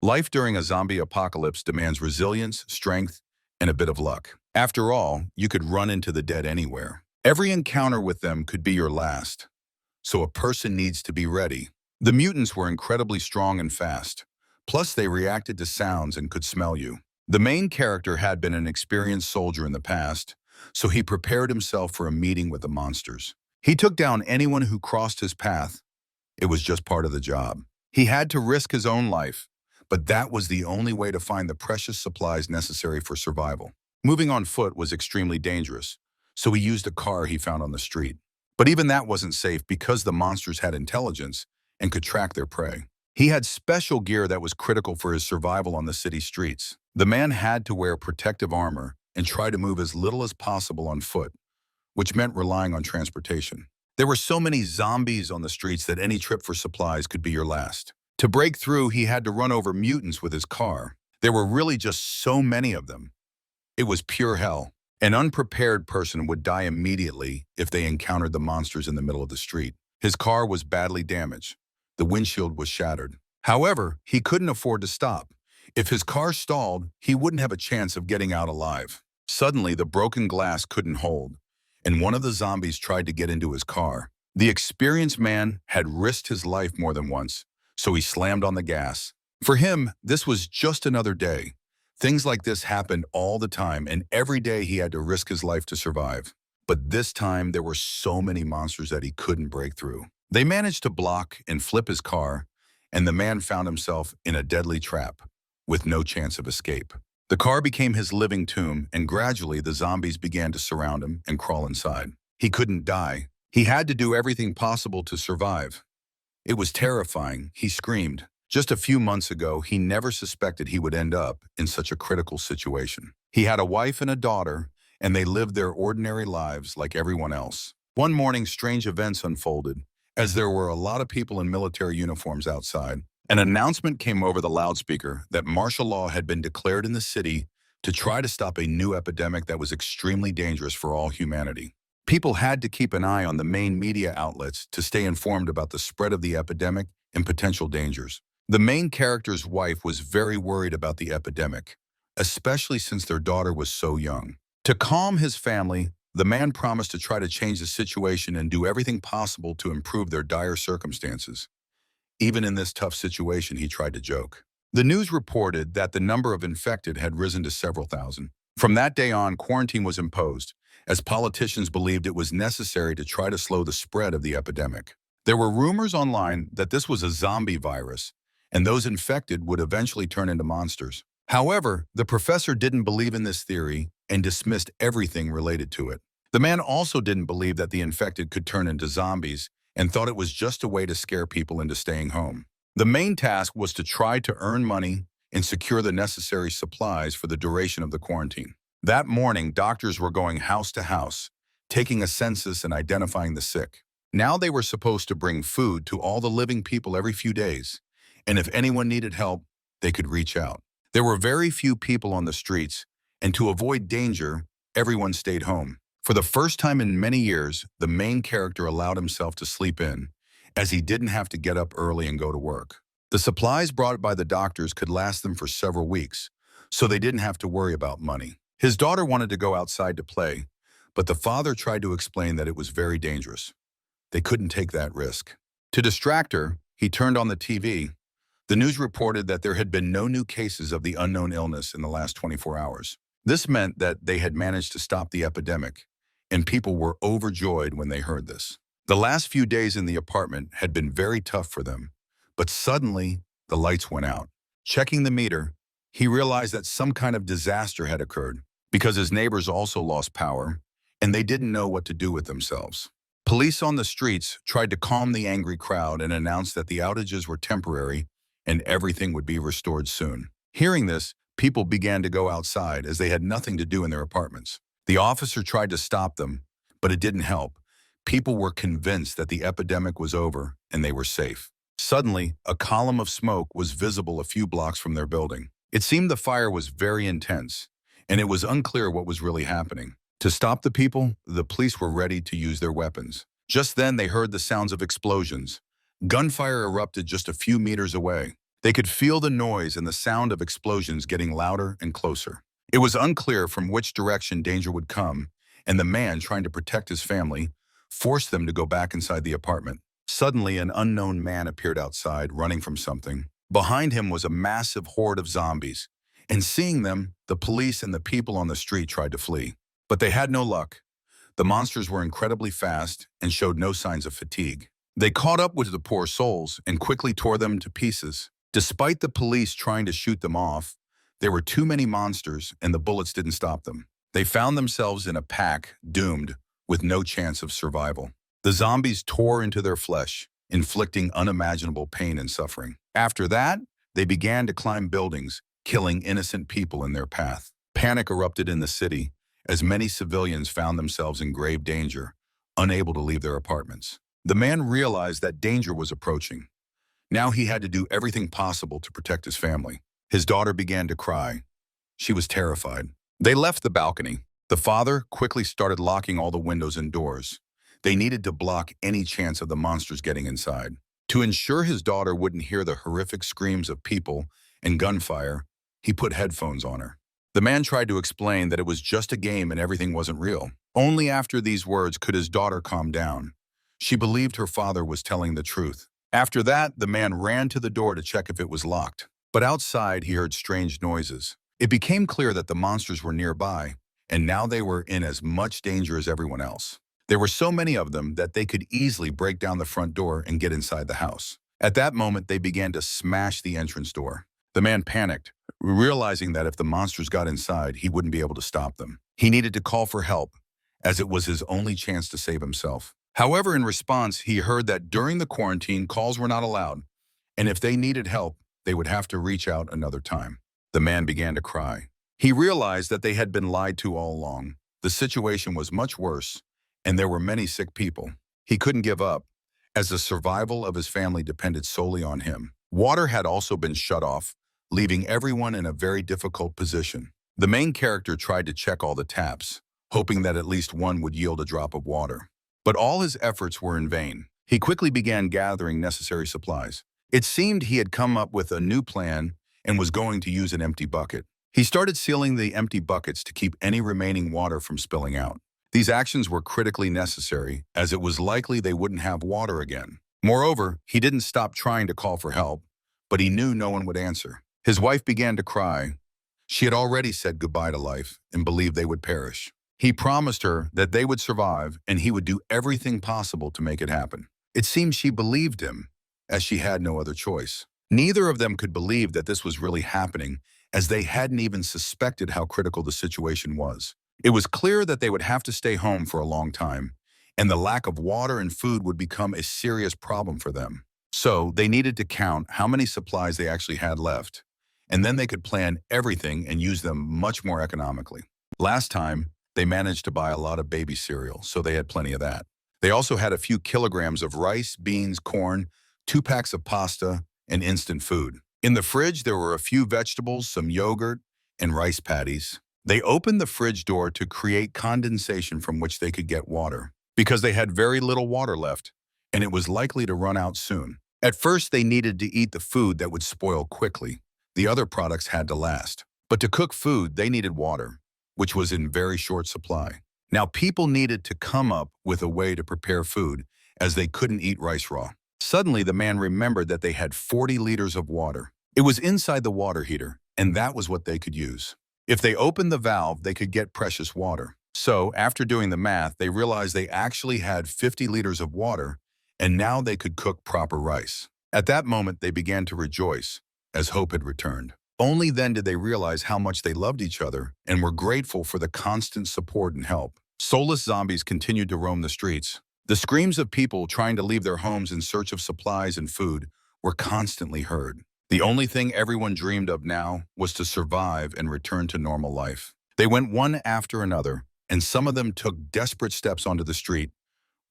Life during a zombie apocalypse demands resilience, strength, and a bit of luck. After all, you could run into the dead anywhere. Every encounter with them could be your last, so a person needs to be ready. The mutants were incredibly strong and fast. Plus, they reacted to sounds and could smell you. The main character had been an experienced soldier in the past, so he prepared himself for a meeting with the monsters. He took down anyone who crossed his path. It was just part of the job. He had to risk his own life, but that was the only way to find the precious supplies necessary for survival. Moving on foot was extremely dangerous, so he used a car he found on the street. But even that wasn't safe because the monsters had intelligence and could track their prey. He had special gear that was critical for his survival on the city streets. The man had to wear protective armor and try to move as little as possible on foot, which meant relying on transportation. There were so many zombies on the streets that any trip for supplies could be your last. To break through, he had to run over mutants with his car. There were really just so many of them. It was pure hell. An unprepared person would die immediately if they encountered the monsters in the middle of the street. His car was badly damaged. The windshield was shattered. However, he couldn't afford to stop. If his car stalled, he wouldn't have a chance of getting out alive. Suddenly, the broken glass couldn't hold, and one of the zombies tried to get into his car. The experienced man had risked his life more than once, so he slammed on the gas. For him, this was just another day. Things like this happened all the time, and every day he had to risk his life to survive. But this time, there were so many monsters that he couldn't break through. They managed to block and flip his car, and the man found himself in a deadly trap, with no chance of escape. The car became his living tomb, and gradually the zombies began to surround him and crawl inside. He couldn't die. He had to do everything possible to survive. It was terrifying. He screamed. Just a few months ago, he never suspected he would end up in such a critical situation. He had a wife and a daughter, and they lived their ordinary lives like everyone else. One morning, strange events unfolded. As there were a lot of people in military uniforms outside, an announcement came over the loudspeaker that martial law had been declared in the city to try to stop a new epidemic that was extremely dangerous for all humanity. People had to keep an eye on the main media outlets to stay informed about the spread of the epidemic and potential dangers. The main character's wife was very worried about the epidemic, especially since their daughter was so young. To calm his family, the man promised to try to change the situation and do everything possible to improve their dire circumstances. Even in this tough situation, he tried to joke. The news reported that the number of infected had risen to several thousand. From that day on, quarantine was imposed, as politicians believed it was necessary to try to slow the spread of the epidemic. There were rumors online that this was a zombie virus, and those infected would eventually turn into monsters. However, the professor didn't believe in this theory and dismissed everything related to it. The man also didn't believe that the infected could turn into zombies and thought it was just a way to scare people into staying home. The main task was to try to earn money and secure the necessary supplies for the duration of the quarantine. That morning, doctors were going house to house, taking a census and identifying the sick. Now they were supposed to bring food to all the living people every few days, and if anyone needed help, they could reach out. There were very few people on the streets, and to avoid danger, everyone stayed home. For the first time in many years, the main character allowed himself to sleep in, as he didn't have to get up early and go to work. The supplies brought by the doctors could last them for several weeks, so they didn't have to worry about money. His daughter wanted to go outside to play, but the father tried to explain that it was very dangerous. They couldn't take that risk. To distract her, he turned on the TV. The news reported that there had been no new cases of the unknown illness in the last 24 hours. This meant that they had managed to stop the epidemic, and people were overjoyed when they heard this. The last few days in the apartment had been very tough for them, but suddenly the lights went out. Checking the meter, he realized that some kind of disaster had occurred because his neighbors also lost power, and they didn't know what to do with themselves. Police on the streets tried to calm the angry crowd and announced that the outages were temporary and everything would be restored soon. Hearing this, people began to go outside as they had nothing to do in their apartments. The officer tried to stop them, but it didn't help. People were convinced that the epidemic was over and they were safe. Suddenly, a column of smoke was visible a few blocks from their building. It seemed the fire was very intense, and it was unclear what was really happening. To stop the people, the police were ready to use their weapons. Just then, they heard the sounds of explosions. Gunfire erupted just a few meters away. They could feel the noise and the sound of explosions getting louder and closer. It was unclear from which direction danger would come, and the man, trying to protect his family, forced them to go back inside the apartment. Suddenly, an unknown man appeared outside, running from something. Behind him was a massive horde of zombies, and seeing them, the police and the people on the street tried to flee. But they had no luck. The monsters were incredibly fast and showed no signs of fatigue. They caught up with the poor souls and quickly tore them to pieces. Despite the police trying to shoot them off, there were too many monsters and the bullets didn't stop them. They found themselves in a pack, doomed, with no chance of survival. The zombies tore into their flesh, inflicting unimaginable pain and suffering. After that, they began to climb buildings, killing innocent people in their path. Panic erupted in the city, as many civilians found themselves in grave danger, unable to leave their apartments. The man realized that danger was approaching. Now he had to do everything possible to protect his family. His daughter began to cry. She was terrified. They left the balcony. The father quickly started locking all the windows and doors. They needed to block any chance of the monsters getting inside. To ensure his daughter wouldn't hear the horrific screams of people and gunfire, he put headphones on her. The man tried to explain that it was just a game and everything wasn't real. Only after these words could his daughter calm down. She believed her father was telling the truth. After that, the man ran to the door to check if it was locked. But outside, he heard strange noises. It became clear that the monsters were nearby, and now they were in as much danger as everyone else. There were so many of them that they could easily break down the front door and get inside the house. At that moment, they began to smash the entrance door. The man panicked, realizing that if the monsters got inside, he wouldn't be able to stop them. He needed to call for help, as it was his only chance to save himself. However, in response, he heard that during the quarantine, calls were not allowed, and if they needed help, they would have to reach out another time. The man began to cry. He realized that they had been lied to all along. The situation was much worse, and there were many sick people. He couldn't give up, as the survival of his family depended solely on him. Water had also been shut off, leaving everyone in a very difficult position. The main character tried to check all the taps, hoping that at least one would yield a drop of water. But all his efforts were in vain. He quickly began gathering necessary supplies. It seemed he had come up with a new plan and was going to use an empty bucket. He started sealing the empty buckets to keep any remaining water from spilling out. These actions were critically necessary, as it was likely they wouldn't have water again. Moreover, he didn't stop trying to call for help, but he knew no one would answer. His wife began to cry. She had already said goodbye to life and believed they would perish. He promised her that they would survive and he would do everything possible to make it happen. It seemed she believed him, as she had no other choice. Neither of them could believe that this was really happening, as they hadn't even suspected how critical the situation was. It was clear that they would have to stay home for a long time, and the lack of water and food would become a serious problem for them. So they needed to count how many supplies they actually had left, and then they could plan everything and use them much more economically. Last time, they managed to buy a lot of baby cereal, so they had plenty of that. They also had a few kilograms of rice, beans, corn, 2 packs of pasta, and instant food. In the fridge, there were a few vegetables, some yogurt, and rice patties. They opened the fridge door to create condensation from which they could get water, because they had very little water left, and it was likely to run out soon. At first, they needed to eat the food that would spoil quickly. The other products had to last. But to cook food, they needed water, which was in very short supply. Now, people needed to come up with a way to prepare food, as they couldn't eat rice raw. Suddenly, the man remembered that they had 40 liters of water. It was inside the water heater, and that was what they could use. If they opened the valve, they could get precious water. So, after doing the math, they realized they actually had 50 liters of water, and now they could cook proper rice. At that moment, they began to rejoice, as hope had returned. Only then did they realize how much they loved each other and were grateful for the constant support and help. Soulless zombies continued to roam the streets. The screams of people trying to leave their homes in search of supplies and food were constantly heard. The only thing everyone dreamed of now was to survive and return to normal life. They went one after another, and some of them took desperate steps onto the street,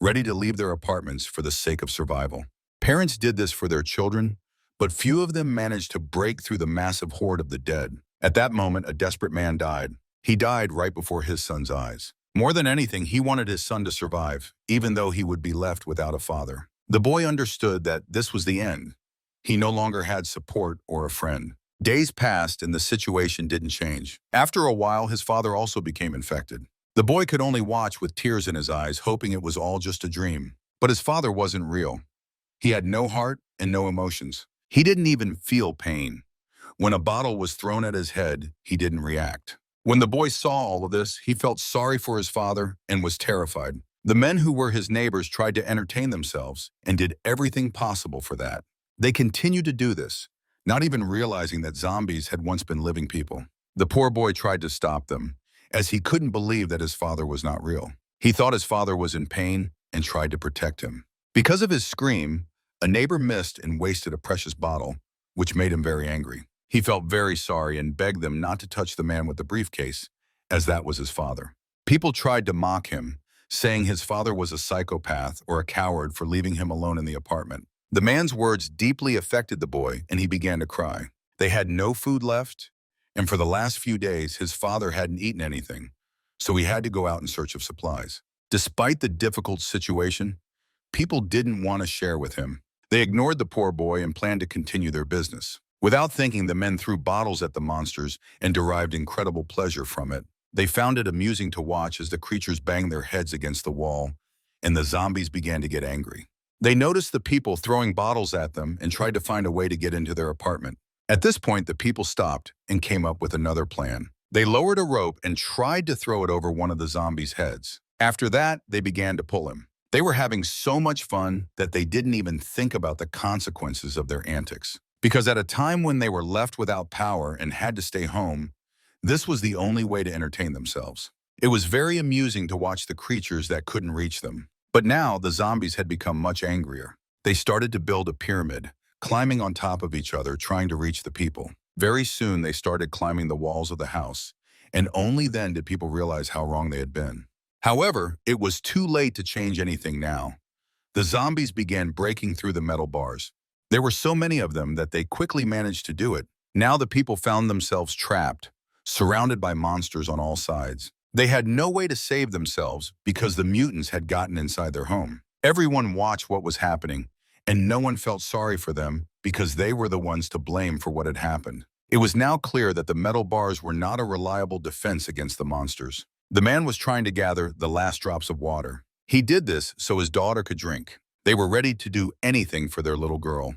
ready to leave their apartments for the sake of survival. Parents did this for their children, but few of them managed to break through the massive horde of the dead. At that moment, a desperate man died. He died right before his son's eyes. More than anything, he wanted his son to survive, even though he would be left without a father. The boy understood that this was the end. He no longer had support or a friend. Days passed and the situation didn't change. After a while, his father also became infected. The boy could only watch with tears in his eyes, hoping it was all just a dream. But his father wasn't real. He had no heart and no emotions. He didn't even feel pain. When a bottle was thrown at his head, he didn't react. When the boy saw all of this, he felt sorry for his father and was terrified. The men who were his neighbors tried to entertain themselves and did everything possible for that. They continued to do this, not even realizing that zombies had once been living people. The poor boy tried to stop them, as he couldn't believe that his father was not real. He thought his father was in pain and tried to protect him. Because of his scream, a neighbor missed and wasted a precious bottle, which made him very angry. He felt very sorry and begged them not to touch the man with the briefcase, as that was his father. People tried to mock him, saying his father was a psychopath or a coward for leaving him alone in the apartment. The man's words deeply affected the boy, and he began to cry. They had no food left, and for the last few days, his father hadn't eaten anything, so he had to go out in search of supplies. Despite the difficult situation, people didn't want to share with him. They ignored the poor boy and planned to continue their business. Without thinking, the men threw bottles at the monsters and derived incredible pleasure from it. They found it amusing to watch as the creatures banged their heads against the wall, and the zombies began to get angry. They noticed the people throwing bottles at them and tried to find a way to get into their apartment. At this point, the people stopped and came up with another plan. They lowered a rope and tried to throw it over one of the zombies' heads. After that, they began to pull him. They were having so much fun that they didn't even think about the consequences of their antics. Because at a time when they were left without power and had to stay home, this was the only way to entertain themselves. It was very amusing to watch the creatures that couldn't reach them. But now the zombies had become much angrier. They started to build a pyramid, climbing on top of each other, trying to reach the people. Very soon they started climbing the walls of the house, and only then did people realize how wrong they had been. However, it was too late to change anything now. The zombies began breaking through the metal bars. There were so many of them that they quickly managed to do it. Now the people found themselves trapped, surrounded by monsters on all sides. They had no way to save themselves because the mutants had gotten inside their home. Everyone watched what was happening, and no one felt sorry for them because they were the ones to blame for what had happened. It was now clear that the metal bars were not a reliable defense against the monsters. The man was trying to gather the last drops of water. He did this so his daughter could drink. They were ready to do anything for their little girl,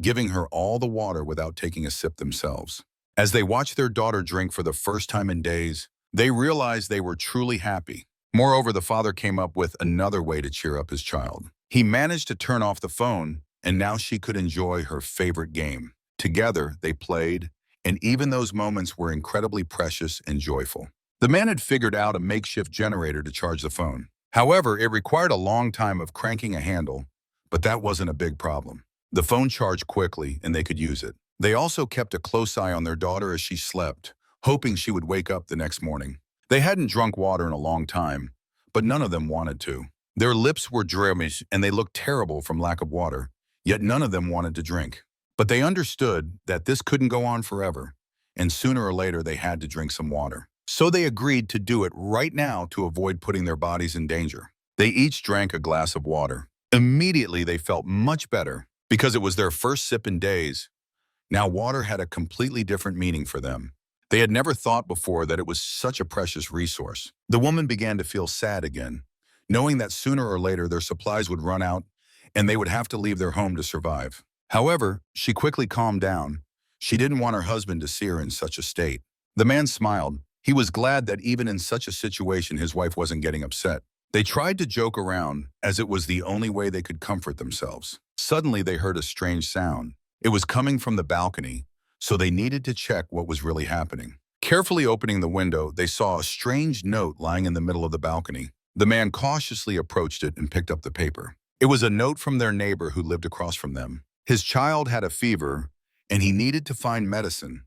giving her all the water without taking a sip themselves. As they watched their daughter drink for the first time in days, they realized they were truly happy. Moreover, the father came up with another way to cheer up his child. He managed to turn off the phone, and now she could enjoy her favorite game. Together, they played, and even those moments were incredibly precious and joyful. The man had figured out a makeshift generator to charge the phone. However, it required a long time of cranking a handle, but that wasn't a big problem. The phone charged quickly, and they could use it. They also kept a close eye on their daughter as she slept, hoping she would wake up the next morning. They hadn't drunk water in a long time, but none of them wanted to. Their lips were dreamish and they looked terrible from lack of water, yet none of them wanted to drink. But they understood that this couldn't go on forever, and sooner or later they had to drink some water. So they agreed to do it right now to avoid putting their bodies in danger. They each drank a glass of water. Immediately they felt much better because it was their first sip in days. Now water had a completely different meaning for them. They had never thought before that it was such a precious resource. The woman began to feel sad again, knowing that sooner or later their supplies would run out and they would have to leave their home to survive. However, she quickly calmed down. She didn't want her husband to see her in such a state. The man smiled. He was glad that even in such a situation his wife wasn't getting upset. They tried to joke around, as it was the only way they could comfort themselves. Suddenly they heard a strange sound. It was coming from the balcony, so they needed to check what was really happening. Carefully opening the window, they saw a strange note lying in the middle of the balcony. The man cautiously approached it and picked up the paper. It was a note from their neighbor who lived across from them. His child had a fever, and he needed to find medicine,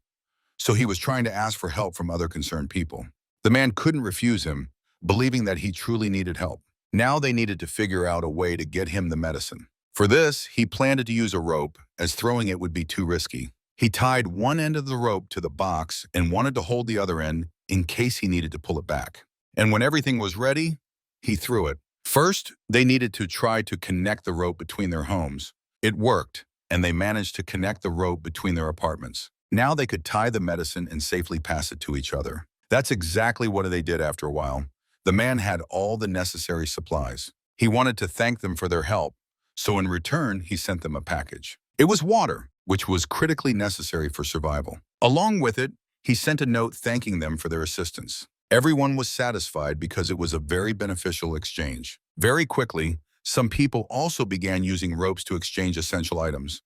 so he was trying to ask for help from other concerned people. The man couldn't refuse him, believing that he truly needed help. Now they needed to figure out a way to get him the medicine. For this, he planned to use a rope, as throwing it would be too risky. He tied one end of the rope to the box and wanted to hold the other end in case he needed to pull it back. And when everything was ready, he threw it. First, they needed to try to connect the rope between their homes. It worked, and they managed to connect the rope between their apartments. Now they could tie the medicine and safely pass it to each other. That's exactly what they did after a while. The man had all the necessary supplies. He wanted to thank them for their help, so in return, he sent them a package. It was water, which was critically necessary for survival. Along with it, he sent a note thanking them for their assistance. Everyone was satisfied because it was a very beneficial exchange. Very quickly, some people also began using ropes to exchange essential items.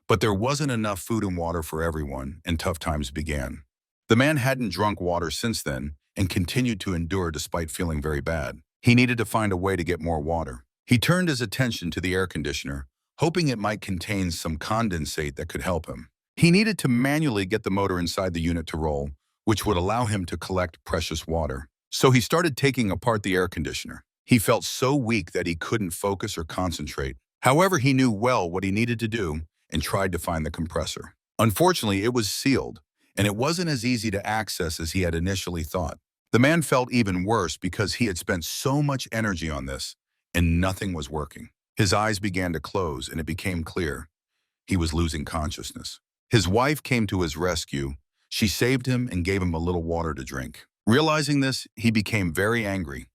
But there wasn't enough food and water for everyone, and tough times began. The man hadn't drunk water since then and continued to endure despite feeling very bad. He needed to find a way to get more water. He turned his attention to the air conditioner, hoping it might contain some condensate that could help him. He needed to manually get the motor inside the unit to roll, which would allow him to collect precious water. So he started taking apart the air conditioner. He felt so weak that he couldn't focus or concentrate. However, he knew well what he needed to do and tried to find the compressor. Unfortunately, it was sealed, and it wasn't as easy to access as he had initially thought. The man felt even worse because he had spent so much energy on this, and nothing was working. His eyes began to close, and it became clear he was losing consciousness. His wife came to his rescue. She saved him and gave him a little water to drink. Realizing this, he became very angry.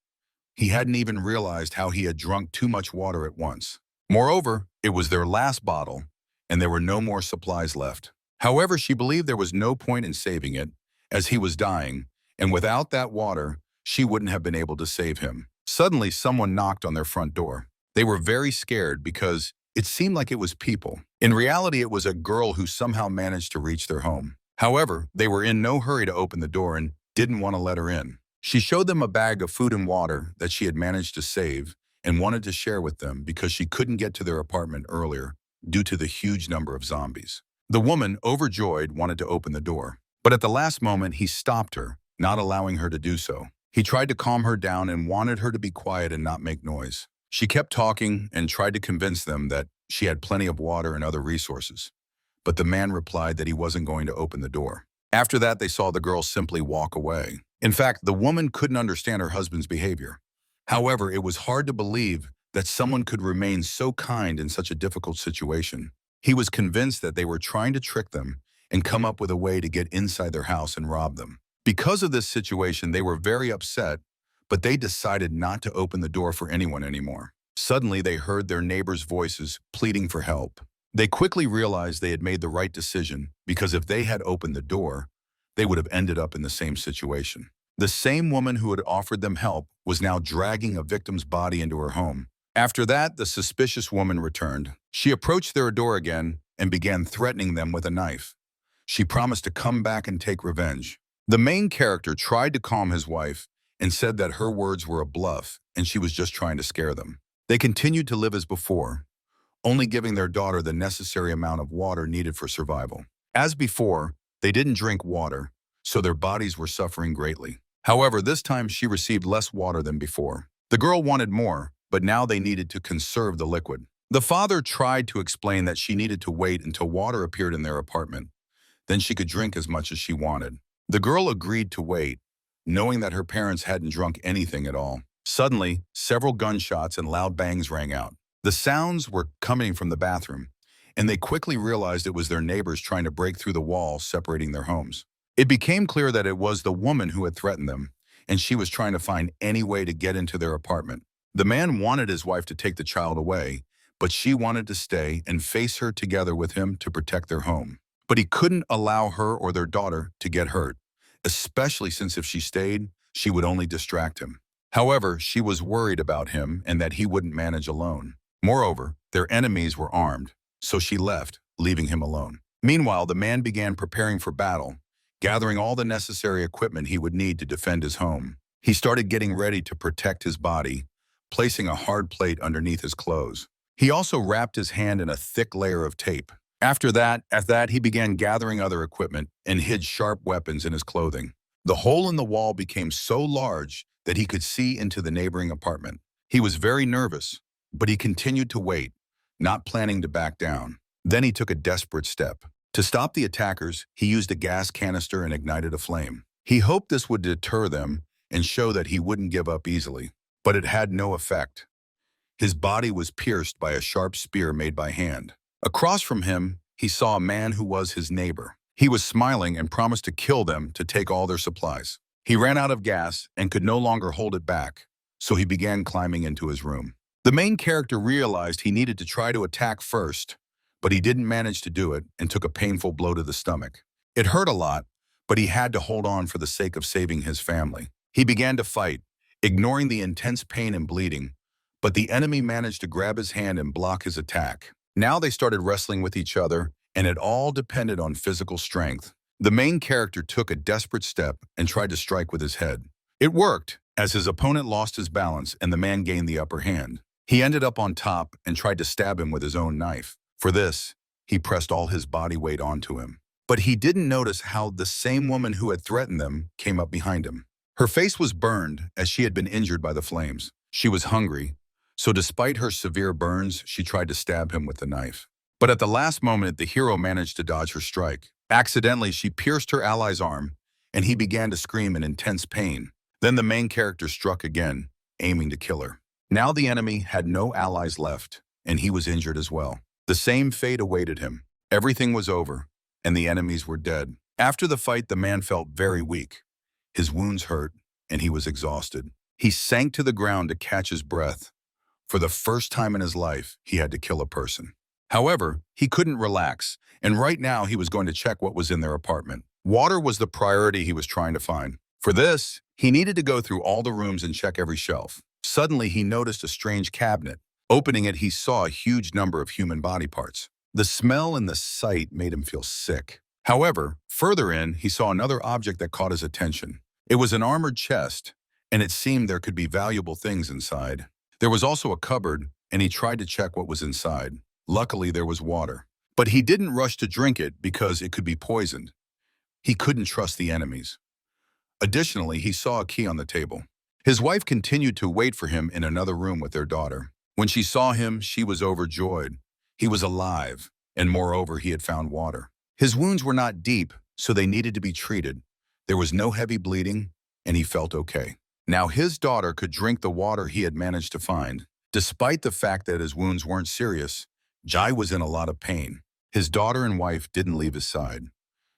He hadn't even realized how he had drunk too much water at once. Moreover, it was their last bottle, and there were no more supplies left. However, she believed there was no point in saving it, as he was dying, and without that water, she wouldn't have been able to save him. Suddenly, someone knocked on their front door. They were very scared because it seemed like it was people. In reality, it was a girl who somehow managed to reach their home. However, they were in no hurry to open the door and didn't want to let her in. She showed them a bag of food and water that she had managed to save and wanted to share with them because she couldn't get to their apartment earlier due to the huge number of zombies. The woman, overjoyed, wanted to open the door, but at the last moment, he stopped her, not allowing her to do so. He tried to calm her down and wanted her to be quiet and not make noise. She kept talking and tried to convince them that she had plenty of water and other resources, but the man replied that he wasn't going to open the door. After that, they saw the girl simply walk away. In fact, the woman couldn't understand her husband's behavior. However, it was hard to believe that someone could remain so kind in such a difficult situation. He was convinced that they were trying to trick them and come up with a way to get inside their house and rob them. Because of this situation, they were very upset, but they decided not to open the door for anyone anymore. Suddenly, they heard their neighbors' voices pleading for help. They quickly realized they had made the right decision because if they had opened the door, they would have ended up in the same situation. The same woman who had offered them help was now dragging a victim's body into her home. After that, the suspicious woman returned. She approached their door again and began threatening them with a knife. She promised to come back and take revenge. The main character tried to calm his wife and said that her words were a bluff and she was just trying to scare them. They continued to live as before, only giving their daughter the necessary amount of water needed for survival. As before, they didn't drink water, so their bodies were suffering greatly. However, this time she received less water than before. The girl wanted more, but now they needed to conserve the liquid. The father tried to explain that she needed to wait until water appeared in their apartment. Then she could drink as much as she wanted. The girl agreed to wait, knowing that her parents hadn't drunk anything at all. Suddenly, several gunshots and loud bangs rang out. The sounds were coming from the bathroom, and they quickly realized it was their neighbors trying to break through the wall separating their homes. It became clear that it was the woman who had threatened them, and she was trying to find any way to get into their apartment. The man wanted his wife to take the child away, but she wanted to stay and face her together with him to protect their home. But he couldn't allow her or their daughter to get hurt, especially since if she stayed, she would only distract him. However, she was worried about him and that he wouldn't manage alone. Moreover, their enemies were armed, so she left, leaving him alone. Meanwhile, the man began preparing for battle, gathering all the necessary equipment he would need to defend his home. He started getting ready to protect his body, placing a hard plate underneath his clothes. He also wrapped his hand in a thick layer of tape. After that, he began gathering other equipment and hid sharp weapons in his clothing. The hole in the wall became so large that he could see into the neighboring apartment. He was very nervous, but he continued to wait, not planning to back down. Then he took a desperate step. To stop the attackers, he used a gas canister and ignited a flame. He hoped this would deter them and show that he wouldn't give up easily, but it had no effect. His body was pierced by a sharp spear made by hand. Across from him, he saw a man who was his neighbor. He was smiling and promised to kill them to take all their supplies. He ran out of gas and could no longer hold it back, so he began climbing into his room. The main character realized he needed to try to attack first, but he didn't manage to do it and took a painful blow to the stomach. It hurt a lot, but he had to hold on for the sake of saving his family. He began to fight, ignoring the intense pain and bleeding, but the enemy managed to grab his hand and block his attack. Now they started wrestling with each other, and it all depended on physical strength. The main character took a desperate step and tried to strike with his head. It worked, as his opponent lost his balance and the man gained the upper hand. He ended up on top and tried to stab him with his own knife. For this, he pressed all his body weight onto him. But he didn't notice how the same woman who had threatened them came up behind him. Her face was burned as she had been injured by the flames. She was hungry, so despite her severe burns, she tried to stab him with the knife. But at the last moment, the hero managed to dodge her strike. Accidentally, she pierced her ally's arm, and he began to scream in intense pain. Then the main character struck again, aiming to kill her. Now the enemy had no allies left, and he was injured as well. The same fate awaited him. Everything was over, and the enemies were dead. After the fight, the man felt very weak. His wounds hurt, and he was exhausted. He sank to the ground to catch his breath. For the first time in his life, he had to kill a person. However, he couldn't relax, and right now he was going to check what was in their apartment. Water was the priority he was trying to find. For this, he needed to go through all the rooms and check every shelf. Suddenly, he noticed a strange cabinet. Opening it, he saw a huge number of human body parts. The smell and the sight made him feel sick. However, further in, he saw another object that caught his attention. It was an armored chest, and it seemed there could be valuable things inside. There was also a cupboard, and he tried to check what was inside. Luckily, there was water. But he didn't rush to drink it because it could be poisoned. He couldn't trust the enemies. Additionally, he saw a key on the table. His wife continued to wait for him in another room with their daughter. When she saw him, she was overjoyed. He was alive, and moreover, he had found water. His wounds were not deep, so they needed to be treated. There was no heavy bleeding, and he felt okay. Now his daughter could drink the water he had managed to find. Despite the fact that his wounds weren't serious, Jai was in a lot of pain. His daughter and wife didn't leave his side.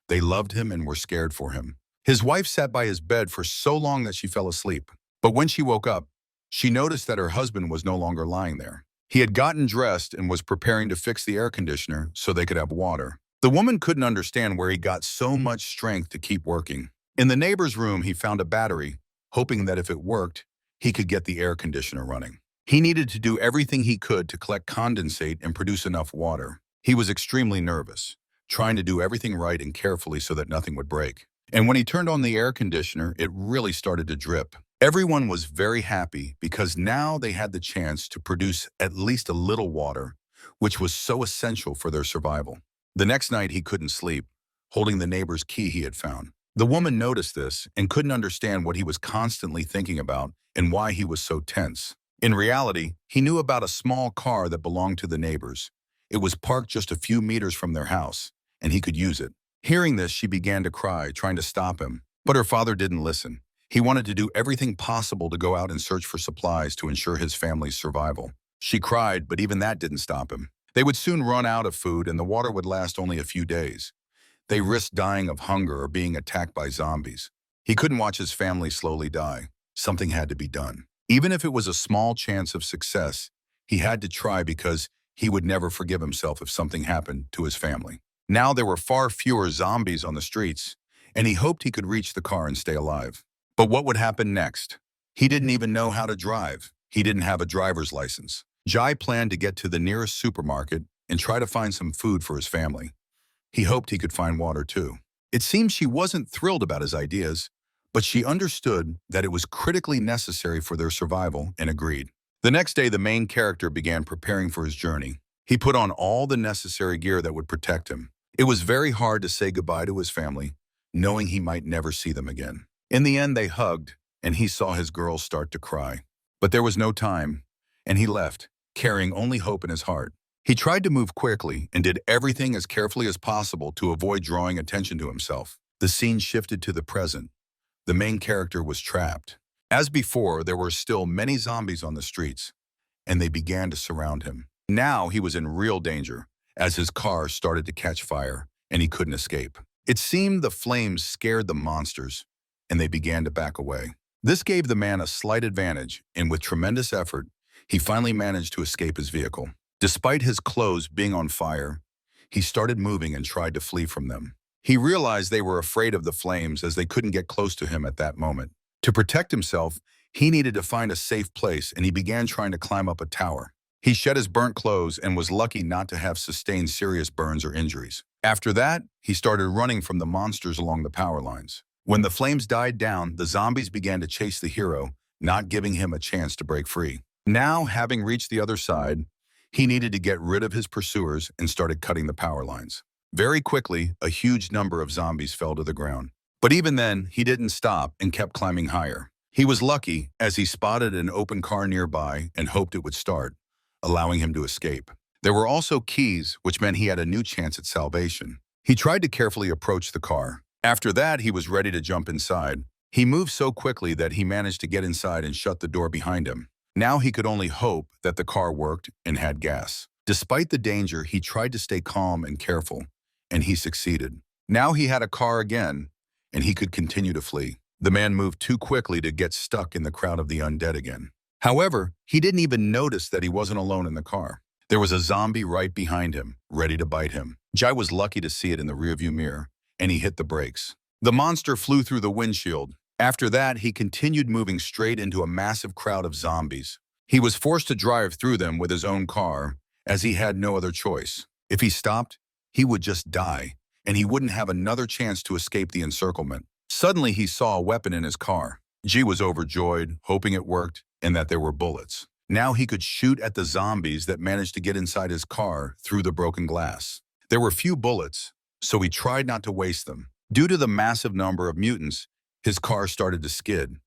They loved him and were scared for him. His wife sat by his bed for so long that she fell asleep. But when she woke up, she noticed that her husband was no longer lying there. He had gotten dressed and was preparing to fix the air conditioner so they could have water. The woman couldn't understand where he got so much strength to keep working. In the neighbor's room, he found a battery, hoping that if it worked, he could get the air conditioner running. He needed to do everything he could to collect condensate and produce enough water. He was extremely nervous, trying to do everything right and carefully so that nothing would break. And when he turned on the air conditioner, it really started to drip. Everyone was very happy because now they had the chance to produce at least a little water, which was so essential for their survival. The next night, he couldn't sleep, holding the neighbor's key he had found. The woman noticed this and couldn't understand what he was constantly thinking about and why he was so tense. In reality, he knew about a small car that belonged to the neighbors. It was parked just a few meters from their house, and he could use it. Hearing this, she began to cry, trying to stop him. But her father didn't listen. He wanted to do everything possible to go out and search for supplies to ensure his family's survival. She cried, but even that didn't stop him. They would soon run out of food, and the water would last only a few days. They risked dying of hunger or being attacked by zombies. He couldn't watch his family slowly die. Something had to be done. Even if it was a small chance of success, he had to try because he would never forgive himself if something happened to his family. Now there were far fewer zombies on the streets, and he hoped he could reach the car and stay alive. But what would happen next? He didn't even know how to drive. He didn't have a driver's license. Jai planned to get to the nearest supermarket and try to find some food for his family. He hoped he could find water too. It seemed she wasn't thrilled about his ideas, but she understood that it was critically necessary for their survival and agreed. The next day, the main character began preparing for his journey. He put on all the necessary gear that would protect him. It was very hard to say goodbye to his family, knowing he might never see them again. In the end, they hugged, and he saw his girl start to cry. But there was no time, and he left, carrying only hope in his heart. He tried to move quickly and did everything as carefully as possible to avoid drawing attention to himself. The scene shifted to the present. The main character was trapped. As before, there were still many zombies on the streets, and they began to surround him. Now he was in real danger, as his car started to catch fire and he couldn't escape. It seemed the flames scared the monsters and they began to back away. This gave the man a slight advantage, and with tremendous effort, he finally managed to escape his vehicle. Despite his clothes being on fire, he started moving and tried to flee from them. He realized they were afraid of the flames as they couldn't get close to him at that moment. To protect himself, he needed to find a safe place, and he began trying to climb up a tower. He shed his burnt clothes and was lucky not to have sustained serious burns or injuries. After that, he started running from the monsters along the power lines. When the flames died down, the zombies began to chase the hero, not giving him a chance to break free. Now, having reached the other side, he needed to get rid of his pursuers and started cutting the power lines. Very quickly, a huge number of zombies fell to the ground. But even then, he didn't stop and kept climbing higher. He was lucky as he spotted an open car nearby and hoped it would start, allowing him to escape. There were also keys, which meant he had a new chance at salvation. He tried to carefully approach the car. After that, he was ready to jump inside. He moved so quickly that he managed to get inside and shut the door behind him. Now he could only hope that the car worked and had gas. Despite the danger, he tried to stay calm and careful, and he succeeded. Now he had a car again, and he could continue to flee. The man moved too quickly to get stuck in the crowd of the undead again. However, he didn't even notice that he wasn't alone in the car. There was a zombie right behind him, ready to bite him. Jai was lucky to see it in the rearview mirror, and he hit the brakes. The monster flew through the windshield. After that, he continued moving straight into a massive crowd of zombies. He was forced to drive through them with his own car, as he had no other choice. If he stopped, he would just die, and he wouldn't have another chance to escape the encirclement. Suddenly, he saw a weapon in his car. G was overjoyed, hoping it worked and that there were bullets. Now he could shoot at the zombies that managed to get inside his car through the broken glass. There were few bullets, so he tried not to waste them. Due to the massive number of mutants, his car started to skid.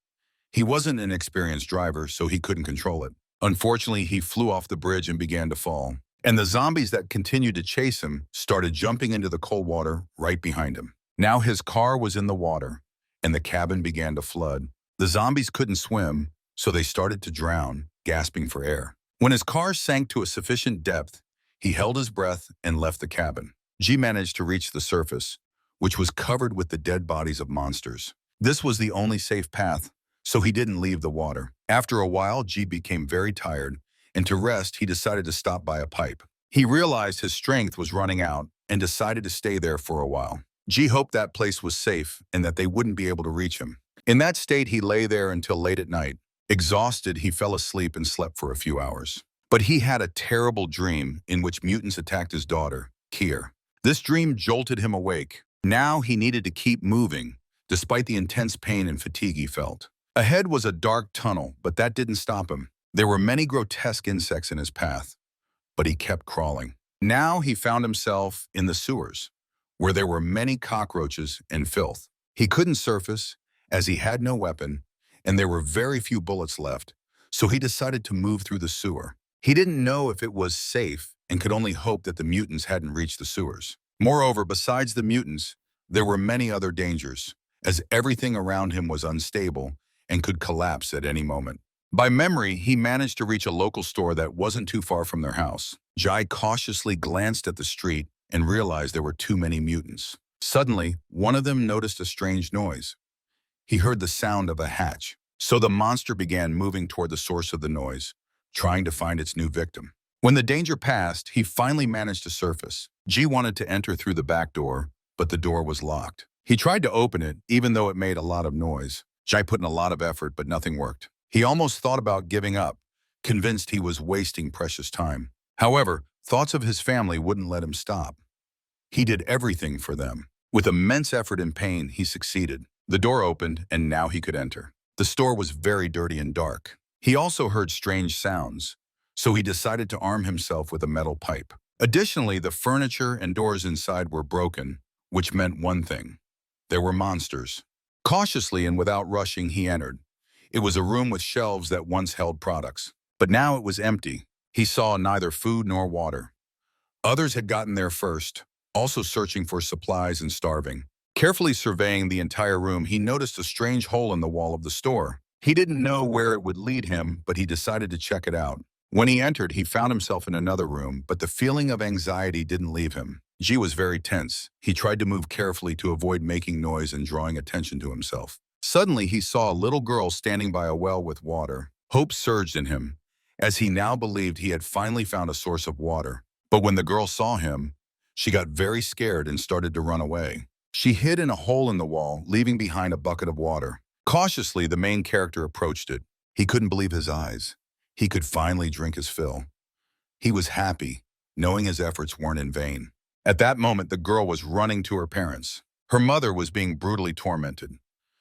He wasn't an experienced driver, so he couldn't control it. Unfortunately, he flew off the bridge and began to fall. And the zombies that continued to chase him started jumping into the cold water right behind him. Now his car was in the water, and the cabin began to flood. The zombies couldn't swim, so they started to drown, gasping for air. When his car sank to a sufficient depth, he held his breath and left the cabin. G managed to reach the surface, which was covered with the dead bodies of monsters. This was the only safe path, so he didn't leave the water. After a while, G became very tired, and to rest, he decided to stop by a pipe. He realized his strength was running out and decided to stay there for a while. G hoped that place was safe and that they wouldn't be able to reach him. In that state, he lay there until late at night. Exhausted, he fell asleep and slept for a few hours. But he had a terrible dream in which mutants attacked his daughter, Kier. This dream jolted him awake. Now he needed to keep moving, despite the intense pain and fatigue he felt. Ahead was a dark tunnel, but that didn't stop him. There were many grotesque insects in his path, but he kept crawling. Now he found himself in the sewers, where there were many cockroaches and filth. He couldn't surface, as he had no weapon, and there were very few bullets left, so he decided to move through the sewer. He didn't know if it was safe and could only hope that the mutants hadn't reached the sewers. Moreover, besides the mutants, there were many other dangers, as everything around him was unstable and could collapse at any moment. By memory, he managed to reach a local store that wasn't too far from their house. Jai cautiously glanced at the street and realized there were too many mutants. Suddenly, one of them noticed a strange noise. He heard the sound of a hatch, so the monster began moving toward the source of the noise, trying to find its new victim. When the danger passed, he finally managed to surface. G wanted to enter through the back door, but the door was locked. He tried to open it, even though it made a lot of noise. Jai put in a lot of effort, but nothing worked. He almost thought about giving up, convinced he was wasting precious time. However, thoughts of his family wouldn't let him stop. He did everything for them. With immense effort and pain, he succeeded. The door opened, and now he could enter. The store was very dirty and dark. He also heard strange sounds, so he decided to arm himself with a metal pipe. Additionally, the furniture and doors inside were broken, which meant one thing. There were monsters. Cautiously and without rushing, he entered. It was a room with shelves that once held products, but now it was empty. He saw neither food nor water. Others had gotten there first, also searching for supplies and starving. Carefully surveying the entire room, he noticed a strange hole in the wall of the store. He didn't know where it would lead him, but he decided to check it out. When he entered, he found himself in another room, but the feeling of anxiety didn't leave him. Ji was very tense. He tried to move carefully to avoid making noise and drawing attention to himself. Suddenly, he saw a little girl standing by a well with water. Hope surged in him, as he now believed he had finally found a source of water. But when the girl saw him, she got very scared and started to run away. She hid in a hole in the wall, leaving behind a bucket of water. Cautiously, the main character approached it. He couldn't believe his eyes. He could finally drink his fill. He was happy, knowing his efforts weren't in vain. At that moment, the girl was running to her parents. Her mother was being brutally tormented.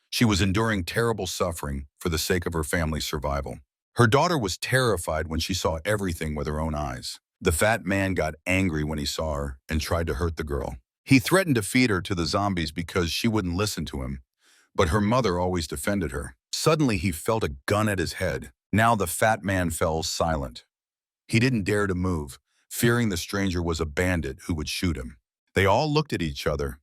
She was enduring terrible suffering for the sake of her family's survival. Her daughter was terrified when she saw everything with her own eyes. The fat man got angry when he saw her and tried to hurt the girl. He threatened to feed her to the zombies because she wouldn't listen to him, but her mother always defended her. Suddenly, he felt a gun at his head. Now the fat man fell silent. He didn't dare to move, fearing the stranger was a bandit who would shoot him. They all looked at each other.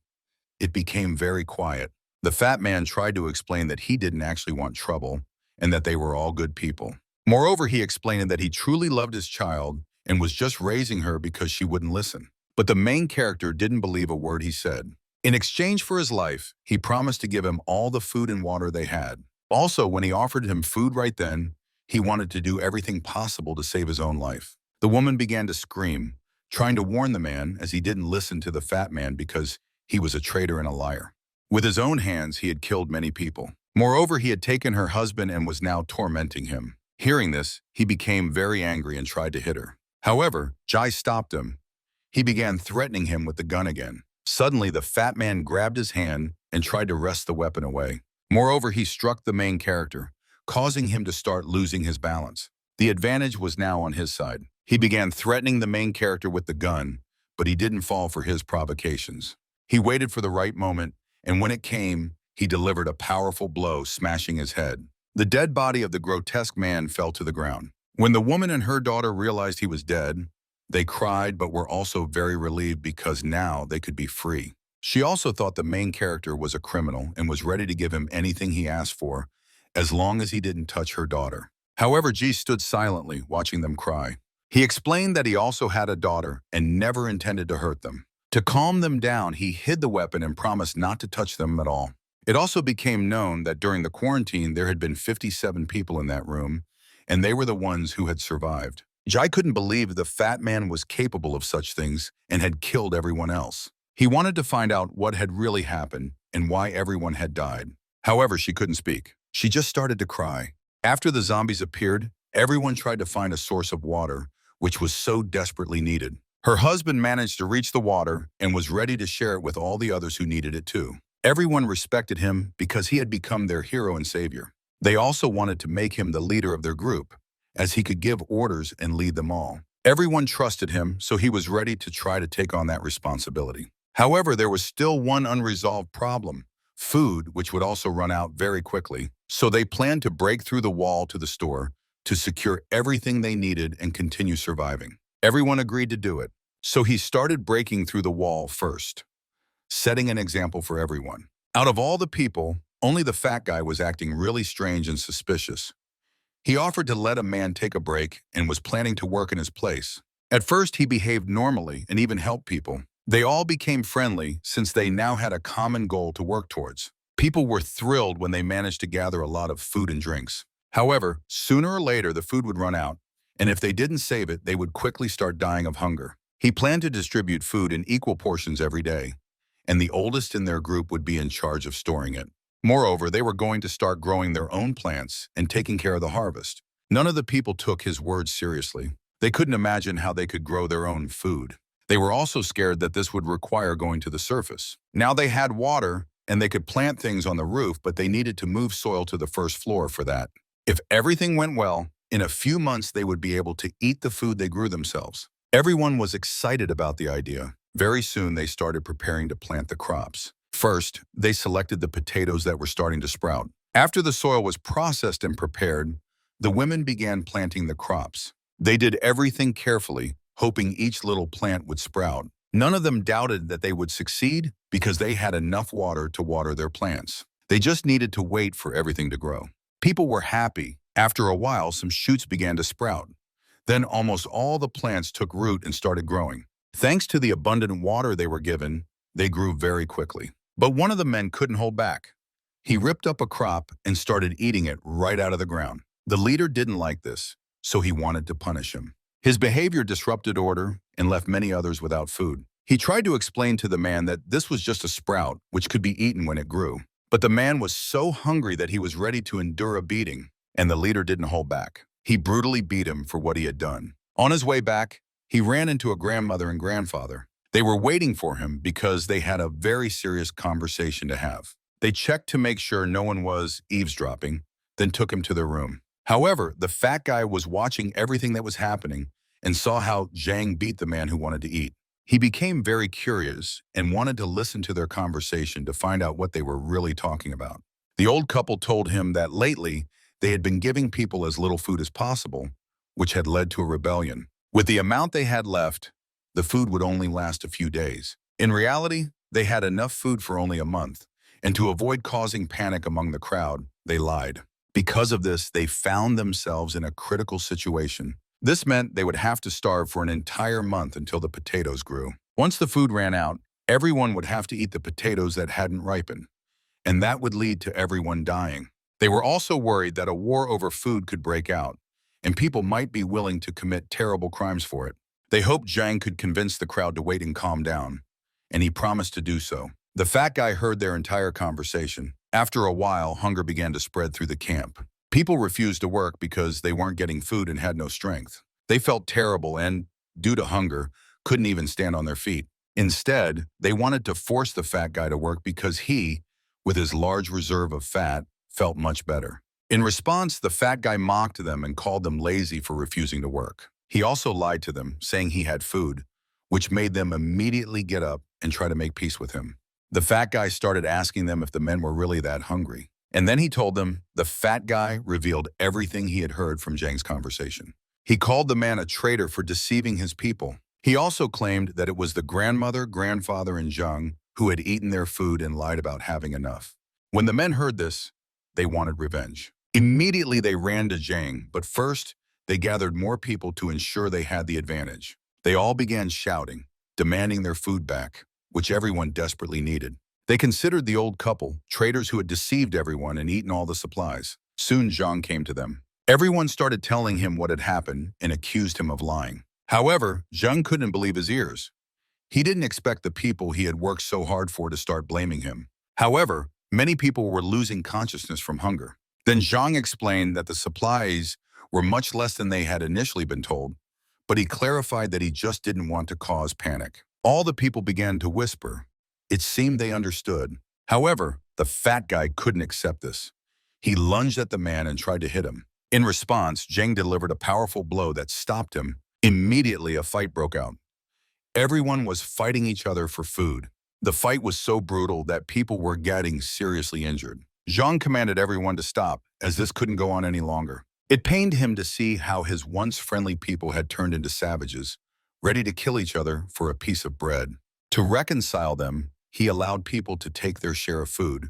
It became very quiet. The fat man tried to explain that he didn't actually want trouble and that they were all good people. Moreover, he explained that he truly loved his child and was just raising her because she wouldn't listen. But the main character didn't believe a word he said. In exchange for his life, he promised to give him all the food and water they had. Also, when he offered him food right then, he wanted to do everything possible to save his own life. The woman began to scream, trying to warn the man as he didn't listen to the fat man because he was a traitor and a liar. With his own hands, he had killed many people. Moreover, he had taken her husband and was now tormenting him. Hearing this, he became very angry and tried to hit her. However, Jai stopped him. He began threatening him with the gun again. Suddenly, the fat man grabbed his hand and tried to wrest the weapon away. Moreover, he struck the main character, causing him to start losing his balance. The advantage was now on his side. He began threatening the main character with the gun, but he didn't fall for his provocations. He waited for the right moment, and when it came, he delivered a powerful blow, smashing his head. The dead body of the grotesque man fell to the ground. When the woman and her daughter realized he was dead, they cried but were also very relieved because now they could be free. She also thought the main character was a criminal and was ready to give him anything he asked for, as long as he didn't touch her daughter. However, Ji stood silently, watching them cry. He explained that he also had a daughter and never intended to hurt them. To calm them down, he hid the weapon and promised not to touch them at all. It also became known that during the quarantine, there had been 57 people in that room, and they were the ones who had survived. Jai couldn't believe the fat man was capable of such things and had killed everyone else. He wanted to find out what had really happened and why everyone had died. However, she couldn't speak. She just started to cry. After the zombies appeared, everyone tried to find a source of water, which was so desperately needed. Her husband managed to reach the water and was ready to share it with all the others who needed it too. Everyone respected him because he had become their hero and savior. They also wanted to make him the leader of their group, as he could give orders and lead them all. Everyone trusted him, so he was ready to try to take on that responsibility. However, there was still one unresolved problem: food, which would also run out very quickly. So they planned to break through the wall to the store to secure everything they needed and continue surviving. Everyone agreed to do it. So he started breaking through the wall first, setting an example for everyone. Out of all the people, only the fat guy was acting really strange and suspicious. He offered to let a man take a break and was planning to work in his place. At first, he behaved normally and even helped people. They all became friendly since they now had a common goal to work towards. People were thrilled when they managed to gather a lot of food and drinks. However, sooner or later, the food would run out, and if they didn't save it, they would quickly start dying of hunger. He planned to distribute food in equal portions every day, and the oldest in their group would be in charge of storing it. Moreover, they were going to start growing their own plants and taking care of the harvest. None of the people took his words seriously. They couldn't imagine how they could grow their own food. They were also scared that this would require going to the surface. Now they had water, and they could plant things on the roof, but they needed to move soil to the first floor for that. If everything went well, in a few months they would be able to eat the food they grew themselves. Everyone was excited about the idea. Very soon they started preparing to plant the crops. First, they selected the potatoes that were starting to sprout. After the soil was processed and prepared, the women began planting the crops. They did everything carefully, hoping each little plant would sprout. None of them doubted that they would succeed because they had enough water to water their plants. They just needed to wait for everything to grow. People were happy. After a while, some shoots began to sprout. Then almost all the plants took root and started growing. Thanks to the abundant water they were given, they grew very quickly. But one of the men couldn't hold back. He ripped up a crop and started eating it right out of the ground. The leader didn't like this, so he wanted to punish him. His behavior disrupted order and left many others without food. He tried to explain to the man that this was just a sprout, which could be eaten when it grew. But the man was so hungry that he was ready to endure a beating, and the leader didn't hold back. He brutally beat him for what he had done. On his way back, he ran into a grandmother and grandfather. They were waiting for him because they had a very serious conversation to have. They checked to make sure no one was eavesdropping, then took him to their room. However, the fat guy was watching everything that was happening and saw how Zhang beat the man who wanted to eat. He became very curious and wanted to listen to their conversation to find out what they were really talking about. The old couple told him that lately they had been giving people as little food as possible, which had led to a rebellion. With the amount they had left, the food would only last a few days. In reality, they had enough food for only a month, and to avoid causing panic among the crowd, they lied. Because of this, they found themselves in a critical situation. This meant they would have to starve for an entire month until the potatoes grew. Once the food ran out, everyone would have to eat the potatoes that hadn't ripened, and that would lead to everyone dying. They were also worried that a war over food could break out, and people might be willing to commit terrible crimes for it. They hoped Zhang could convince the crowd to wait and calm down, and he promised to do so. The fat guy heard their entire conversation. After a while, hunger began to spread through the camp. People refused to work because they weren't getting food and had no strength. They felt terrible and, due to hunger, couldn't even stand on their feet. Instead, they wanted to force the fat guy to work because he, with his large reserve of fat, felt much better. In response, the fat guy mocked them and called them lazy for refusing to work. He also lied to them, saying he had food, which made them immediately get up and try to make peace with him. The fat guy started asking them if the men were really that hungry. And then he told them the fat guy revealed everything he had heard from Zhang's conversation. He called the man a traitor for deceiving his people. He also claimed that it was the grandmother, grandfather, and Zhang who had eaten their food and lied about having enough. When the men heard this, they wanted revenge. Immediately they ran to Zhang, but first they gathered more people to ensure they had the advantage. They all began shouting, demanding their food back, which everyone desperately needed. They considered the old couple traitors who had deceived everyone and eaten all the supplies. Soon Zhang came to them. Everyone started telling him what had happened and accused him of lying. However, Zhang couldn't believe his ears. He didn't expect the people he had worked so hard for to start blaming him. However, many people were losing consciousness from hunger. Then Zhang explained that the supplies were much less than they had initially been told, but he clarified that he just didn't want to cause panic. All the people began to whisper. It seemed they understood. However, the fat guy couldn't accept this. He lunged at the man and tried to hit him. In response, Zhang delivered a powerful blow that stopped him. Immediately, a fight broke out. Everyone was fighting each other for food. The fight was so brutal that people were getting seriously injured. Zhang commanded everyone to stop, as this couldn't go on any longer. It pained him to see how his once friendly people had turned into savages, ready to kill each other for a piece of bread. To reconcile them, he allowed people to take their share of food,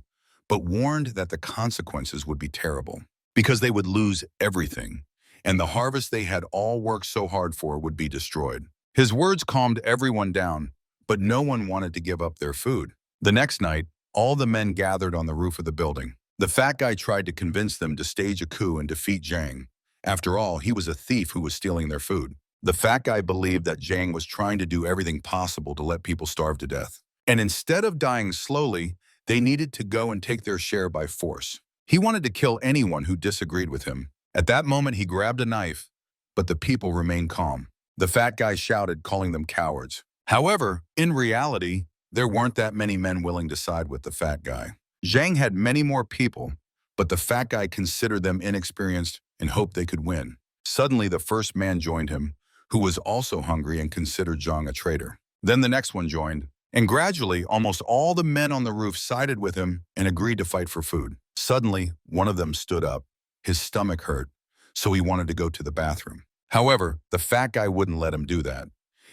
but warned that the consequences would be terrible, because they would lose everything, and the harvest they had all worked so hard for would be destroyed. His words calmed everyone down, but no one wanted to give up their food. The next night, all the men gathered on the roof of the building. The fat guy tried to convince them to stage a coup and defeat Zhang. After all, he was a thief who was stealing their food. The fat guy believed that Zhang was trying to do everything possible to let people starve to death. And instead of dying slowly, they needed to go and take their share by force. He wanted to kill anyone who disagreed with him. At that moment, he grabbed a knife, but the people remained calm. The fat guy shouted, calling them cowards. However, in reality, there weren't that many men willing to side with the fat guy. Zhang had many more people, but the fat guy considered them inexperienced and hoped they could win. Suddenly, the first man joined him, who was also hungry and considered Zhang a traitor. Then the next one joined, and gradually, almost all the men on the roof sided with him and agreed to fight for food. Suddenly, one of them stood up. His stomach hurt, so he wanted to go to the bathroom. However, the fat guy wouldn't let him do that.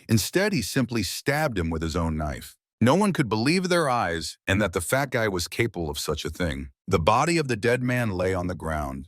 Instead, he simply stabbed him with his own knife. No one could believe their eyes and that the fat guy was capable of such a thing. The body of the dead man lay on the ground.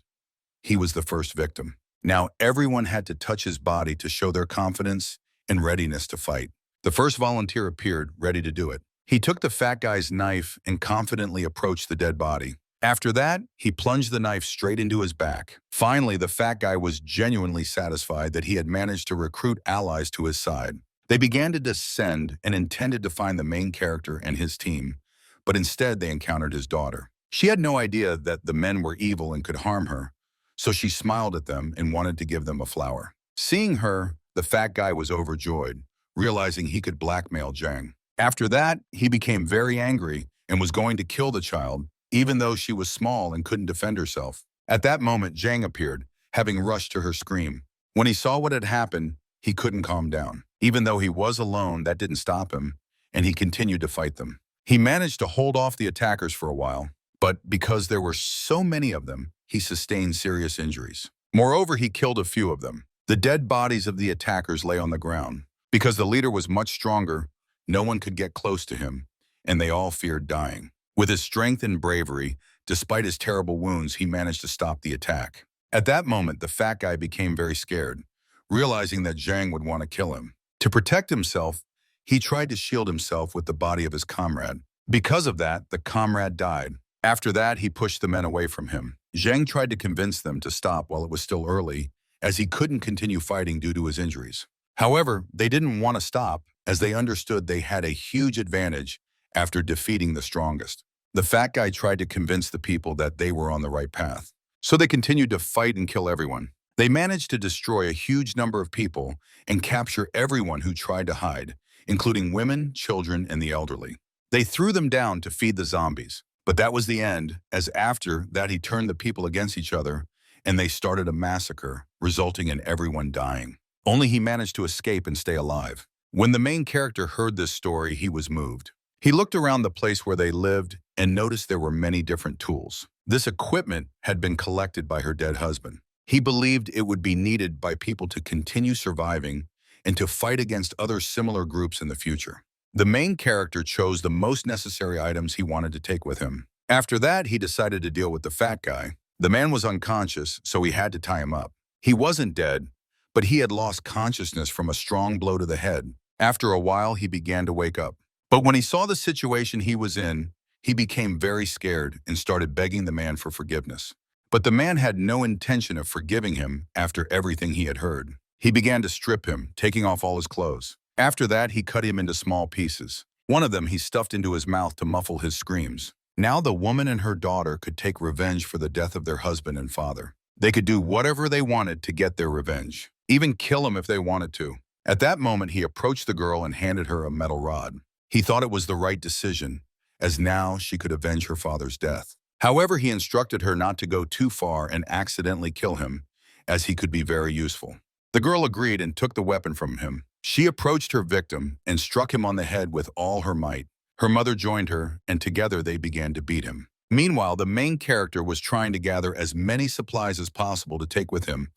He was the first victim. Now everyone had to touch his body to show their confidence and readiness to fight. The first volunteer appeared, ready to do it. He took the fat guy's knife and confidently approached the dead body. After that, he plunged the knife straight into his back. Finally, the fat guy was genuinely satisfied that he had managed to recruit allies to his side. They began to descend and intended to find the main character and his team, but instead they encountered his daughter. She had no idea that the men were evil and could harm her, so she smiled at them and wanted to give them a flower. Seeing her, the fat guy was overjoyed, realizing he could blackmail Zhang. After that, he became very angry and was going to kill the child, even though she was small and couldn't defend herself. At that moment, Zhang appeared, having rushed to her scream. When he saw what had happened, he couldn't calm down. Even though he was alone, that didn't stop him, and he continued to fight them. He managed to hold off the attackers for a while, but because there were so many of them, he sustained serious injuries. Moreover, he killed a few of them. The dead bodies of the attackers lay on the ground. Because the leader was much stronger, no one could get close to him, and they all feared dying. With his strength and bravery, despite his terrible wounds, he managed to stop the attack. At that moment, the fat guy became very scared, realizing that Zhang would want to kill him. To protect himself, he tried to shield himself with the body of his comrade. Because of that, the comrade died. After that, he pushed the men away from him. Zhang tried to convince them to stop while it was still early, as he couldn't continue fighting due to his injuries. However, they didn't want to stop, as they understood they had a huge advantage after defeating the strongest. The fat guy tried to convince the people that they were on the right path. So they continued to fight and kill everyone. They managed to destroy a huge number of people and capture everyone who tried to hide, including women, children, and the elderly. They threw them down to feed the zombies. But that was the end, as after that he turned the people against each other, and they started a massacre, resulting in everyone dying. Only he managed to escape and stay alive. When the main character heard this story, he was moved. He looked around the place where they lived and noticed there were many different tools. This equipment had been collected by her dead husband. He believed it would be needed by people to continue surviving and to fight against other similar groups in the future. The main character chose the most necessary items he wanted to take with him. After that, he decided to deal with the fat guy. The man was unconscious, so he had to tie him up. He wasn't dead, but he had lost consciousness from a strong blow to the head. After a while, he began to wake up. But when he saw the situation he was in, he became very scared and started begging the man for forgiveness. But the man had no intention of forgiving him after everything he had heard. He began to strip him, taking off all his clothes. After that, he cut him into small pieces. One of them he stuffed into his mouth to muffle his screams. Now the woman and her daughter could take revenge for the death of their husband and father. They could do whatever they wanted to get their revenge, even kill him if they wanted to. At that moment, he approached the girl and handed her a metal rod. He thought it was the right decision, as now she could avenge her father's death. However, he instructed her not to go too far and accidentally kill him, as he could be very useful. The girl agreed and took the weapon from him. She approached her victim and struck him on the head with all her might. Her mother joined her, and together they began to beat him. Meanwhile, the main character was trying to gather as many supplies as possible to take with him,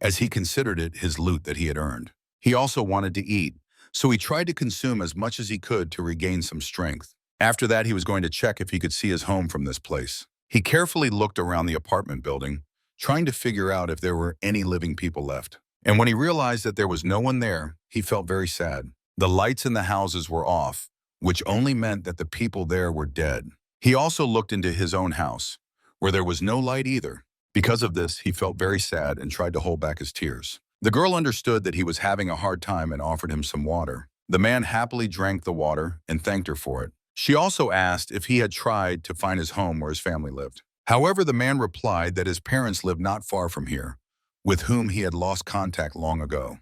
as he considered it his loot that he had earned. He also wanted to eat, so he tried to consume as much as he could to regain some strength. After that, he was going to check if he could see his home from this place. He carefully looked around the apartment building, trying to figure out if there were any living people left. And when he realized that there was no one there, he felt very sad. The lights in the houses were off, which only meant that the people there were dead. He also looked into his own house, where there was no light either. Because of this, he felt very sad and tried to hold back his tears. The girl understood that he was having a hard time and offered him some water. The man happily drank the water and thanked her for it. She also asked if he had tried to find his home where his family lived. However, the man replied that his parents lived not far from here, with whom he had lost contact long ago.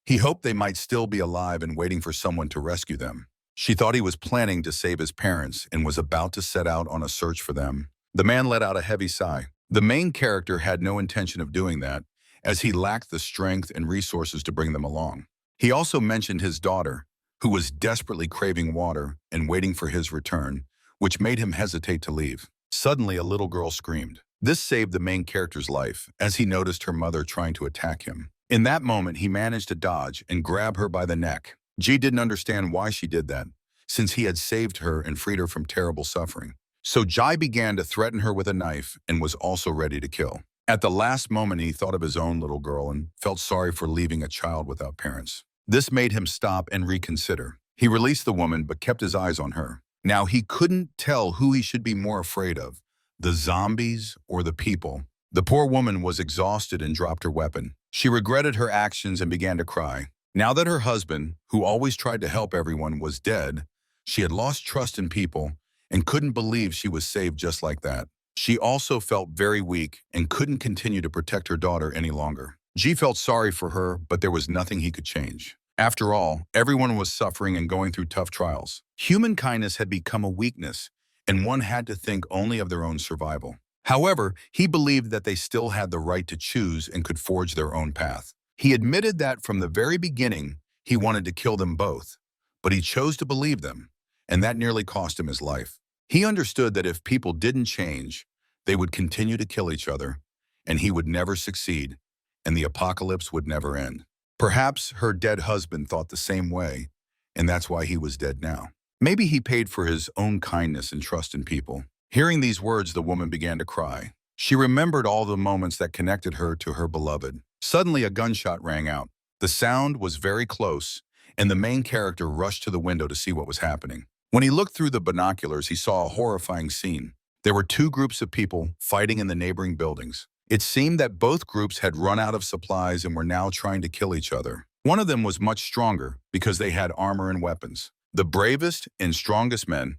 He hoped they might still be alive and waiting for someone to rescue them. She thought he was planning to save his parents and was about to set out on a search for them. The man let out a heavy sigh. The main character had no intention of doing that, as he lacked the strength and resources to bring them along. He also mentioned his daughter, who was desperately craving water and waiting for his return, which made him hesitate to leave. Suddenly, a little girl screamed. This saved the main character's life, as he noticed her mother trying to attack him. In that moment, he managed to dodge and grab her by the neck. Ji didn't understand why she did that, since he had saved her and freed her from terrible suffering. So Jai began to threaten her with a knife and was also ready to kill. At the last moment, he thought of his own little girl and felt sorry for leaving a child without parents. This made him stop and reconsider. He released the woman but kept his eyes on her. Now he couldn't tell who he should be more afraid of, the zombies or the people. The poor woman was exhausted and dropped her weapon. She regretted her actions and began to cry. Now that her husband, who always tried to help everyone, was dead, she had lost trust in people and couldn't believe she was saved just like that. She also felt very weak and couldn't continue to protect her daughter any longer. G felt sorry for her, but there was nothing he could change. After all, everyone was suffering and going through tough trials. Human kindness had become a weakness, and one had to think only of their own survival. However, he believed that they still had the right to choose and could forge their own path. He admitted that from the very beginning, he wanted to kill them both, but he chose to believe them, and that nearly cost him his life. He understood that if people didn't change, they would continue to kill each other, and he would never succeed, and the apocalypse would never end. Perhaps her dead husband thought the same way, and that's why he was dead now. Maybe he paid for his own kindness and trust in people. Hearing these words, the woman began to cry. She remembered all the moments that connected her to her beloved. Suddenly, a gunshot rang out. The sound was very close, and the main character rushed to the window to see what was happening. When he looked through the binoculars, he saw a horrifying scene. There were two groups of people fighting in the neighboring buildings. It seemed that both groups had run out of supplies and were now trying to kill each other. One of them was much stronger because they had armor and weapons. The bravest and strongest men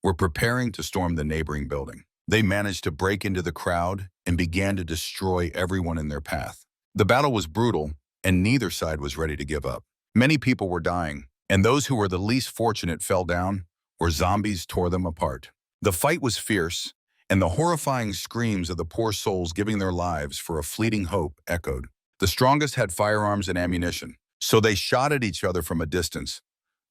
were preparing to storm the neighboring building. They managed to break into the crowd and began to destroy everyone in their path. The battle was brutal, and neither side was ready to give up. Many people were dying, and those who were the least fortunate fell down, or zombies tore them apart. The fight was fierce, and the horrifying screams of the poor souls giving their lives for a fleeting hope echoed. The strongest had firearms and ammunition, so they shot at each other from a distance,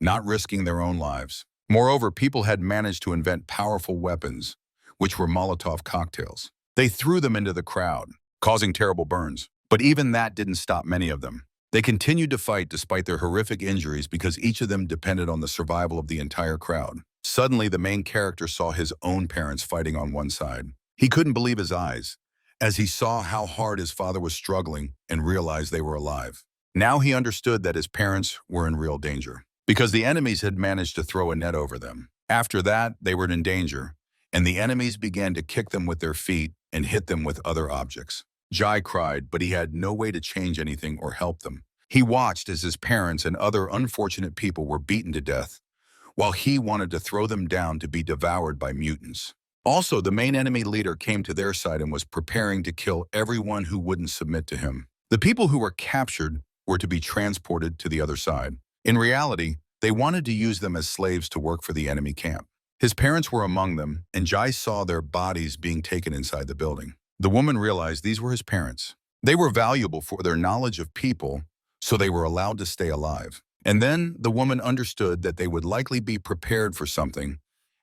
not risking their own lives. Moreover, people had managed to invent powerful weapons, which were Molotov cocktails. They threw them into the crowd, causing terrible burns. But even that didn't stop many of them. They continued to fight despite their horrific injuries because each of them depended on the survival of the entire crowd. Suddenly, the main character saw his own parents fighting on one side. He couldn't believe his eyes as he saw how hard his father was struggling and realized they were alive. Now he understood that his parents were in real danger because the enemies had managed to throw a net over them. After that, they were in danger, and the enemies began to kick them with their feet and hit them with other objects. Jai cried, but he had no way to change anything or help them. He watched as his parents and other unfortunate people were beaten to death, while he wanted to throw them down to be devoured by mutants. Also, the main enemy leader came to their side and was preparing to kill everyone who wouldn't submit to him. The people who were captured were to be transported to the other side. In reality, they wanted to use them as slaves to work for the enemy camp. His parents were among them, and Jai saw their bodies being taken inside the building. The woman realized these were his parents. They were valuable for their knowledge of people, so they were allowed to stay alive. And then the woman understood that they would likely be prepared for something,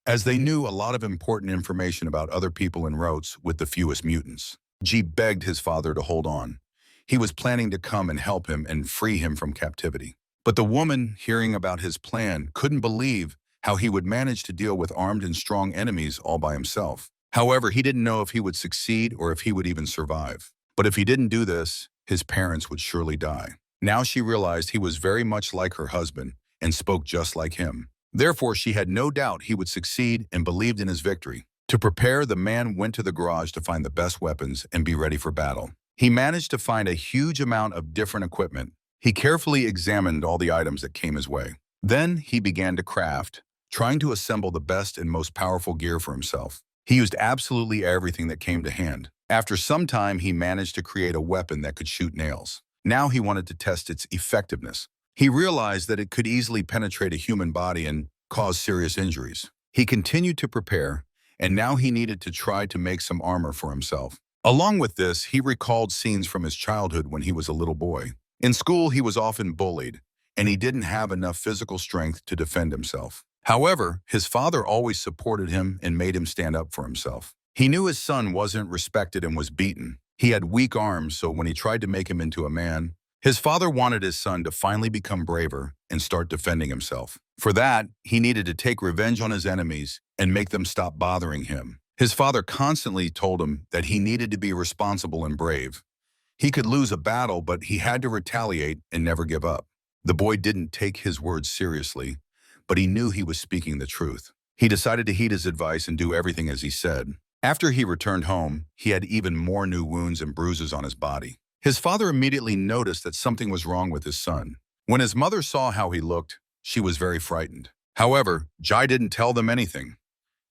as they knew a lot of important information about other people en routes with the fewest mutants. G begged his father to hold on. He was planning to come and help him and free him from captivity. But the woman, hearing about his plan, couldn't believe how he would manage to deal with armed and strong enemies all by himself. However, he didn't know if he would succeed or if he would even survive. But if he didn't do this, his parents would surely die. Now she realized he was very much like her husband and spoke just like him. Therefore, she had no doubt he would succeed and believed in his victory. To prepare, the man went to the garage to find the best weapons and be ready for battle. He managed to find a huge amount of different equipment. He carefully examined all the items that came his way. Then he began to craft, trying to assemble the best and most powerful gear for himself. He used absolutely everything that came to hand. After some time, he managed to create a weapon that could shoot nails. Now he wanted to test its effectiveness. He realized that it could easily penetrate a human body and cause serious injuries. He continued to prepare, and now he needed to try to make some armor for himself. Along with this, he recalled scenes from his childhood when he was a little boy. In school, he was often bullied, and he didn't have enough physical strength to defend himself. However, his father always supported him and made him stand up for himself. He knew his son wasn't respected and was beaten. He had weak arms, so when he tried to make him into a man, his father wanted his son to finally become braver and start defending himself. For that, he needed to take revenge on his enemies and make them stop bothering him. His father constantly told him that he needed to be responsible and brave. He could lose a battle, but he had to retaliate and never give up. The boy didn't take his words seriously, but he knew he was speaking the truth. He decided to heed his advice and do everything as he said. After he returned home, he had even more new wounds and bruises on his body. His father immediately noticed that something was wrong with his son. When his mother saw how he looked, she was very frightened. However, Jai didn't tell them anything.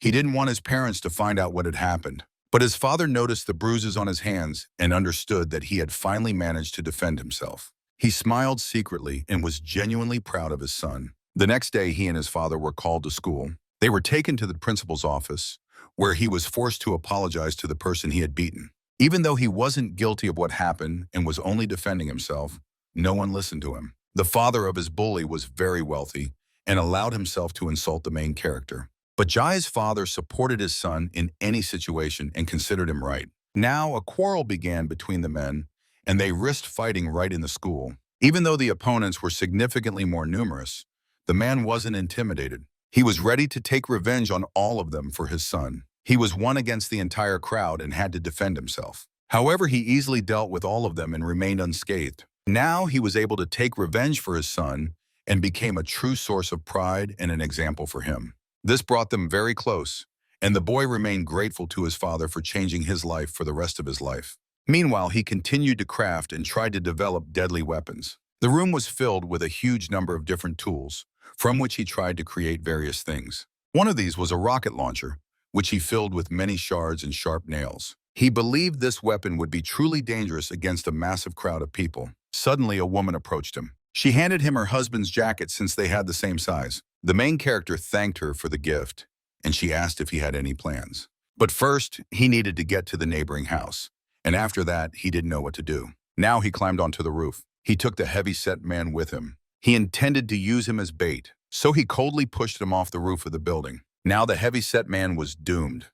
He didn't want his parents to find out what had happened. But his father noticed the bruises on his hands and understood that he had finally managed to defend himself. He smiled secretly and was genuinely proud of his son. The next day, he and his father were called to school. They were taken to the principal's office, where he was forced to apologize to the person he had beaten. Even though he wasn't guilty of what happened and was only defending himself, no one listened to him. The father of his bully was very wealthy and allowed himself to insult the main character. But Jai's father supported his son in any situation and considered him right. Now, a quarrel began between the men, and they risked fighting right in the school. Even though the opponents were significantly more numerous, the man wasn't intimidated. He was ready to take revenge on all of them for his son. He was one against the entire crowd and had to defend himself. However, he easily dealt with all of them and remained unscathed. Now he was able to take revenge for his son and became a true source of pride and an example for him. This brought them very close, and the boy remained grateful to his father for changing his life for the rest of his life. Meanwhile, he continued to craft and tried to develop deadly weapons. The room was filled with a huge number of different tools, from which he tried to create various things. One of these was a rocket launcher, which he filled with many shards and sharp nails. He believed this weapon would be truly dangerous against a massive crowd of people. Suddenly, a woman approached him. She handed him her husband's jacket since they had the same size. The main character thanked her for the gift, and she asked if he had any plans. But first, he needed to get to the neighboring house, and after that, he didn't know what to do. Now he climbed onto the roof. He took the heavy-set man with him. He intended to use him as bait, so he coldly pushed him off the roof of the building. Now the heavy-set man was doomed.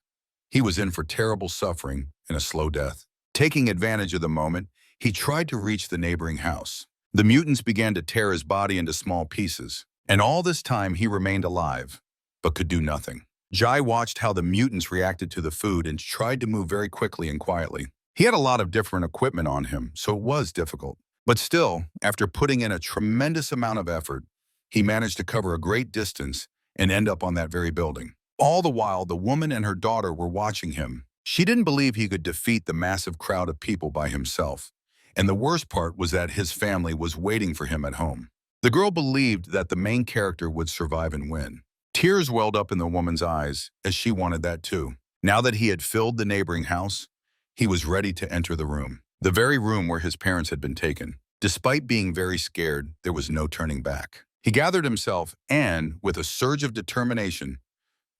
He was in for terrible suffering and a slow death. Taking advantage of the moment, he tried to reach the neighboring house. The mutants began to tear his body into small pieces, and all this time he remained alive, but could do nothing. Jai watched how the mutants reacted to the food and tried to move very quickly and quietly. He had a lot of different equipment on him, so it was difficult. But still, after putting in a tremendous amount of effort, he managed to cover a great distance and end up on that very building. All the while, the woman and her daughter were watching him. She didn't believe he could defeat the massive crowd of people by himself. And the worst part was that his family was waiting for him at home. The girl believed that the main character would survive and win. Tears welled up in the woman's eyes, as she wanted that too. Now that he had filled the neighboring house, he was ready to enter the room. The very room where his parents had been taken. Despite being very scared, there was no turning back. He gathered himself and, with a surge of determination,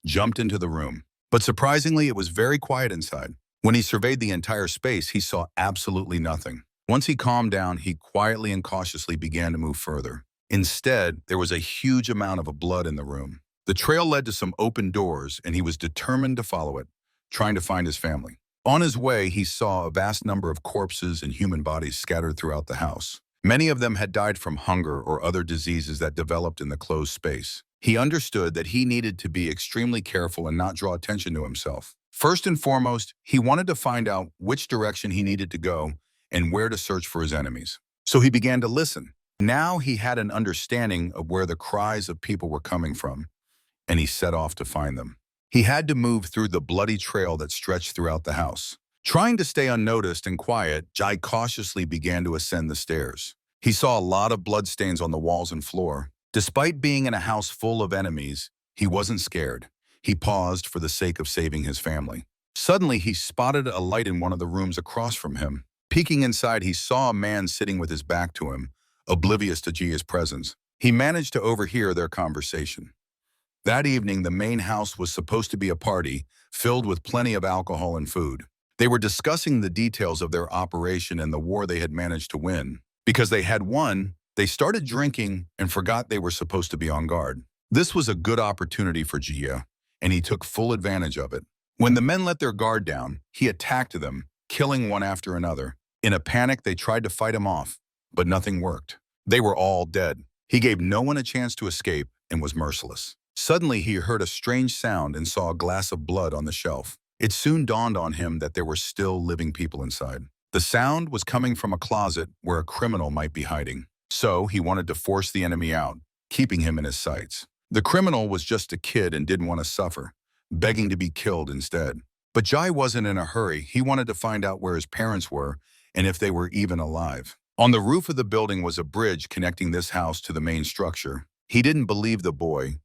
jumped into the room. But surprisingly, it was very quiet inside. When he surveyed the entire space, he saw absolutely nothing. Once he calmed down, he quietly and cautiously began to move further. Instead, there was a huge amount of blood in the room. The trail led to some open doors, and he was determined to follow it, trying to find his family. On his way, he saw a vast number of corpses and human bodies scattered throughout the house. Many of them had died from hunger or other diseases that developed in the closed space. He understood that he needed to be extremely careful and not draw attention to himself. First and foremost, he wanted to find out which direction he needed to go and where to search for his enemies. So he began to listen. Now he had an understanding of where the cries of people were coming from, and he set off to find them. He had to move through the bloody trail that stretched throughout the house. Trying to stay unnoticed and quiet, Jai cautiously began to ascend the stairs. He saw a lot of bloodstains on the walls and floor. Despite being in a house full of enemies, he wasn't scared. He paused for the sake of saving his family. Suddenly, he spotted a light in one of the rooms across from him. Peeking inside, he saw a man sitting with his back to him, oblivious to Jia's presence. He managed to overhear their conversation. That evening, the main house was supposed to be a party, filled with plenty of alcohol and food. They were discussing the details of their operation and the war they had managed to win. Because they had won, they started drinking and forgot they were supposed to be on guard. This was a good opportunity for Jia, and he took full advantage of it. When the men let their guard down, he attacked them, killing one after another. In a panic, they tried to fight him off, but nothing worked. They were all dead. He gave no one a chance to escape and was merciless. Suddenly, he heard a strange sound and saw a glass of blood on the shelf. It soon dawned on him that there were still living people inside. The sound was coming from a closet where a criminal might be hiding. So he wanted to force the enemy out, keeping him in his sights. The criminal was just a kid and didn't want to suffer, begging to be killed instead. But Jai wasn't in a hurry. He wanted to find out where his parents were and if they were even alive. On the roof of the building was a bridge connecting this house to the main structure. He didn't believe the boy,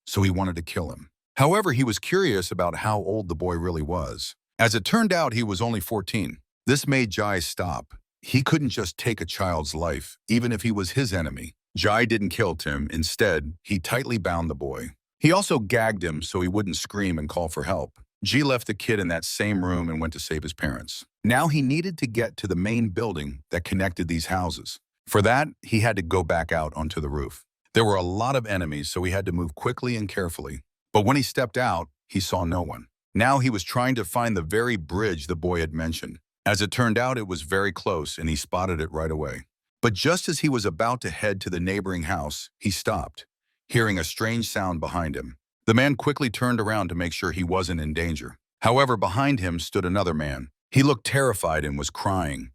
so he wanted to kill him. However, he was curious about how old the boy really was. As it turned out, he was only 14. This made Jai stop. He couldn't just take a child's life, even if he was his enemy. Jai didn't kill Tim. Instead, he tightly bound the boy. He also gagged him so he wouldn't scream and call for help. Ji left the kid in that same room and went to save his parents. Now he needed to get to the main building that connected these houses. For that, he had to go back out onto the roof. There were a lot of enemies, so he had to move quickly and carefully. But when he stepped out, he saw no one. Now he was trying to find the very bridge the boy had mentioned. As it turned out, it was very close, and he spotted it right away. But just as he was about to head to the neighboring house, he stopped, hearing a strange sound behind him. The man quickly turned around to make sure he wasn't in danger. However, behind him stood another man. He looked terrified and was crying.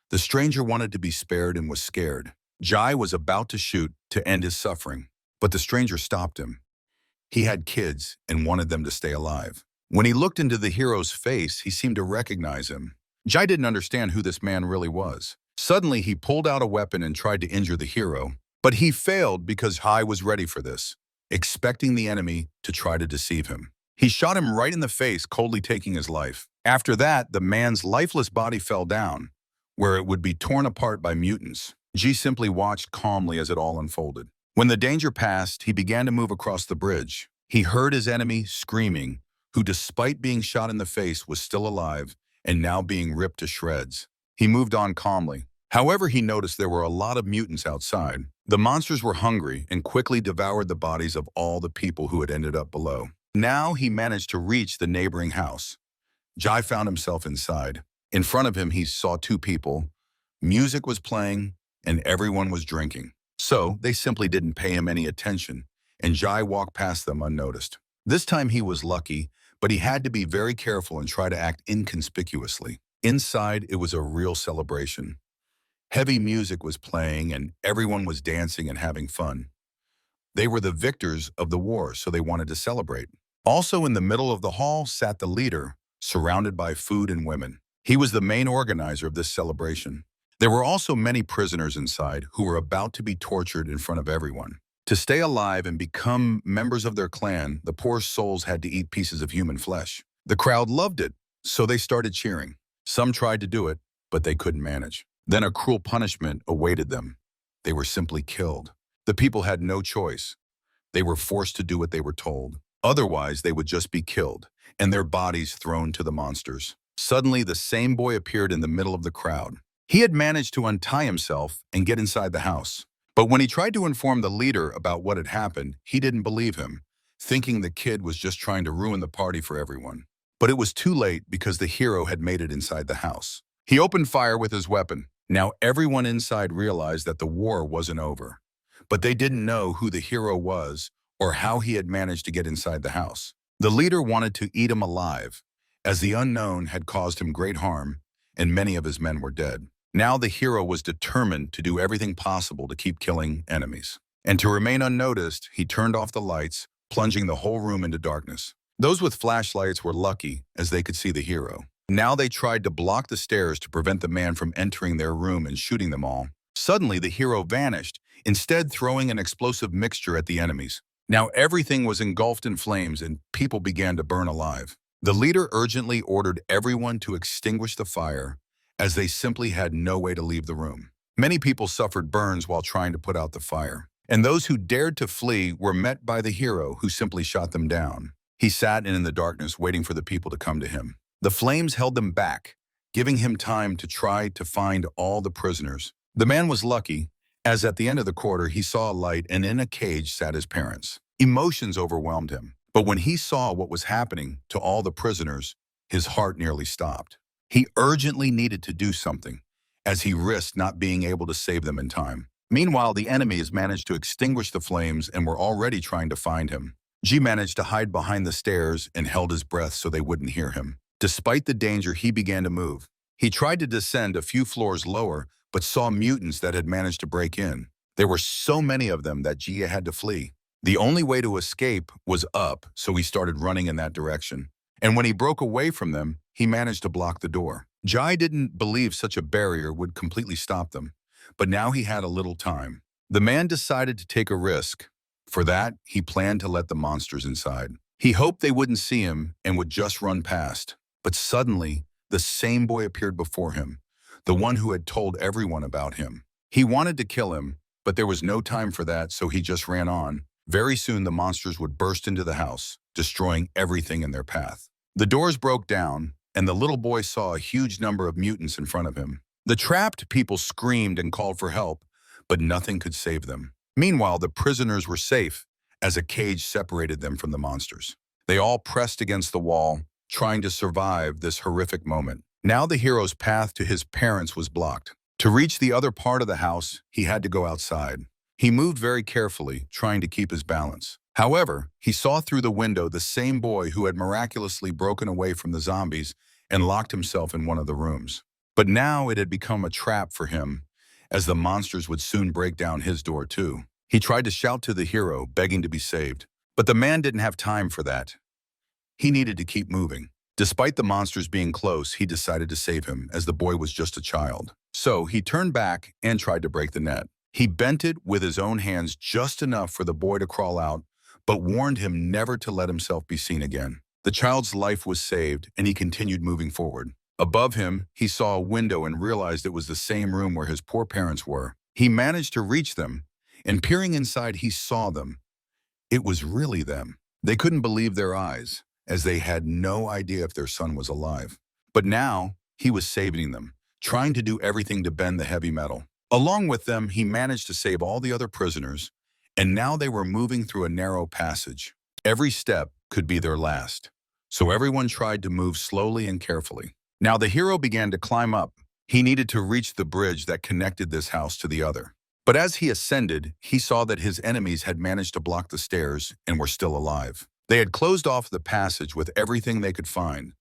The stranger wanted to be spared and was scared. Jai was about to shoot to end his suffering, but the stranger stopped him. He had kids and wanted them to stay alive. When he looked into the hero's face, he seemed to recognize him. Jai didn't understand who this man really was. Suddenly, he pulled out a weapon and tried to injure the hero, but he failed because Jai was ready for this, expecting the enemy to try to deceive him. He shot him right in the face, coldly taking his life. After that, the man's lifeless body fell down, where it would be torn apart by mutants. Ji simply watched calmly as it all unfolded. When the danger passed, he began to move across the bridge. He heard his enemy screaming, who despite being shot in the face was still alive and now being ripped to shreds. He moved on calmly. However, he noticed there were a lot of mutants outside. The monsters were hungry and quickly devoured the bodies of all the people who had ended up below. Now he managed to reach the neighboring house. Jai found himself inside. In front of him, he saw two people. Music was playing and everyone was drinking. So they simply didn't pay him any attention, and Jai walked past them unnoticed. This time he was lucky, but he had to be very careful and try to act inconspicuously. Inside, it was a real celebration. Heavy music was playing and everyone was dancing and having fun. They were the victors of the war, so they wanted to celebrate. Also in the middle of the hall sat the leader, surrounded by food and women. He was the main organizer of this celebration. There were also many prisoners inside who were about to be tortured in front of everyone. To stay alive and become members of their clan, the poor souls had to eat pieces of human flesh. The crowd loved it, so they started cheering. Some tried to do it, but they couldn't manage. Then a cruel punishment awaited them. They were simply killed. The people had no choice. They were forced to do what they were told. Otherwise, they would just be killed, and their bodies thrown to the monsters. Suddenly, the same boy appeared in the middle of the crowd. He had managed to untie himself and get inside the house. But when he tried to inform the leader about what had happened, he didn't believe him, thinking the kid was just trying to ruin the party for everyone. But it was too late because the hero had made it inside the house. He opened fire with his weapon. Now everyone inside realized that the war wasn't over. But they didn't know who the hero was or how he had managed to get inside the house. The leader wanted to eat him alive, as the unknown had caused him great harm, and many of his men were dead. Now the hero was determined to do everything possible to keep killing enemies. And to remain unnoticed, he turned off the lights, plunging the whole room into darkness. Those with flashlights were lucky, as they could see the hero. Now they tried to block the stairs to prevent the man from entering their room and shooting them all. Suddenly, the hero vanished, instead throwing an explosive mixture at the enemies. Now everything was engulfed in flames and people began to burn alive. The leader urgently ordered everyone to extinguish the fire, as they simply had no way to leave the room. Many people suffered burns while trying to put out the fire, and those who dared to flee were met by the hero, who simply shot them down. He sat in the darkness waiting for the people to come to him. The flames held them back, giving him time to try to find all the prisoners. The man was lucky, as at the end of the corridor he saw a light and in a cage sat his parents. Emotions overwhelmed him, but when he saw what was happening to all the prisoners, his heart nearly stopped. He urgently needed to do something, as he risked not being able to save them in time. Meanwhile, the enemies managed to extinguish the flames and were already trying to find him. Ji managed to hide behind the stairs and held his breath so they wouldn't hear him. Despite the danger, he began to move. He tried to descend a few floors lower, but saw mutants that had managed to break in. There were so many of them that Jia had to flee. The only way to escape was up, so he started running in that direction. And when he broke away from them, he managed to block the door. Jai didn't believe such a barrier would completely stop them, but now he had a little time. The man decided to take a risk. For that, he planned to let the monsters inside. He hoped they wouldn't see him and would just run past. But suddenly, the same boy appeared before him, the one who had told everyone about him. He wanted to kill him, but there was no time for that, so he just ran on. Very soon, the monsters would burst into the house, destroying everything in their path. The doors broke down, and the little boy saw a huge number of mutants in front of him. The trapped people screamed and called for help, but nothing could save them. Meanwhile, the prisoners were safe, as a cage separated them from the monsters. They all pressed against the wall, trying to survive this horrific moment. Now the hero's path to his parents was blocked. To reach the other part of the house, he had to go outside. He moved very carefully, trying to keep his balance. However, he saw through the window the same boy who had miraculously broken away from the zombies and locked himself in one of the rooms. But now it had become a trap for him, as the monsters would soon break down his door too. He tried to shout to the hero, begging to be saved. But the man didn't have time for that. He needed to keep moving. Despite the monsters being close, he decided to save him, as the boy was just a child. So he turned back and tried to break the net. He bent it with his own hands just enough for the boy to crawl out, but warned him never to let himself be seen again. The child's life was saved, and he continued moving forward. Above him, he saw a window and realized it was the same room where his poor parents were. He managed to reach them, and peering inside, he saw them. It was really them. They couldn't believe their eyes, as they had no idea if their son was alive. But now, he was saving them, trying to do everything to bend the heavy metal. Along with them, he managed to save all the other prisoners, and now they were moving through a narrow passage. Every step could be their last, so everyone tried to move slowly and carefully. Now the hero began to climb up. He needed to reach the bridge that connected this house to the other. But as he ascended, he saw that his enemies had managed to block the stairs and were still alive. They had closed off the passage with everything they could find.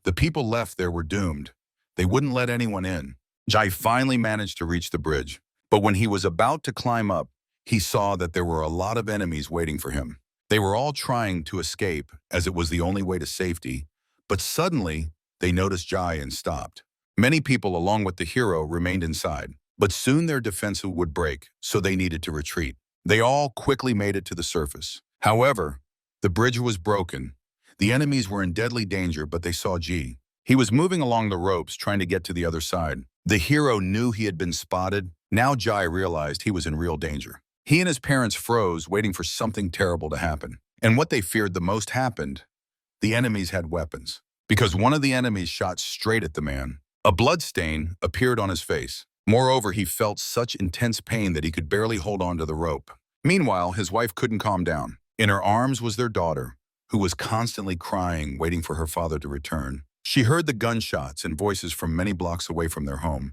The people left there were doomed. They wouldn't let anyone in. Jai finally managed to reach the bridge, but when he was about to climb up, he saw that there were a lot of enemies waiting for him. They were all trying to escape, as it was the only way to safety, but suddenly they noticed Jai and stopped. Many people, along with the hero, remained inside, but soon their defense would break, so they needed to retreat. They all quickly made it to the surface. However, the bridge was broken. The enemies were in deadly danger, but they saw Ji. He was moving along the ropes, trying to get to the other side. The hero knew he had been spotted. Now Jai realized he was in real danger. He and his parents froze, waiting for something terrible to happen. And what they feared the most happened. The enemies had weapons, because one of the enemies shot straight at the man. A blood stain appeared on his face. Moreover, he felt such intense pain that he could barely hold on to the rope. Meanwhile, his wife couldn't calm down. In her arms was their daughter, who was constantly crying, waiting for her father to return. She heard the gunshots and voices from many blocks away from their home,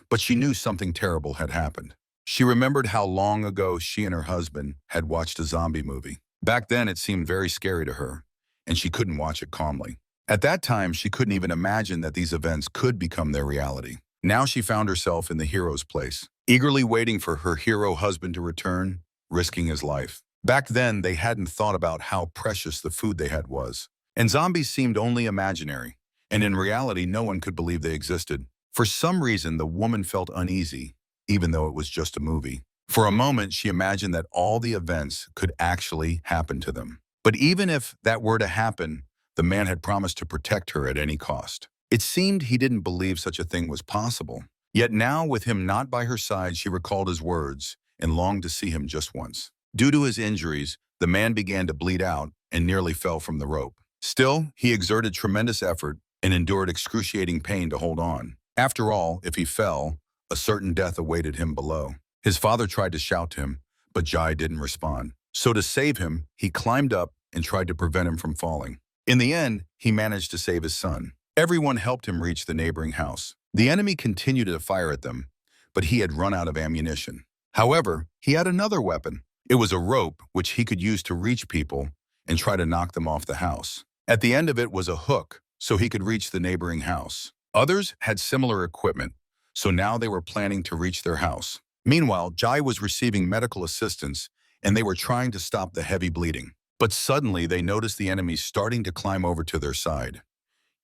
but she knew something terrible had happened. She remembered how long ago she and her husband had watched a zombie movie. Back then, it seemed very scary to her, and she couldn't watch it calmly. At that time, she couldn't even imagine that these events could become their reality. Now she found herself in the hero's place, eagerly waiting for her hero husband to return, risking his life. Back then, they hadn't thought about how precious the food they had was. And zombies seemed only imaginary, and in reality, no one could believe they existed. For some reason, the woman felt uneasy, even though it was just a movie. For a moment, she imagined that all the events could actually happen to them. But even if that were to happen, the man had promised to protect her at any cost. It seemed he didn't believe such a thing was possible. Yet now, with him not by her side, she recalled his words and longed to see him just once. Due to his injuries, the man began to bleed out and nearly fell from the rope. Still, he exerted tremendous effort and endured excruciating pain to hold on. After all, if he fell, a certain death awaited him below. His father tried to shout to him, but Jai didn't respond. So to save him, he climbed up and tried to prevent him from falling. In the end, he managed to save his son. Everyone helped him reach the neighboring house. The enemy continued to fire at them, but he had run out of ammunition. However, he had another weapon. It was a rope which he could use to reach people and try to knock them off the house. At the end of it was a hook, so he could reach the neighboring house. Others had similar equipment, so now they were planning to reach their house. Meanwhile, Jai was receiving medical assistance, and they were trying to stop the heavy bleeding. But suddenly, they noticed the enemies starting to climb over to their side.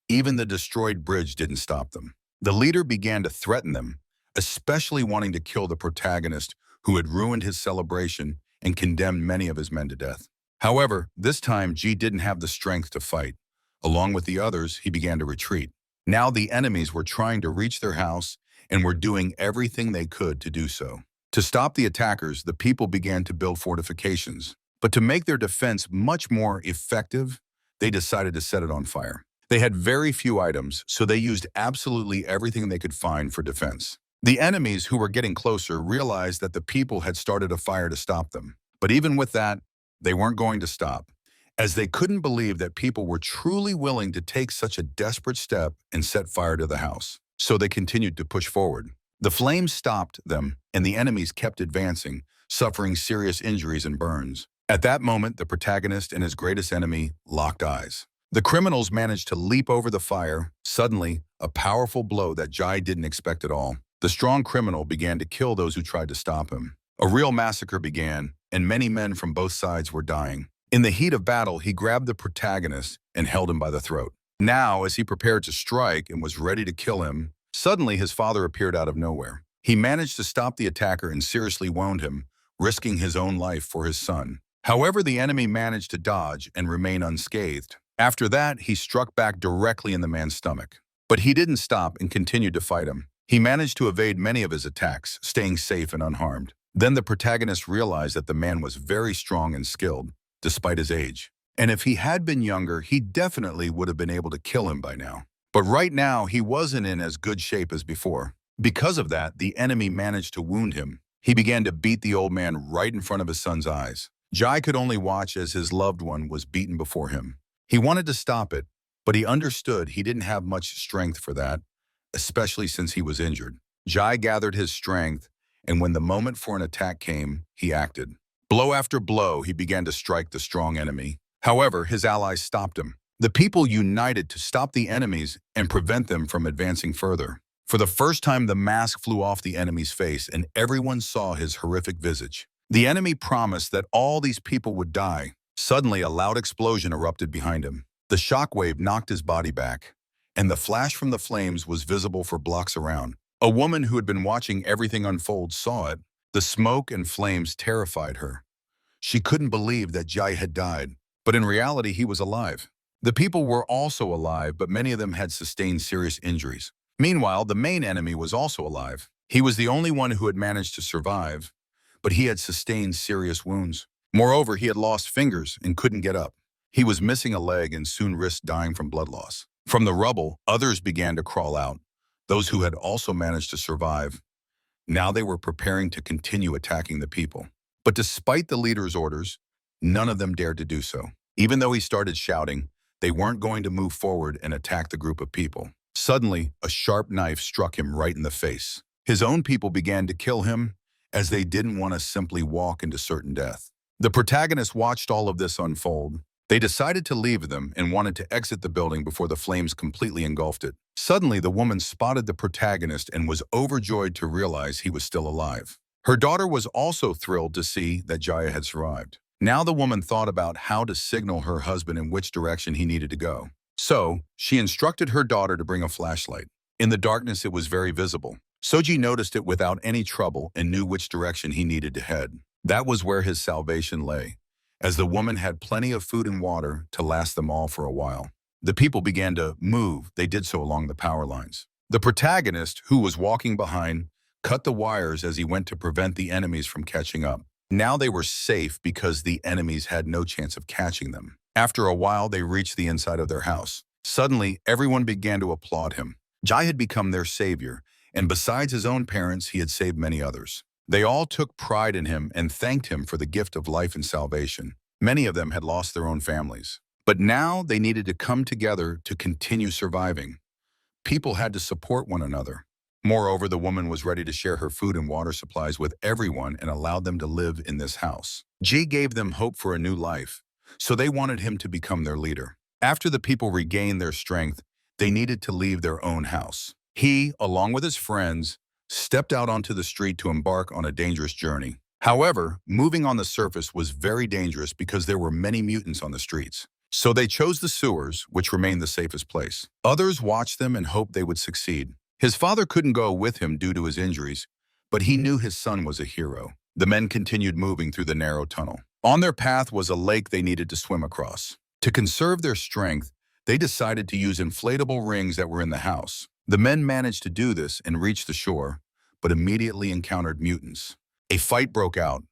Even the destroyed bridge didn't stop them. The leader began to threaten them, especially wanting to kill the protagonist who had ruined his celebration and condemned many of his men to death. However, this time Ji didn't have the strength to fight. Along with the others, he began to retreat. Now the enemies were trying to reach their house and were doing everything they could to do so. To stop the attackers, the people began to build fortifications. But to make their defense much more effective, they decided to set it on fire. They had very few items, so they used absolutely everything they could find for defense. The enemies who were getting closer realized that the people had started a fire to stop them. But even with that, they weren't going to stop, as they couldn't believe that people were truly willing to take such a desperate step and set fire to the house. So they continued to push forward. The flames stopped them, and the enemies kept advancing, suffering serious injuries and burns. At that moment, the protagonist and his greatest enemy locked eyes. The criminals managed to leap over the fire. Suddenly, a powerful blow that Jai didn't expect at all. The strong criminal began to kill those who tried to stop him. A real massacre began, and many men from both sides were dying. In the heat of battle, he grabbed the protagonist and held him by the throat. Now, as he prepared to strike and was ready to kill him, suddenly his father appeared out of nowhere. He managed to stop the attacker and seriously wound him, risking his own life for his son. However, the enemy managed to dodge and remain unscathed. After that, he struck back directly in the man's stomach. But he didn't stop and continued to fight him. He managed to evade many of his attacks, staying safe and unharmed. Then the protagonist realized that the man was very strong and skilled, despite his age. And if he had been younger, he definitely would have been able to kill him by now. But right now, he wasn't in as good shape as before. Because of that, the enemy managed to wound him. He began to beat the old man right in front of his son's eyes. Jai could only watch as his loved one was beaten before him. He wanted to stop it, but he understood he didn't have much strength for that, especially since he was injured. Jai gathered his strength, and when the moment for an attack came, he acted. Blow after blow, he began to strike the strong enemy. However, his allies stopped him. The people united to stop the enemies and prevent them from advancing further. For the first time, the mask flew off the enemy's face, and everyone saw his horrific visage. The enemy promised that all these people would die. Suddenly, a loud explosion erupted behind him. The shockwave knocked his body back, and the flash from the flames was visible for blocks around. A woman who had been watching everything unfold saw it. The smoke and flames terrified her. She couldn't believe that Jai had died, but in reality, he was alive. The people were also alive, but many of them had sustained serious injuries. Meanwhile, the main enemy was also alive. He was the only one who had managed to survive, but he had sustained serious wounds. Moreover, he had lost fingers and couldn't get up. He was missing a leg and soon risked dying from blood loss. From the rubble, others began to crawl out, those who had also managed to survive. Now they were preparing to continue attacking the people. But despite the leader's orders, none of them dared to do so. Even though he started shouting, they weren't going to move forward and attack the group of people. Suddenly, a sharp knife struck him right in the face. His own people began to kill him, as they didn't want to simply walk into certain death. The protagonist watched all of this unfold. They decided to leave them and wanted to exit the building before the flames completely engulfed it. Suddenly, the woman spotted the protagonist and was overjoyed to realize he was still alive. Her daughter was also thrilled to see that Jaya had survived. Now the woman thought about how to signal her husband in which direction he needed to go. So, she instructed her daughter to bring a flashlight. In the darkness, it was very visible. Soji noticed it without any trouble and knew which direction he needed to head. That was where his salvation lay, as the woman had plenty of food and water to last them all for a while. The people began to move. They did so along the power lines. The protagonist, who was walking behind, cut the wires as he went to prevent the enemies from catching up. Now they were safe because the enemies had no chance of catching them. After a while, they reached the inside of their house. Suddenly, everyone began to applaud him. Jai had become their savior, and besides his own parents, he had saved many others. They all took pride in him and thanked him for the gift of life and salvation. Many of them had lost their own families. But now they needed to come together to continue surviving. People had to support one another. Moreover, the woman was ready to share her food and water supplies with everyone and allowed them to live in this house. Ji gave them hope for a new life, so they wanted him to become their leader. After the people regained their strength, they needed to leave their own house. He, along with his friends, stepped out onto the street to embark on a dangerous journey. However, moving on the surface was very dangerous because there were many mutants on the streets. So they chose the sewers, which remained the safest place. Others watched them and hoped they would succeed. His father couldn't go with him due to his injuries, but he knew his son was a hero. The men continued moving through the narrow tunnel. On their path was a lake they needed to swim across. To conserve their strength, they decided to use inflatable rings that were in the house. The men managed to do this and reach the shore, but immediately encountered mutants. A fight broke out.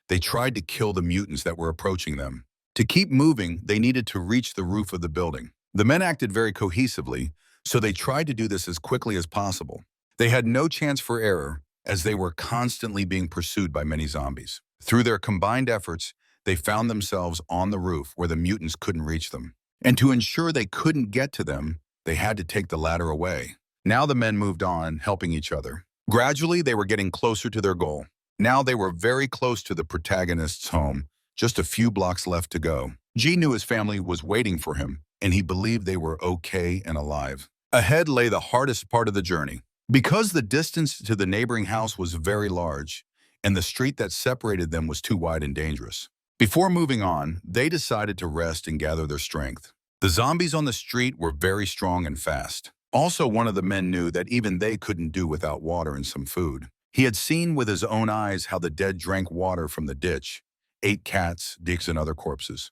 They tried to kill the mutants that were approaching them. To keep moving, they needed to reach the roof of the building. The men acted very cohesively, so they tried to do this as quickly as possible. They had no chance for error, as they were constantly being pursued by many zombies. Through their combined efforts, they found themselves on the roof where the mutants couldn't reach them. And to ensure they couldn't get to them, they had to take the ladder away. Now the men moved on, helping each other. Gradually, they were getting closer to their goal. Now they were very close to the protagonist's home, just a few blocks left to go. G knew his family was waiting for him, and he believed they were okay and alive. Ahead lay the hardest part of the journey. Because the distance to the neighboring house was very large, and the street that separated them was too wide and dangerous. Before moving on, they decided to rest and gather their strength. The zombies on the street were very strong and fast. Also, one of the men knew that even they couldn't do without water and some food. He had seen with his own eyes how the dead drank water from the ditch, ate cats, dicks, and other corpses.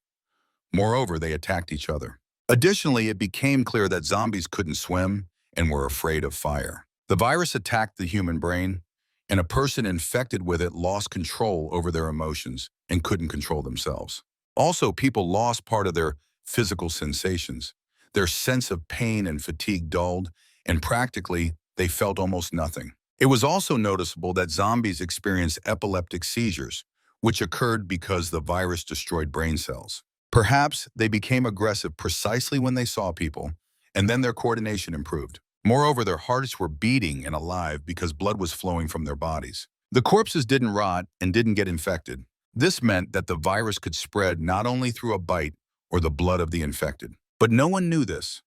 Moreover, they attacked each other. Additionally, it became clear that zombies couldn't swim and were afraid of fire. The virus attacked the human brain, and a person infected with it lost control over their emotions and couldn't control themselves. Also, people lost part of their physical sensations. Their sense of pain and fatigue dulled, and practically, they felt almost nothing. It was also noticeable that zombies experienced epileptic seizures, which occurred because the virus destroyed brain cells. Perhaps they became aggressive precisely when they saw people, and then their coordination improved. Moreover, their hearts were beating and alive because blood was flowing from their bodies. The corpses didn't rot and didn't get infected. This meant that the virus could spread not only through a bite or the blood of the infected. But no one knew this.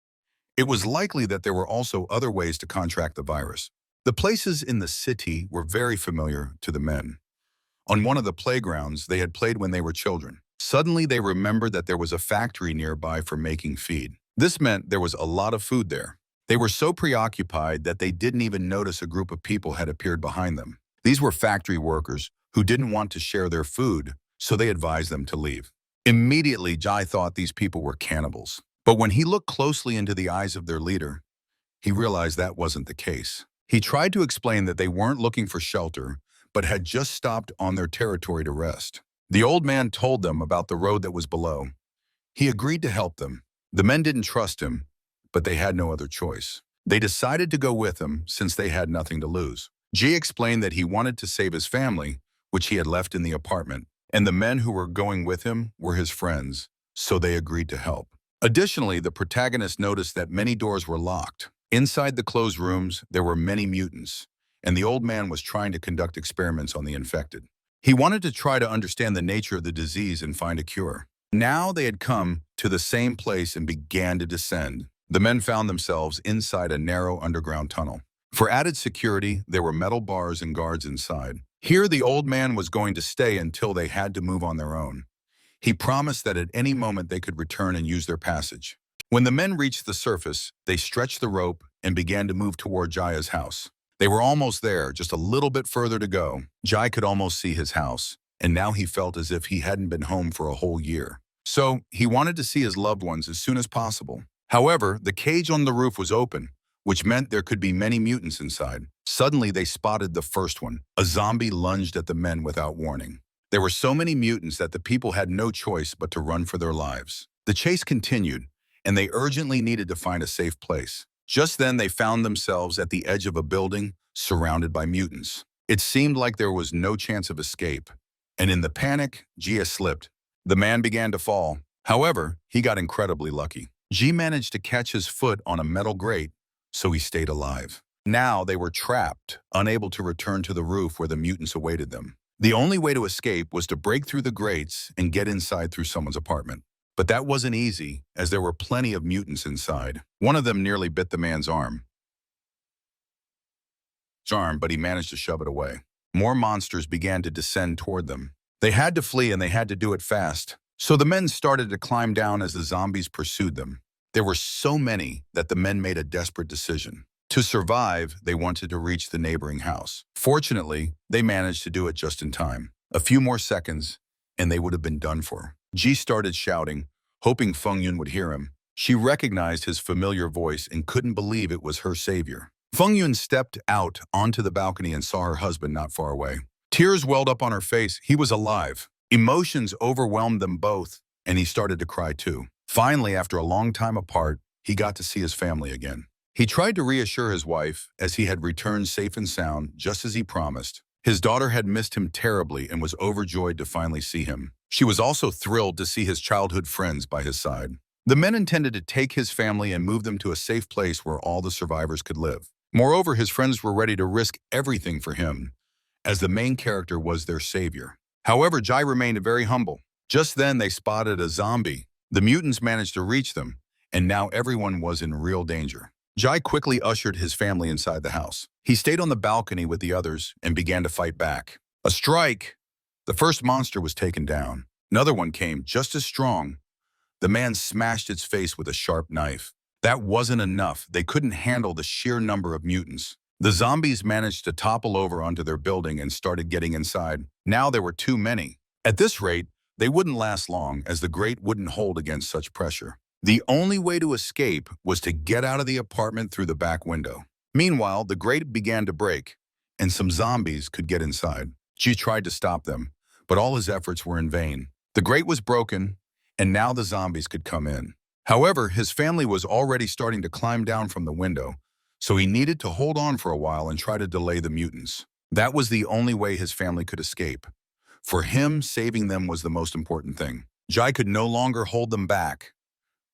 It was likely that there were also other ways to contract the virus. The places in the city were very familiar to the men. On one of the playgrounds they had played when they were children. Suddenly they remembered that there was a factory nearby for making feed. This meant there was a lot of food there. They were so preoccupied that they didn't even notice a group of people had appeared behind them. These were factory workers who didn't want to share their food, so they advised them to leave. Immediately, Jai thought these people were cannibals. But when he looked closely into the eyes of their leader, he realized that wasn't the case. He tried to explain that they weren't looking for shelter, but had just stopped on their territory to rest. The old man told them about the road that was below. He agreed to help them. The men didn't trust him, but they had no other choice. They decided to go with him since they had nothing to lose. G explained that he wanted to save his family, which he had left in the apartment, and the men who were going with him were his friends, so they agreed to help. Additionally, the protagonist noticed that many doors were locked. Inside the closed rooms, there were many mutants, and the old man was trying to conduct experiments on the infected. He wanted to try to understand the nature of the disease and find a cure. Now they had come to the same place and began to descend. The men found themselves inside a narrow underground tunnel. For added security, there were metal bars and guards inside. Here, the old man was going to stay until they had to move on their own. He promised that at any moment they could return and use their passage. When the men reached the surface, they stretched the rope and began to move toward Jaya's house. They were almost there, just a little bit further to go. Jai could almost see his house, and now he felt as if he hadn't been home for a whole year. So he wanted to see his loved ones as soon as possible. However, the cage on the roof was open, which meant there could be many mutants inside. Suddenly, they spotted the first one. A zombie lunged at the men without warning. There were so many mutants that the people had no choice but to run for their lives. The chase continued, and they urgently needed to find a safe place. Just then, they found themselves at the edge of a building surrounded by mutants. It seemed like there was no chance of escape, and in the panic, Jia slipped. The man began to fall. However, he got incredibly lucky. G managed to catch his foot on a metal grate, so he stayed alive. Now they were trapped, unable to return to the roof where the mutants awaited them. The only way to escape was to break through the grates and get inside through someone's apartment. But that wasn't easy, as there were plenty of mutants inside. One of them nearly bit the man's arm, but he managed to shove it away. More monsters began to descend toward them. They had to flee, and they had to do it fast. So the men started to climb down as the zombies pursued them. There were so many that the men made a desperate decision. To survive, they wanted to reach the neighboring house. Fortunately, they managed to do it just in time. A few more seconds, and they would have been done for. Ji started shouting, hoping Feng Yun would hear him. She recognized his familiar voice and couldn't believe it was her savior. Feng Yun stepped out onto the balcony and saw her husband not far away. Tears welled up on her face. He was alive. Emotions overwhelmed them both, and he started to cry too. Finally, after a long time apart, he got to see his family again. He tried to reassure his wife as he had returned safe and sound, just as he promised. His daughter had missed him terribly and was overjoyed to finally see him. She was also thrilled to see his childhood friends by his side. The men intended to take his family and move them to a safe place where all the survivors could live. Moreover, his friends were ready to risk everything for him, as the main character was their savior. However, Jai remained very humble. Just then, they spotted a zombie. The mutants managed to reach them, and now everyone was in real danger. Jai quickly ushered his family inside the house. He stayed on the balcony with the others and began to fight back. A strike! The first monster was taken down. Another one came, just as strong. The man smashed its face with a sharp knife. That wasn't enough. They couldn't handle the sheer number of mutants. The zombies managed to topple over onto their building and started getting inside. Now there were too many. At this rate, they wouldn't last long, as the grate wouldn't hold against such pressure. The only way to escape was to get out of the apartment through the back window. Meanwhile, the grate began to break, and some zombies could get inside. Ji tried to stop them, but all his efforts were in vain. The grate was broken, and now the zombies could come in. However, his family was already starting to climb down from the window, so he needed to hold on for a while and try to delay the mutants. That was the only way his family could escape. For him, saving them was the most important thing. Jai could no longer hold them back.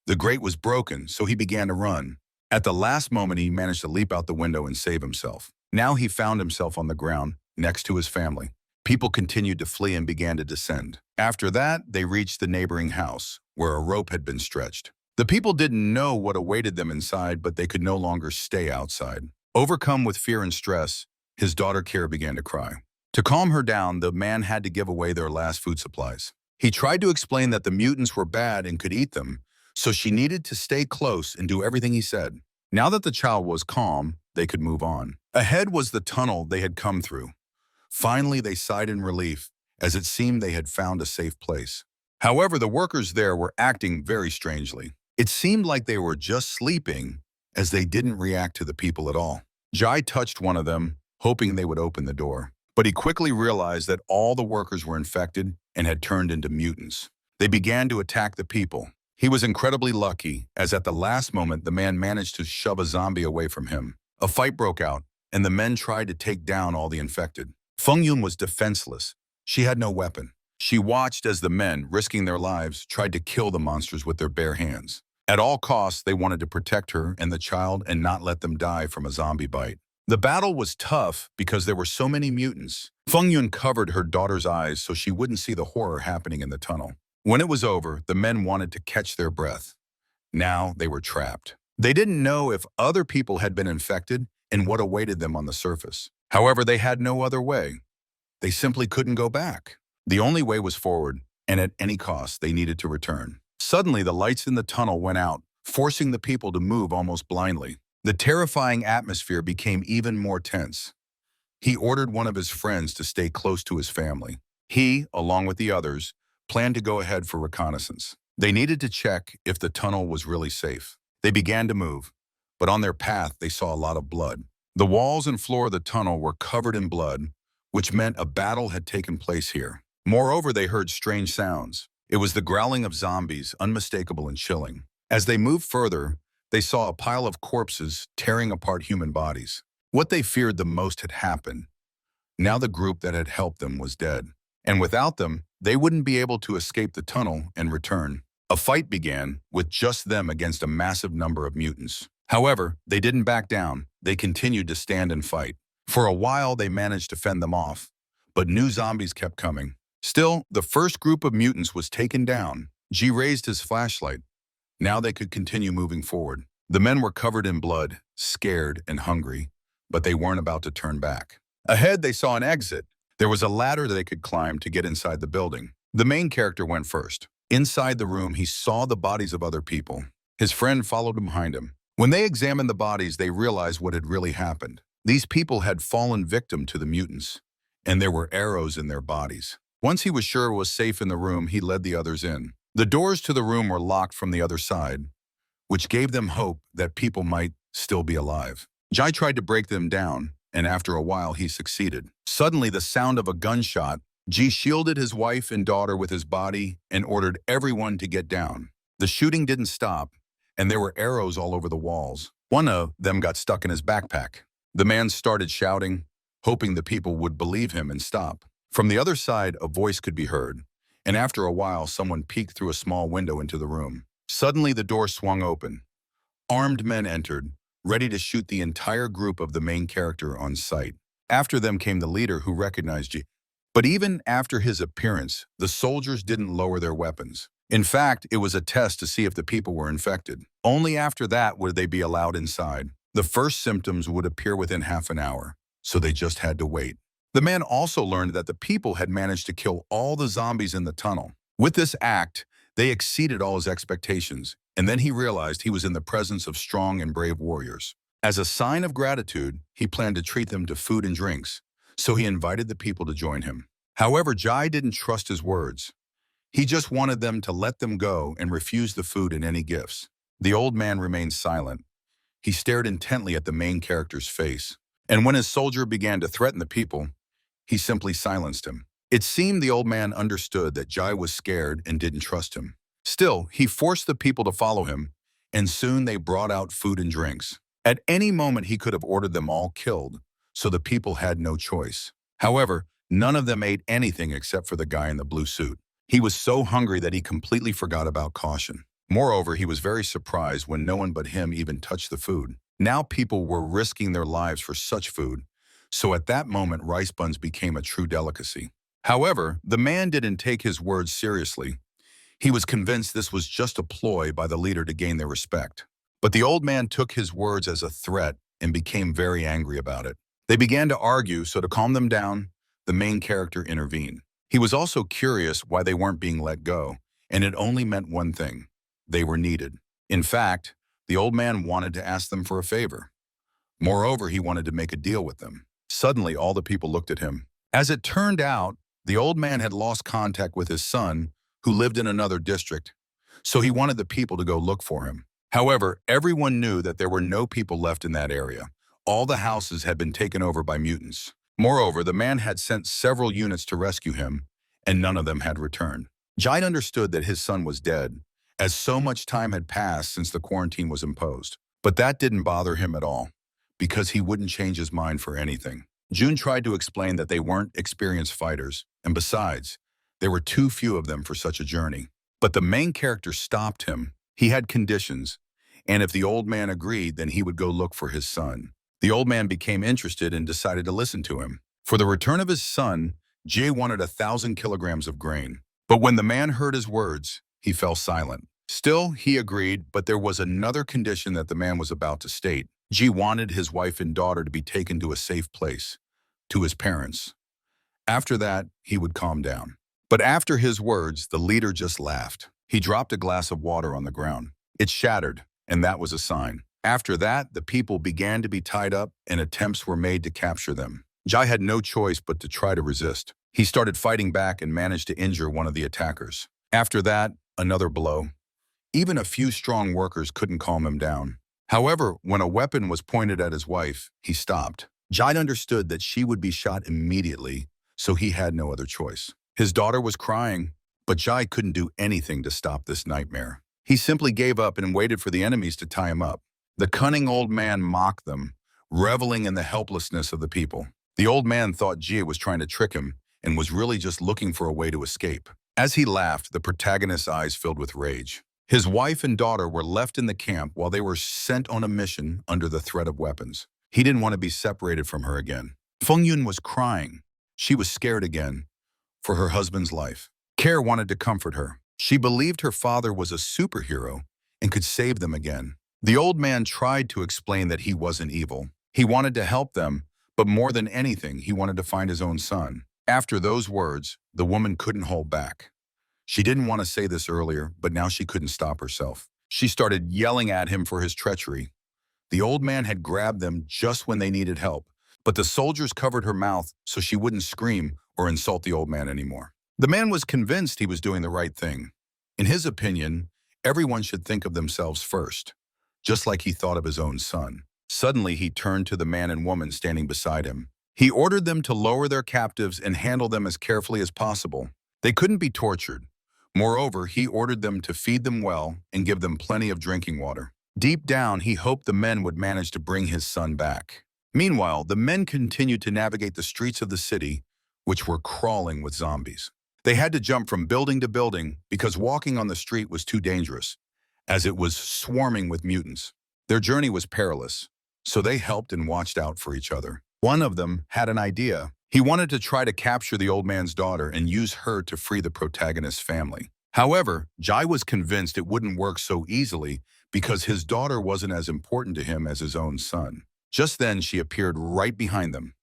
The grate was broken, so he began to run. At the last moment, he managed to leap out the window and save himself. Now he found himself on the ground, next to his family. People continued to flee and began to descend. After that, they reached the neighboring house, where a rope had been stretched. The people didn't know what awaited them inside, but they could no longer stay outside. Overcome with fear and stress, his daughter Kira began to cry. To calm her down, the man had to give away their last food supplies. He tried to explain that the mutants were bad and could eat them, so she needed to stay close and do everything he said. Now that the child was calm, they could move on. Ahead was the tunnel they had come through. Finally, they sighed in relief, as it seemed they had found a safe place. However, the workers there were acting very strangely. It seemed like they were just sleeping, as they didn't react to the people at all. Jai touched one of them, hoping they would open the door. But he quickly realized that all the workers were infected and had turned into mutants. They began to attack the people. He was incredibly lucky, as at the last moment the man managed to shove a zombie away from him. A fight broke out, and the men tried to take down all the infected. Feng Yun was defenseless. She had no weapon. She watched as the men, risking their lives, tried to kill the monsters with their bare hands. At all costs, they wanted to protect her and the child and not let them die from a zombie bite. The battle was tough because there were so many mutants. Feng Yun covered her daughter's eyes so she wouldn't see the horror happening in the tunnel. When it was over, the men wanted to catch their breath. Now they were trapped. They didn't know if other people had been infected and what awaited them on the surface. However, they had no other way. They simply couldn't go back. The only way was forward, and at any cost, they needed to return. Suddenly, the lights in the tunnel went out, forcing the people to move almost blindly. The terrifying atmosphere became even more tense. He ordered one of his friends to stay close to his family. He, along with the others, planned to go ahead for reconnaissance. They needed to check if the tunnel was really safe. They began to move, but on their path, they saw a lot of blood. The walls and floor of the tunnel were covered in blood, which meant a battle had taken place here. Moreover, they heard strange sounds. It was the growling of zombies, unmistakable and chilling. As they moved further, they saw a pile of corpses tearing apart human bodies. What they feared the most had happened. Now the group that had helped them was dead. And without them, they wouldn't be able to escape the tunnel and return. A fight began, with just them against a massive number of mutants. However, they didn't back down. They continued to stand and fight. For a while, they managed to fend them off, but new zombies kept coming. Still, the first group of mutants was taken down. Ji raised his flashlight. Now they could continue moving forward. The men were covered in blood, scared and hungry, but they weren't about to turn back. Ahead, they saw an exit. There was a ladder they could climb to get inside the building. The main character went first. Inside the room, he saw the bodies of other people. His friend followed behind him. When they examined the bodies, they realized what had really happened. These people had fallen victim to the mutants, and there were arrows in their bodies. Once he was sure it was safe in the room, he led the others in. The doors to the room were locked from the other side, which gave them hope that people might still be alive. Jai tried to break them down, and after a while he succeeded. Suddenly, the sound of a gunshot. Ji shielded his wife and daughter with his body and ordered everyone to get down. The shooting didn't stop, and there were arrows all over the walls. One of them got stuck in his backpack. The man started shouting, hoping the people would believe him and stop. From the other side, a voice could be heard, and after a while, someone peeked through a small window into the room. Suddenly, the door swung open. Armed men entered, ready to shoot the entire group of the main character on sight. After them came the leader, who recognized Ji. But even after his appearance, the soldiers didn't lower their weapons. In fact, it was a test to see if the people were infected. Only after that would they be allowed inside. The first symptoms would appear within half an hour, so they just had to wait. The man also learned that the people had managed to kill all the zombies in the tunnel. With this act, they exceeded all his expectations, and then he realized he was in the presence of strong and brave warriors. As a sign of gratitude, he planned to treat them to food and drinks, so he invited the people to join him. However, Jai didn't trust his words. He just wanted them to let them go and refuse the food and any gifts. The old man remained silent. He stared intently at the main character's face, and when his soldier began to threaten the people, he simply silenced him. It seemed the old man understood that Jai was scared and didn't trust him. Still, he forced the people to follow him, and soon they brought out food and drinks. At any moment, he could have ordered them all killed, so the people had no choice. However, none of them ate anything except for the guy in the blue suit. He was so hungry that he completely forgot about caution. Moreover, he was very surprised when no one but him even touched the food. Now people were risking their lives for such food, so at that moment rice buns became a true delicacy. However, the man didn't take his words seriously. He was convinced this was just a ploy by the leader to gain their respect. But the old man took his words as a threat and became very angry about it. They began to argue, so to calm them down, the main character intervened. He was also curious why they weren't being let go, and it only meant one thing: they were needed. In fact, the old man wanted to ask them for a favor. Moreover, he wanted to make a deal with them. Suddenly, all the people looked at him. As it turned out, the old man had lost contact with his son, who lived in another district, so he wanted the people to go look for him. However, everyone knew that there were no people left in that area. All the houses had been taken over by mutants. Moreover, the man had sent several units to rescue him, and none of them had returned. Jai understood that his son was dead, as so much time had passed since the quarantine was imposed. But that didn't bother him at all, because he wouldn't change his mind for anything. June tried to explain that they weren't experienced fighters, and besides, there were too few of them for such a journey. But the main character stopped him. He had conditions, and if the old man agreed, then he would go look for his son. The old man became interested and decided to listen to him. For the return of his son, Jay wanted 1,000 kilograms of grain. But when the man heard his words, he fell silent. Still, he agreed, but there was another condition that the man was about to state. Jay wanted his wife and daughter to be taken to a safe place, to his parents. After that, he would calm down. But after his words, the leader just laughed. He dropped a glass of water on the ground. It shattered, and that was a sign. After that, the people began to be tied up, and attempts were made to capture them. Jai had no choice but to try to resist. He started fighting back and managed to injure one of the attackers. After that, another blow. Even a few strong workers couldn't calm him down. However, when a weapon was pointed at his wife, he stopped. Jai understood that she would be shot immediately, so he had no other choice. His daughter was crying, but Jai couldn't do anything to stop this nightmare. He simply gave up and waited for the enemies to tie him up. The cunning old man mocked them, reveling in the helplessness of the people. The old man thought Jia was trying to trick him and was really just looking for a way to escape. As he laughed, the protagonist's eyes filled with rage. His wife and daughter were left in the camp while they were sent on a mission under the threat of weapons. He didn't want to be separated from her again. Feng Yun was crying. She was scared again for her husband's life. Care wanted to comfort her. She believed her father was a superhero and could save them again. The old man tried to explain that he wasn't evil. He wanted to help them, but more than anything, he wanted to find his own son. After those words, the woman couldn't hold back. She didn't want to say this earlier, but now she couldn't stop herself. She started yelling at him for his treachery. The old man had grabbed them just when they needed help, but the soldiers covered her mouth so she wouldn't scream or insult the old man anymore. The man was convinced he was doing the right thing. In his opinion, everyone should think of themselves first, just like he thought of his own son. Suddenly, he turned to the man and woman standing beside him. He ordered them to lower their captives and handle them as carefully as possible. They couldn't be tortured. Moreover, he ordered them to feed them well and give them plenty of drinking water. Deep down, he hoped the men would manage to bring his son back. Meanwhile, the men continued to navigate the streets of the city, which were crawling with zombies. They had to jump from building to building because walking on the street was too dangerous, as it was swarming with mutants. Their journey was perilous, so they helped and watched out for each other. One of them had an idea. He wanted to try to capture the old man's daughter and use her to free the protagonist's family. However, Jai was convinced it wouldn't work so easily because his daughter wasn't as important to him as his own son. Just then, she appeared right behind them.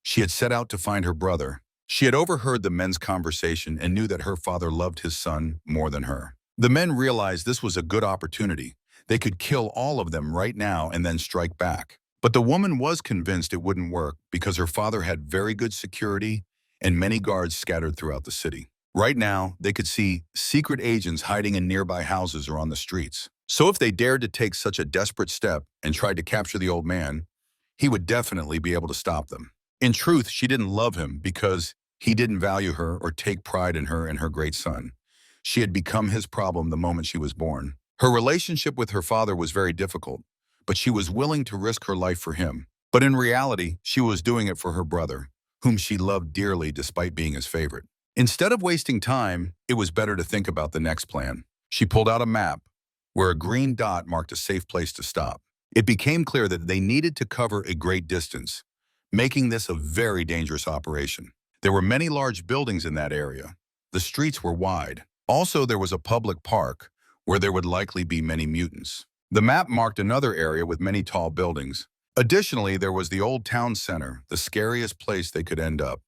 She had set out to find her brother. She had overheard the men's conversation and knew that her father loved his son more than her. The men realized this was a good opportunity. They could kill all of them right now and then strike back. But the woman was convinced it wouldn't work because her father had very good security and many guards scattered throughout the city. Right now, they could see secret agents hiding in nearby houses or on the streets. So if they dared to take such a desperate step and tried to capture the old man, he would definitely be able to stop them. In truth, she didn't love him because he didn't value her or take pride in her and her great son. She had become his problem the moment she was born. Her relationship with her father was very difficult, but she was willing to risk her life for him. But in reality, she was doing it for her brother, whom she loved dearly despite being his favorite. Instead of wasting time, it was better to think about the next plan. She pulled out a map, where a green dot marked a safe place to stop. It became clear that they needed to cover a great distance, making this a very dangerous operation. There were many large buildings in that area. The streets were wide. Also, there was a public park, where there would likely be many mutants. The map marked another area with many tall buildings. Additionally, there was the old town center, the scariest place they could end up,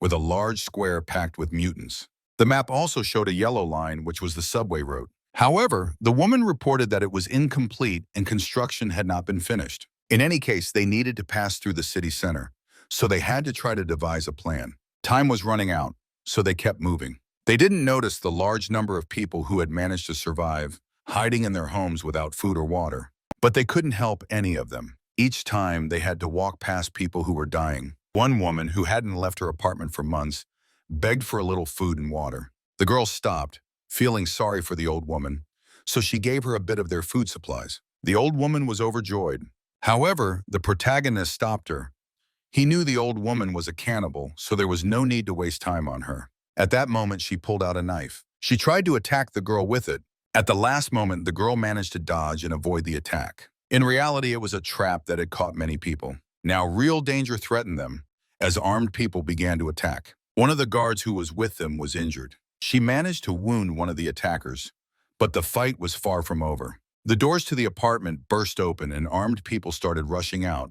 with a large square packed with mutants. The map also showed a yellow line, which was the subway route. However, the woman reported that it was incomplete and construction had not been finished. In any case, they needed to pass through the city center, so they had to try to devise a plan. Time was running out, so they kept moving. They didn't notice the large number of people who had managed to survive, hiding in their homes without food or water. But they couldn't help any of them. Each time, they had to walk past people who were dying. One woman, who hadn't left her apartment for months, begged for a little food and water. The girl stopped, feeling sorry for the old woman, so she gave her a bit of their food supplies. The old woman was overjoyed. However, the protagonist stopped her. He knew the old woman was a cannibal, so there was no need to waste time on her. At that moment, she pulled out a knife. She tried to attack the girl with it. At the last moment, the girl managed to dodge and avoid the attack. In reality, it was a trap that had caught many people. Now, real danger threatened them as armed people began to attack. One of the guards who was with them was injured. She managed to wound one of the attackers, but the fight was far from over. The doors to the apartment burst open and armed people started rushing out,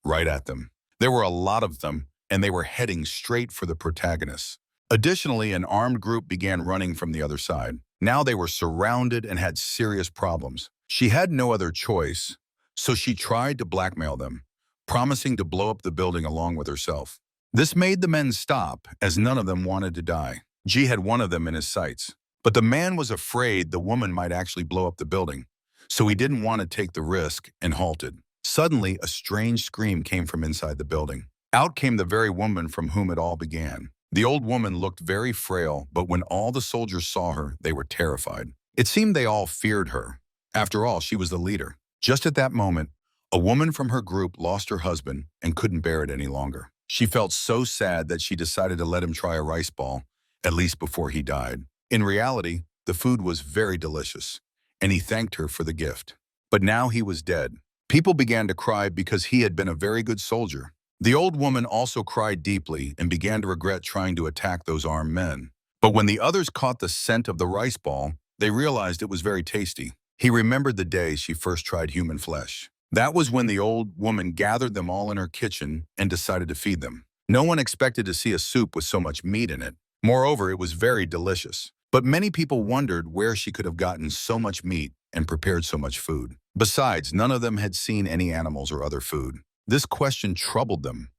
right at them. There were a lot of them, and they were heading straight for the protagonists. Additionally, an armed group began running from the other side. Now they were surrounded and had serious problems. She had no other choice, so she tried to blackmail them, promising to blow up the building along with herself. This made the men stop, as none of them wanted to die. G had one of them in his sights, but the man was afraid the woman might actually blow up the building, so he didn't want to take the risk and halted. Suddenly, a strange scream came from inside the building. Out came the very woman from whom it all began. The old woman looked very frail, but when all the soldiers saw her, they were terrified. It seemed they all feared her. After all, she was the leader. Just at that moment, a woman from her group lost her husband and couldn't bear it any longer. She felt so sad that she decided to let him try a rice ball, at least before he died. In reality, the food was very delicious, and he thanked her for the gift. But now he was dead. People began to cry because he had been a very good soldier. The old woman also cried deeply and began to regret trying to attack those armed men. But when the others caught the scent of the rice ball, they realized it was very tasty. He remembered the day she first tried human flesh. That was when the old woman gathered them all in her kitchen and decided to feed them. No one expected to see a soup with so much meat in it. Moreover, it was very delicious. But many people wondered where she could have gotten so much meat and prepared so much food. Besides, none of them had seen any animals or other food. This question troubled them.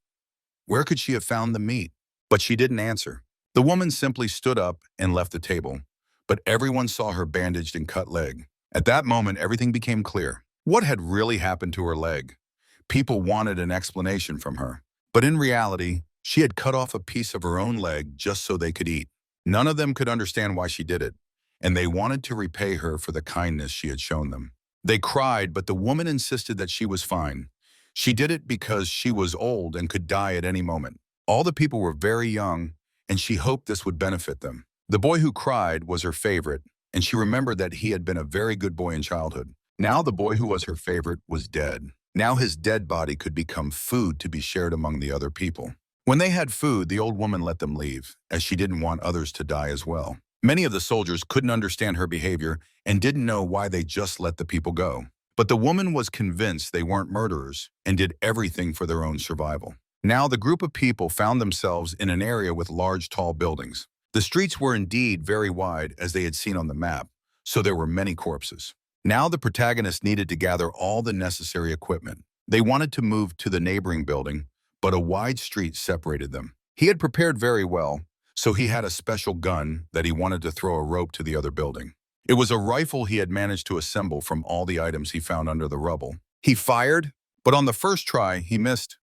Where could she have found the meat? But she didn't answer. The woman simply stood up and left the table, but everyone saw her bandaged and cut leg. At that moment, everything became clear. What had really happened to her leg? People wanted an explanation from her. But in reality, she had cut off a piece of her own leg just so they could eat. None of them could understand why she did it, and they wanted to repay her for the kindness she had shown them. They cried, but the woman insisted that she was fine. She did it because she was old and could die at any moment. All the people were very young, and she hoped this would benefit them. The boy who cried was her favorite, and she remembered that he had been a very good boy in childhood. Now the boy who was her favorite was dead. Now his dead body could become food to be shared among the other people. When they had food, the old woman let them leave, as she didn't want others to die as well. Many of the soldiers couldn't understand her behavior and didn't know why they just let the people go. But the woman was convinced they weren't murderers and did everything for their own survival. Now the group of people found themselves in an area with large, tall buildings. The streets were indeed very wide, as they had seen on the map, so there were many corpses. Now the protagonist needed to gather all the necessary equipment. They wanted to move to the neighboring building, but a wide street separated them. He had prepared very well, so he had a special gun that he wanted to throw a rope to the other building. It was a rifle he had managed to assemble from all the items he found under the rubble. He fired, but on the first try, he missed.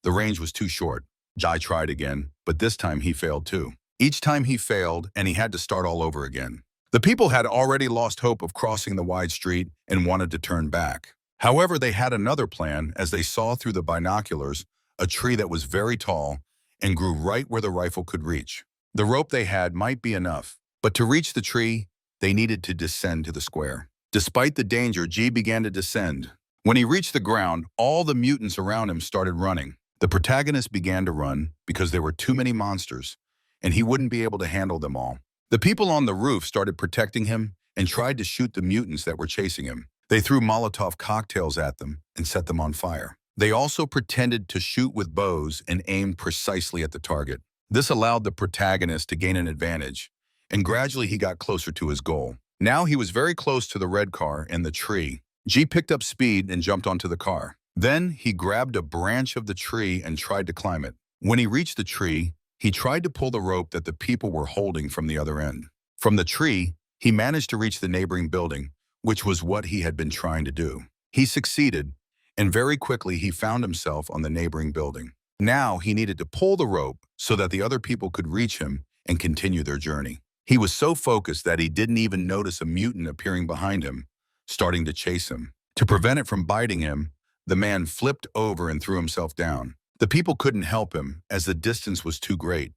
The range was too short. Jai tried again, but this time he failed too. Each time he failed, and he had to start all over again. The people had already lost hope of crossing the wide street and wanted to turn back. However, they had another plan as they saw through the binoculars a tree that was very tall and grew right where the rifle could reach. The rope they had might be enough, but to reach the tree, they needed to descend to the square. Despite the danger, G began to descend. When he reached the ground, all the mutants around him started running. The protagonist began to run because there were too many monsters, and he wouldn't be able to handle them all. The people on the roof started protecting him and tried to shoot the mutants that were chasing him. They threw Molotov cocktails at them and set them on fire. They also pretended to shoot with bows and aimed precisely at the target. This allowed the protagonist to gain an advantage, and gradually he got closer to his goal. Now he was very close to the red car and the tree. G picked up speed and jumped onto the car. Then he grabbed a branch of the tree and tried to climb it. When he reached the tree, he tried to pull the rope that the people were holding from the other end. From the tree, he managed to reach the neighboring building, which was what he had been trying to do. He succeeded, and very quickly he found himself on the neighboring building. Now he needed to pull the rope so that the other people could reach him and continue their journey. He was so focused that he didn't even notice a mutant appearing behind him, starting to chase him. To prevent it from biting him, the man flipped over and threw himself down. The people couldn't help him as the distance was too great,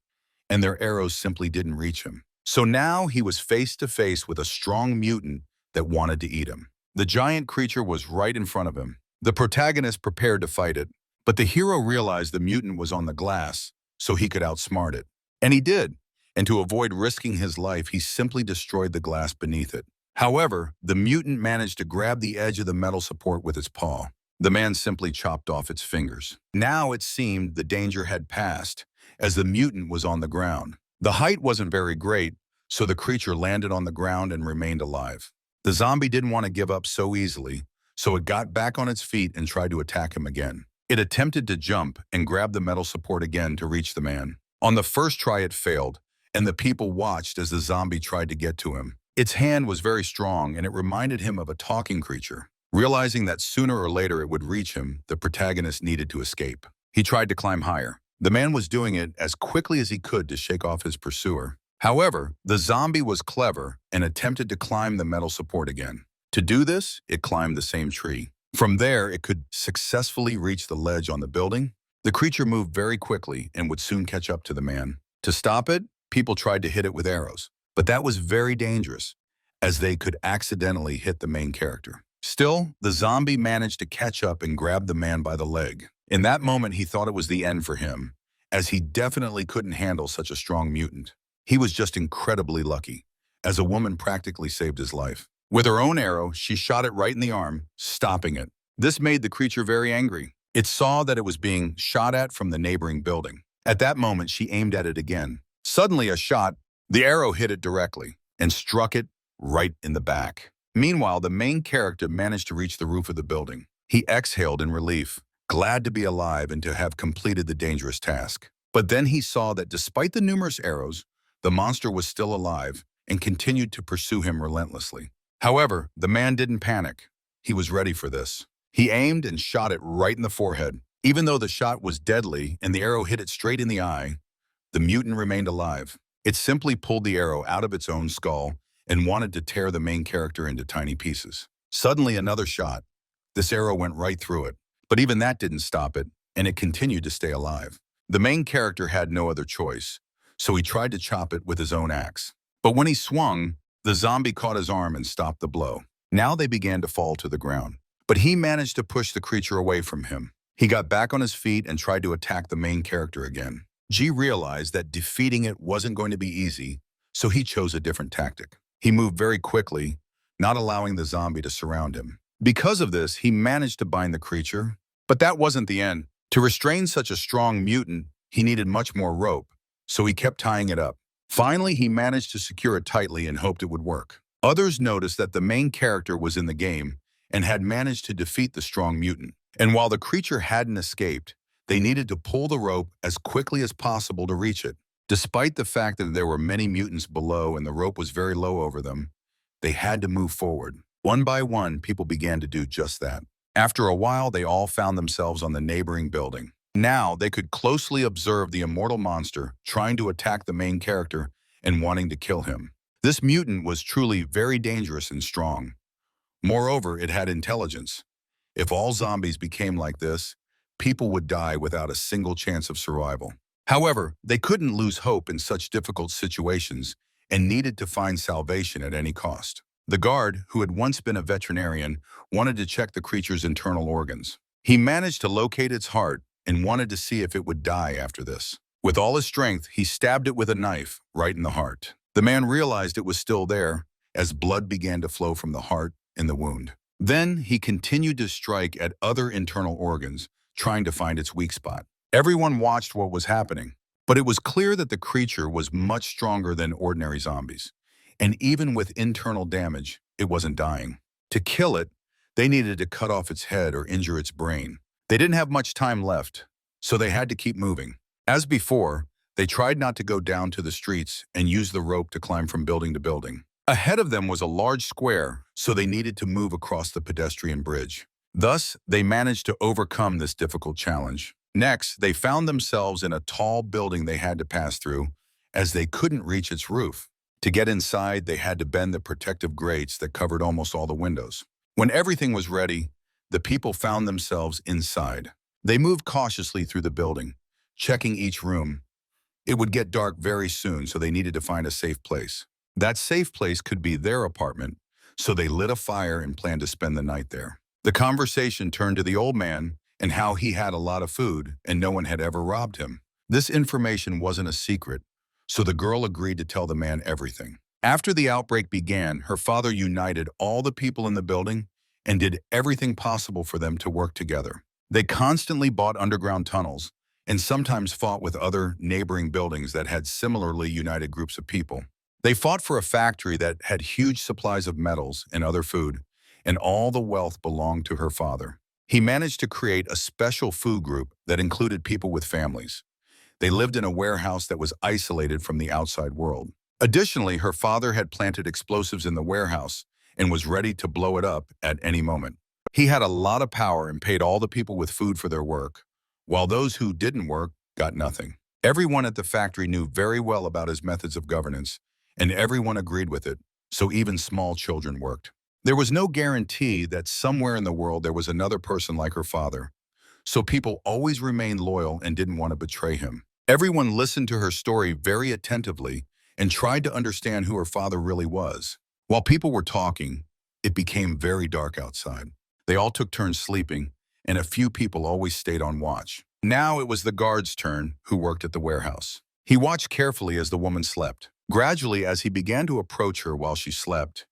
and their arrows simply didn't reach him. So now he was face to face with a strong mutant that wanted to eat him. The giant creature was right in front of him. The protagonist prepared to fight it, but the hero realized the mutant was on the glass, so he could outsmart it. And he did, and to avoid risking his life, he simply destroyed the glass beneath it. However, the mutant managed to grab the edge of the metal support with its paw. The man simply chopped off its fingers. Now it seemed the danger had passed, as the mutant was on the ground. The height wasn't very great, so the creature landed on the ground and remained alive. The zombie didn't want to give up so easily, so it got back on its feet and tried to attack him again. It attempted to jump and grab the metal support again to reach the man. On the first try it failed, and the people watched as the zombie tried to get to him. Its hand was very strong, and it reminded him of a talking creature. Realizing that sooner or later it would reach him, the protagonist needed to escape. He tried to climb higher. The man was doing it as quickly as he could to shake off his pursuer. However, the zombie was clever and attempted to climb the metal support again. To do this, it climbed the same tree. From there, it could successfully reach the ledge on the building. The creature moved very quickly and would soon catch up to the man. To stop it, people tried to hit it with arrows, but that was very dangerous, as they could accidentally hit the main character. Still, the zombie managed to catch up and grab the man by the leg. In that moment, he thought it was the end for him, as he definitely couldn't handle such a strong mutant. He was just incredibly lucky, as a woman practically saved his life. With her own arrow, she shot it right in the arm, stopping it. This made the creature very angry. It saw that it was being shot at from the neighboring building. At that moment, she aimed at it again. Suddenly, the arrow hit it directly and struck it right in the back. Meanwhile, the main character managed to reach the roof of the building. He exhaled in relief, glad to be alive and to have completed the dangerous task. But then he saw that despite the numerous arrows, the monster was still alive and continued to pursue him relentlessly. However, the man didn't panic. He was ready for this. He aimed and shot it right in the forehead. Even though the shot was deadly and the arrow hit it straight in the eye, the mutant remained alive. It simply pulled the arrow out of its own skull and wanted to tear the main character into tiny pieces. Suddenly, another shot. This arrow went right through it. But even that didn't stop it, and it continued to stay alive. The main character had no other choice, so he tried to chop it with his own axe. But when he swung, the zombie caught his arm and stopped the blow. Now they began to fall to the ground. But he managed to push the creature away from him. He got back on his feet and tried to attack the main character again. G realized that defeating it wasn't going to be easy, so he chose a different tactic. He moved very quickly, not allowing the zombie to surround him. Because of this, he managed to bind the creature. But that wasn't the end. To restrain such a strong mutant, he needed much more rope, so he kept tying it up. Finally, he managed to secure it tightly and hoped it would work. Others noticed that the main character was in the game and had managed to defeat the strong mutant. And while the creature hadn't escaped, they needed to pull the rope as quickly as possible to reach it. Despite the fact that there were many mutants below and the rope was very low over them, they had to move forward. One by one, people began to do just that. After a while, they all found themselves on the neighboring building. Now, they could closely observe the immortal monster trying to attack the main character and wanting to kill him. This mutant was truly very dangerous and strong. Moreover, it had intelligence. If all zombies became like this, people would die without a single chance of survival. However, they couldn't lose hope in such difficult situations and needed to find salvation at any cost. The guard, who had once been a veterinarian, wanted to check the creature's internal organs. He managed to locate its heart and wanted to see if it would die after this. With all his strength, he stabbed it with a knife right in the heart. The man realized it was still there as blood began to flow from the heart in the wound. Then he continued to strike at other internal organs, trying to find its weak spot. Everyone watched what was happening, but it was clear that the creature was much stronger than ordinary zombies. And even with internal damage, it wasn't dying. To kill it, they needed to cut off its head or injure its brain. They didn't have much time left, so they had to keep moving. As before, they tried not to go down to the streets and use the rope to climb from building to building. Ahead of them was a large square, so they needed to move across the pedestrian bridge. Thus, they managed to overcome this difficult challenge. Next, they found themselves in a tall building they had to pass through, as they couldn't reach its roof. To get inside, they had to bend the protective grates that covered almost all the windows. When everything was ready, the people found themselves inside. They moved cautiously through the building, checking each room. It would get dark very soon, so they needed to find a safe place. That safe place could be their apartment, so they lit a fire and planned to spend the night there. The conversation turned to the old man and how he had a lot of food and no one had ever robbed him. This information wasn't a secret, so the girl agreed to tell the man everything. After the outbreak began, her father united all the people in the building and did everything possible for them to work together. They constantly bought underground tunnels and sometimes fought with other neighboring buildings that had similarly united groups of people. They fought for a factory that had huge supplies of metals and other food, and all the wealth belonged to her father. He managed to create a special food group that included people with families. They lived in a warehouse that was isolated from the outside world. Additionally, her father had planted explosives in the warehouse and was ready to blow it up at any moment. He had a lot of power and paid all the people with food for their work, while those who didn't work got nothing. Everyone at the factory knew very well about his methods of governance, and everyone agreed with it, so even small children worked. There was no guarantee that somewhere in the world there was another person like her father, so people always remained loyal and didn't want to betray him. Everyone listened to her story very attentively and tried to understand who her father really was. While people were talking, it became very dark outside. They all took turns sleeping, and a few people always stayed on watch. Now it was the guard's turn, who worked at the warehouse. He watched carefully as the woman slept. Gradually, as he began to approach her while she slept,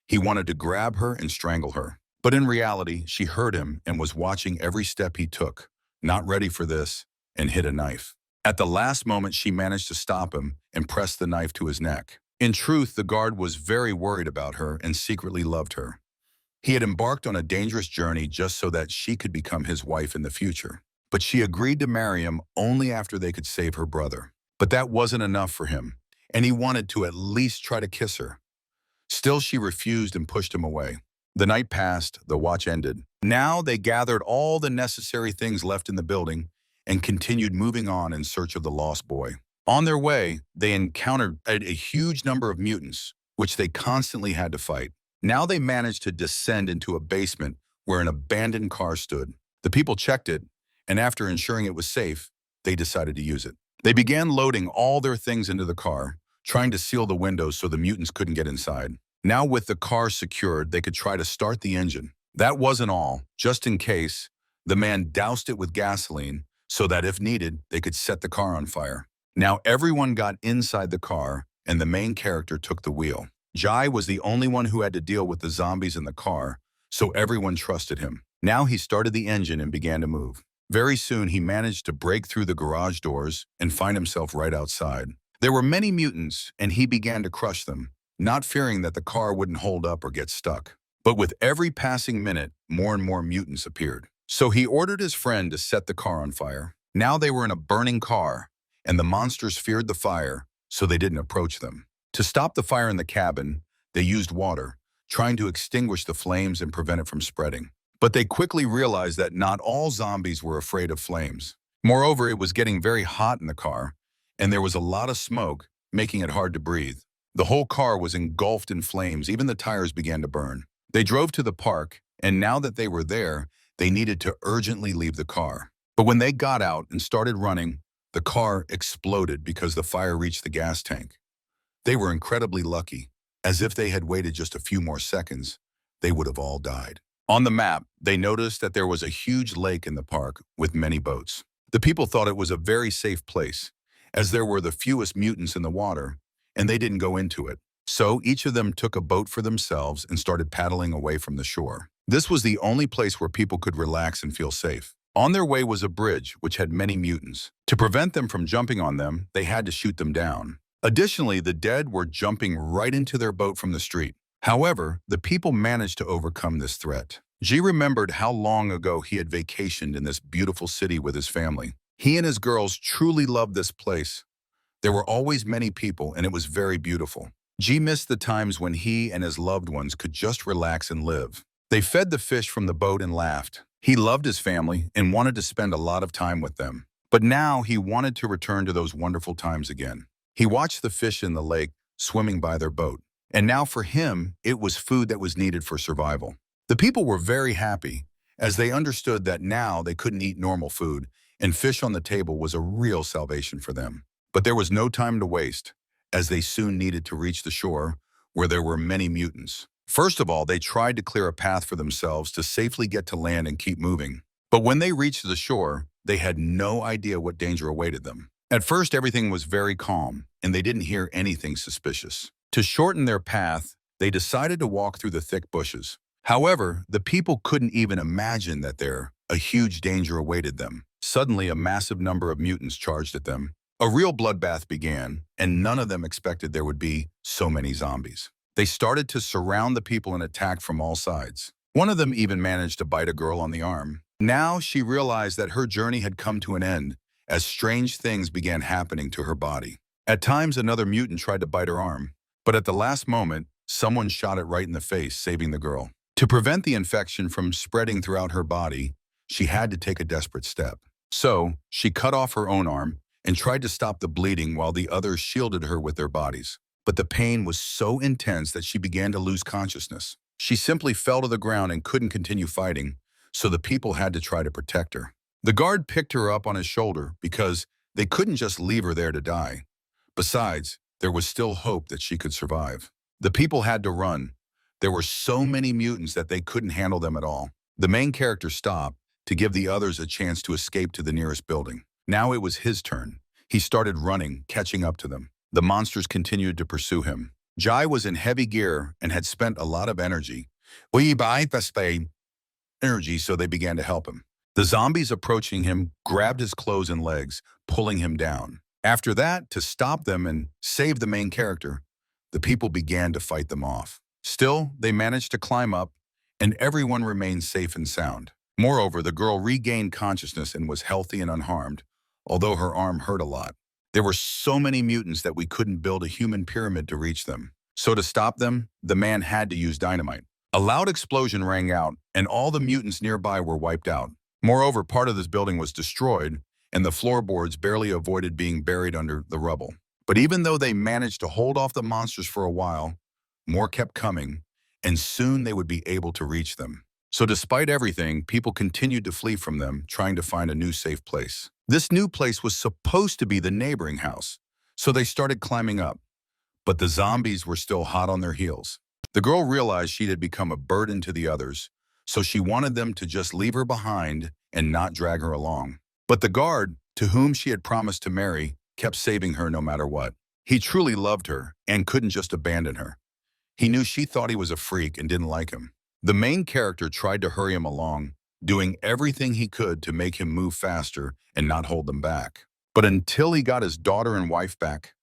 he wanted to grab her and strangle her. But in reality, she heard him and was watching every step he took, not ready for this, and hid a knife. At the last moment, she managed to stop him and press the knife to his neck. In truth, the guard was very worried about her and secretly loved her. He had embarked on a dangerous journey just so that she could become his wife in the future. But she agreed to marry him only after they could save her brother. But that wasn't enough for him, and he wanted to at least try to kiss her. Still, she refused and pushed him away. The night passed, the watch ended. Now they gathered all the necessary things left in the building and continued moving on in search of the lost boy. On their way, they encountered a huge number of mutants, which they constantly had to fight. Now they managed to descend into a basement where an abandoned car stood. The people checked it, and after ensuring it was safe, they decided to use it. They began loading all their things into the car, trying to seal the windows so the mutants couldn't get inside. Now with the car secured, they could try to start the engine. That wasn't all. Just in case, the man doused it with gasoline so that if needed, they could set the car on fire. Now everyone got inside the car, and the main character took the wheel. Jai was the only one who had to deal with the zombies in the car, so everyone trusted him. Now he started the engine and began to move. Very soon, he managed to break through the garage doors and find himself right outside. There were many mutants, and he began to crush them, not fearing that the car wouldn't hold up or get stuck. But with every passing minute, more and more mutants appeared. So he ordered his friend to set the car on fire. Now they were in a burning car, and the monsters feared the fire, so they didn't approach them. To stop the fire in the cabin, they used water, trying to extinguish the flames and prevent it from spreading. But they quickly realized that not all zombies were afraid of flames. Moreover, it was getting very hot in the car, and there was a lot of smoke, making it hard to breathe. The whole car was engulfed in flames, even the tires began to burn. They drove to the park, and now that they were there, they needed to urgently leave the car. But when they got out and started running, the car exploded because the fire reached the gas tank. They were incredibly lucky, as if they had waited just a few more seconds, they would have all died. On the map, they noticed that there was a huge lake in the park with many boats. The people thought it was a very safe place, as there were the fewest mutants in the water, and they didn't go into it. So each of them took a boat for themselves and started paddling away from the shore. This was the only place where people could relax and feel safe. On their way was a bridge which had many mutants. To prevent them from jumping on them, they had to shoot them down. Additionally, the dead were jumping right into their boat from the street. However, the people managed to overcome this threat. Ji remembered how long ago he had vacationed in this beautiful city with his family. He and his girls truly loved this place. There were always many people, and it was very beautiful. Ji missed the times when he and his loved ones could just relax and live. They fed the fish from the boat and laughed. He loved his family and wanted to spend a lot of time with them. But now he wanted to return to those wonderful times again. He watched the fish in the lake swimming by their boat, and now for him, it was food that was needed for survival. The people were very happy, as they understood that now they couldn't eat normal food, and fish on the table was a real salvation for them. But there was no time to waste, as they soon needed to reach the shore, where there were many mutants. First of all, they tried to clear a path for themselves to safely get to land and keep moving. But when they reached the shore, they had no idea what danger awaited them. At first, everything was very calm, and they didn't hear anything suspicious. To shorten their path, they decided to walk through the thick bushes. However, the people couldn't even imagine that a huge danger awaited them. Suddenly, a massive number of mutants charged at them. A real bloodbath began, and none of them expected there would be so many zombies. They started to surround the people and attack from all sides. One of them even managed to bite a girl on the arm. Now she realized that her journey had come to an end, as strange things began happening to her body. At times, another mutant tried to bite her arm, but at the last moment, someone shot it right in the face, saving the girl. To prevent the infection from spreading throughout her body, she had to take a desperate step. So, she cut off her own arm and tried to stop the bleeding while the others shielded her with their bodies. But the pain was so intense that she began to lose consciousness. She simply fell to the ground and couldn't continue fighting, so the people had to try to protect her. The guard picked her up on his shoulder because they couldn't just leave her there to die. Besides, there was still hope that she could survive. The people had to run. There were so many mutants that they couldn't handle them at all. The main character stopped to give the others a chance to escape to the nearest building. Now it was his turn. He started running, catching up to them. The monsters continued to pursue him. Jai was in heavy gear and had spent a lot of energy. We buy the spay energy, so they began to help him. The zombies approaching him grabbed his clothes and legs, pulling him down. After that, to stop them and save the main character, the people began to fight them off. Still, they managed to climb up, and everyone remained safe and sound. Moreover, the girl regained consciousness and was healthy and unharmed, although her arm hurt a lot. There were so many mutants that we couldn't build a human pyramid to reach them. So to stop them, the man had to use dynamite. A loud explosion rang out, and all the mutants nearby were wiped out. Moreover, part of this building was destroyed, and the floorboards barely avoided being buried under the rubble. But even though they managed to hold off the monsters for a while, more kept coming, and soon they would be able to reach them. So despite everything, people continued to flee from them, trying to find a new safe place. This new place was supposed to be the neighboring house, so they started climbing up. But the zombies were still hot on their heels. The girl realized she had become a burden to the others, so she wanted them to just leave her behind and not drag her along. But the guard, to whom she had promised to marry, kept saving her no matter what. He truly loved her and couldn't just abandon her. He knew she thought he was a freak and didn't like him. The main character tried to hurry him along, doing everything he could to make him move faster and not hold them back. But until he got his daughter and wife back,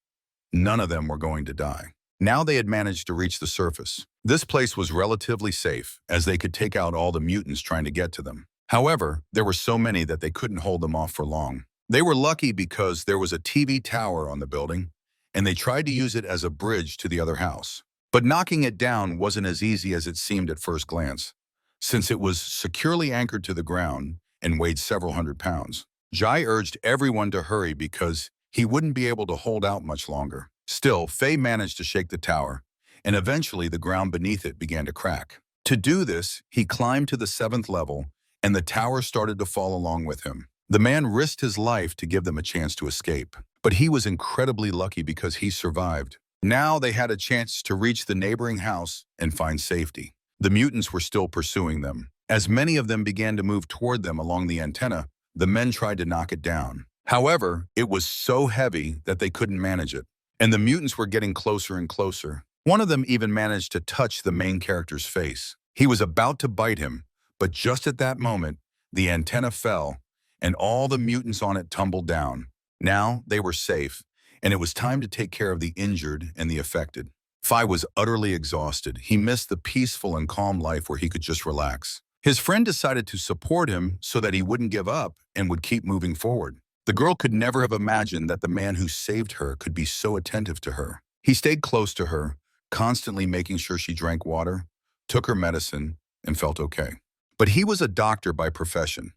none of them were going to die. Now they had managed to reach the surface. This place was relatively safe, as they could take out all the mutants trying to get to them. However, there were so many that they couldn't hold them off for long. They were lucky because there was a TV tower on the building, and they tried to use it as a bridge to the other house. But knocking it down wasn't as easy as it seemed at first glance, since it was securely anchored to the ground and weighed several hundred pounds. Jai urged everyone to hurry because he wouldn't be able to hold out much longer. Still, Faye managed to shake the tower, and eventually the ground beneath it began to crack. To do this, he climbed to the 7th level, and the tower started to fall along with him. The man risked his life to give them a chance to escape, but he was incredibly lucky because he survived. Now they had a chance to reach the neighboring house and find safety. The mutants were still pursuing them. As many of them began to move toward them along the antenna, the men tried to knock it down. However, it was so heavy that they couldn't manage it, and the mutants were getting closer and closer. One of them even managed to touch the main character's face. He was about to bite him, but just at that moment, the antenna fell, and all the mutants on it tumbled down. Now they were safe, and it was time to take care of the injured and the affected. Phi was utterly exhausted. He missed the peaceful and calm life where he could just relax. His friend decided to support him so that he wouldn't give up and would keep moving forward. The girl could never have imagined that the man who saved her could be so attentive to her. He stayed close to her, constantly making sure she drank water, took her medicine, and felt okay. But he was a doctor by profession,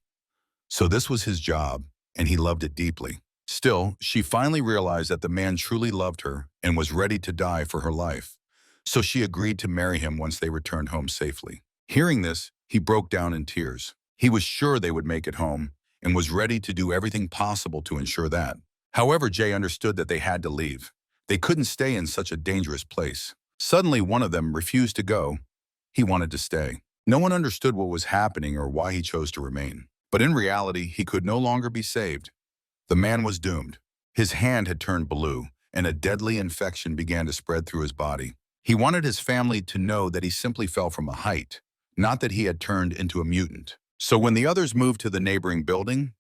so this was his job, and he loved it deeply. Still, she finally realized that the man truly loved her and was ready to die for her life, so she agreed to marry him once they returned home safely. Hearing this, he broke down in tears. He was sure they would make it home and was ready to do everything possible to ensure that. However, Jay understood that they had to leave. They couldn't stay in such a dangerous place. Suddenly, one of them refused to go. He wanted to stay. No one understood what was happening or why he chose to remain. But in reality, he could no longer be saved. The man was doomed. His hand had turned blue, and a deadly infection began to spread through his body. He wanted his family to know that he simply fell from a height, not that he had turned into a mutant. So when the others moved to the neighboring building,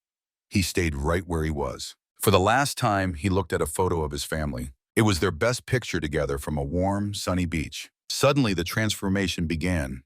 he stayed right where he was. For the last time, he looked at a photo of his family. It was their best picture together from a warm, sunny beach. Suddenly, the transformation began.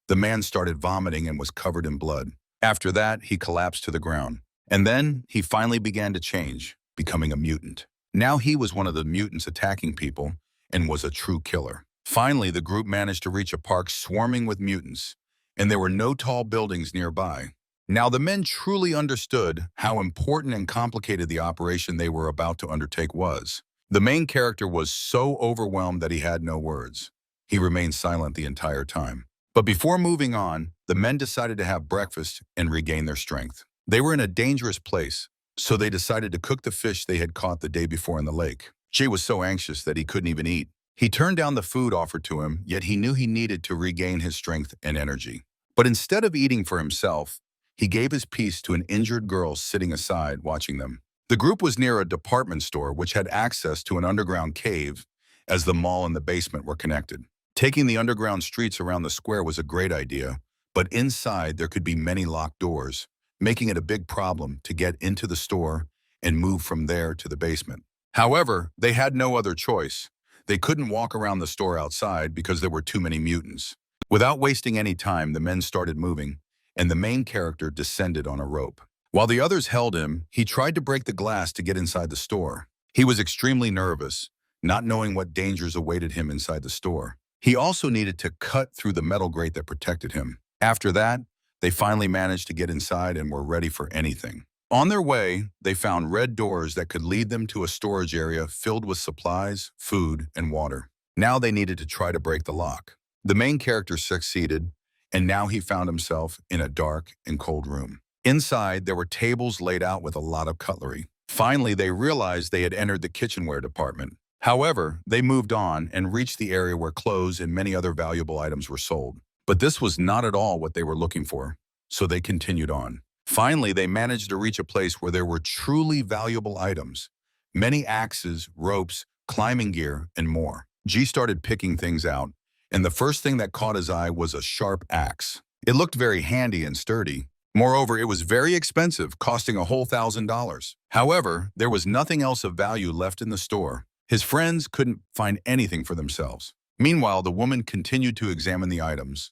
The man started vomiting and was covered in blood. After that, he collapsed to the ground. And then, he finally began to change, becoming a mutant. Now he was one of the mutants attacking people and was a true killer. Finally, the group managed to reach a park swarming with mutants, and there were no tall buildings nearby. Now the men truly understood how important and complicated the operation they were about to undertake was. The main character was so overwhelmed that he had no words. He remained silent the entire time. But before moving on, the men decided to have breakfast and regain their strength. They were in a dangerous place, so they decided to cook the fish they had caught the day before in the lake. Jay was so anxious that he couldn't even eat. He turned down the food offered to him, yet he knew he needed to regain his strength and energy. But instead of eating for himself, he gave his piece to an injured girl sitting aside watching them. The group was near a department store which had access to an underground cave, as the mall and the basement were connected. Taking the underground streets around the square was a great idea, but inside there could be many locked doors, making it a big problem to get into the store and move from there to the basement. However, they had no other choice. They couldn't walk around the store outside because there were too many mutants. Without wasting any time, the men started moving, and the main character descended on a rope. While the others held him, he tried to break the glass to get inside the store. He was extremely nervous, not knowing what dangers awaited him inside the store. He also needed to cut through the metal grate that protected him. After that, they finally managed to get inside and were ready for anything. On their way, they found red doors that could lead them to a storage area filled with supplies, food, and water. Now they needed to try to break the lock. The main character succeeded, and now he found himself in a dark and cold room. Inside, there were tables laid out with a lot of cutlery. Finally, they realized they had entered the kitchenware department. However, they moved on and reached the area where clothes and many other valuable items were sold. But this was not at all what they were looking for, so they continued on. Finally, they managed to reach a place where there were truly valuable items. Many axes, ropes, climbing gear, and more. G started picking things out, and the first thing that caught his eye was a sharp axe. It looked very handy and sturdy. Moreover, it was very expensive, costing a whole $1,000. However, there was nothing else of value left in the store. His friends couldn't find anything for themselves. Meanwhile, the woman continued to examine the items.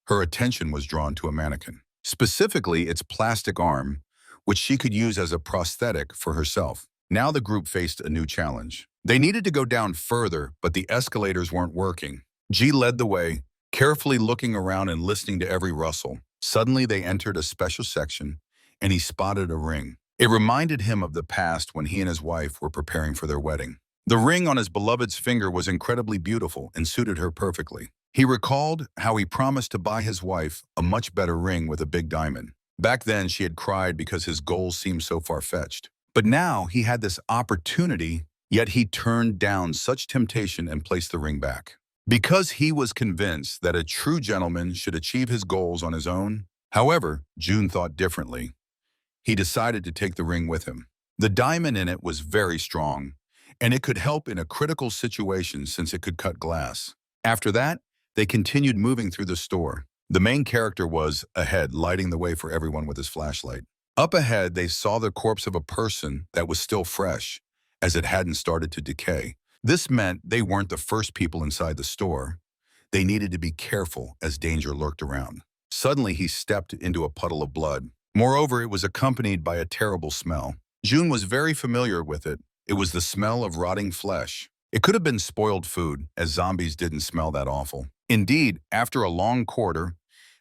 Her attention was drawn to a mannequin, specifically its plastic arm, which she could use as a prosthetic for herself. Now the group faced a new challenge. They needed to go down further, but the escalators weren't working. G led the way, carefully looking around and listening to every rustle. Suddenly, they entered a special section, and he spotted a ring. It reminded him of the past when he and his wife were preparing for their wedding. The ring on his beloved's finger was incredibly beautiful and suited her perfectly. He recalled how he promised to buy his wife a much better ring with a big diamond. Back then, she had cried because his goals seemed so far-fetched. But now he had this opportunity, yet he turned down such temptation and placed the ring back. Because he was convinced that a true gentleman should achieve his goals on his own. However, June thought differently. He decided to take the ring with him. The diamond in it was very strong, and it could help in a critical situation since it could cut glass. After that, they continued moving through the store. The main character was ahead, lighting the way for everyone with his flashlight. Up ahead, they saw the corpse of a person that was still fresh, as it hadn't started to decay. This meant they weren't the first people inside the store. They needed to be careful as danger lurked around. Suddenly, he stepped into a puddle of blood. Moreover, it was accompanied by a terrible smell. June was very familiar with it. It was the smell of rotting flesh. It could have been spoiled food, as zombies didn't smell that awful. Indeed, after a long corridor,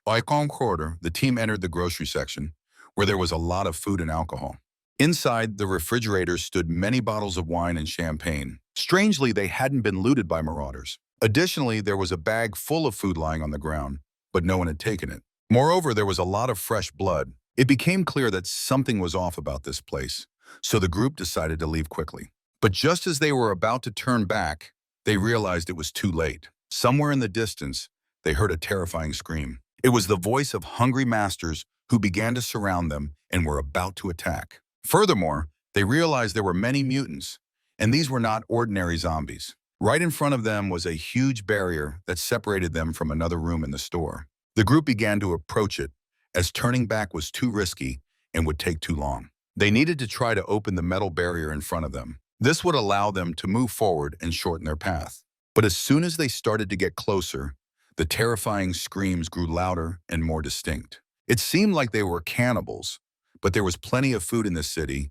the team entered the grocery section, where there was a lot of food and alcohol. Inside the refrigerator stood many bottles of wine and champagne. Strangely, they hadn't been looted by marauders. Additionally, there was a bag full of food lying on the ground, but no one had taken it. Moreover, there was a lot of fresh blood. It became clear that something was off about this place, so the group decided to leave quickly. But just as they were about to turn back, they realized it was too late. Somewhere in the distance, they heard a terrifying scream. It was the voice of hungry masters who began to surround them and were about to attack. Furthermore, they realized there were many mutants, and these were not ordinary zombies. Right in front of them was a huge barrier that separated them from another room in the store. The group began to approach it, as turning back was too risky and would take too long. They needed to try to open the metal barrier in front of them. This would allow them to move forward and shorten their path. But as soon as they started to get closer, the terrifying screams grew louder and more distinct. It seemed like they were cannibals, but there was plenty of food in the city,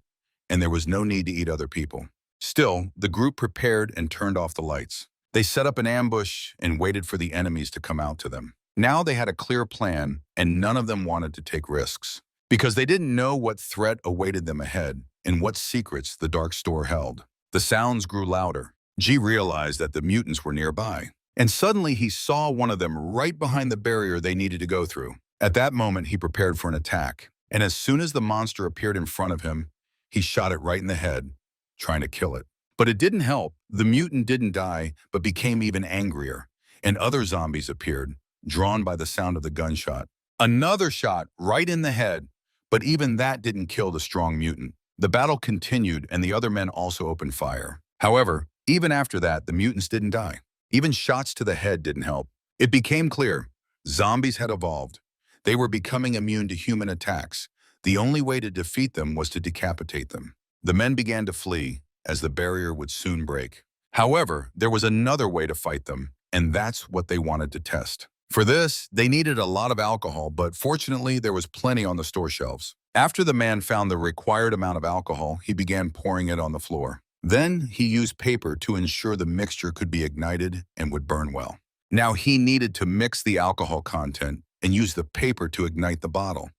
and there was no need to eat other people. Still, the group prepared and turned off the lights. They set up an ambush and waited for the enemies to come out to them. Now they had a clear plan, and none of them wanted to take risks, because they didn't know what threat awaited them ahead and what secrets the dark store held. The sounds grew louder. G realized that the mutants were nearby, and suddenly he saw one of them right behind the barrier they needed to go through. At that moment, he prepared for an attack, and as soon as the monster appeared in front of him, he shot it right in the head, trying to kill it. But it didn't help. The mutant didn't die, but became even angrier, and other zombies appeared, drawn by the sound of the gunshot. Another shot right in the head, but even that didn't kill the strong mutant. The battle continued and the other men also opened fire. However, even after that, the mutants didn't die. Even shots to the head didn't help. It became clear, zombies had evolved. They were becoming immune to human attacks. The only way to defeat them was to decapitate them. The men began to flee, as the barrier would soon break. However, there was another way to fight them, and that's what they wanted to test. For this, they needed a lot of alcohol, but fortunately, there was plenty on the store shelves. After the man found the required amount of alcohol, he began pouring it on the floor. Then, he used paper to ensure the mixture could be ignited and would burn well. Now, he needed to mix the alcohol content and use the paper to ignite the bottle.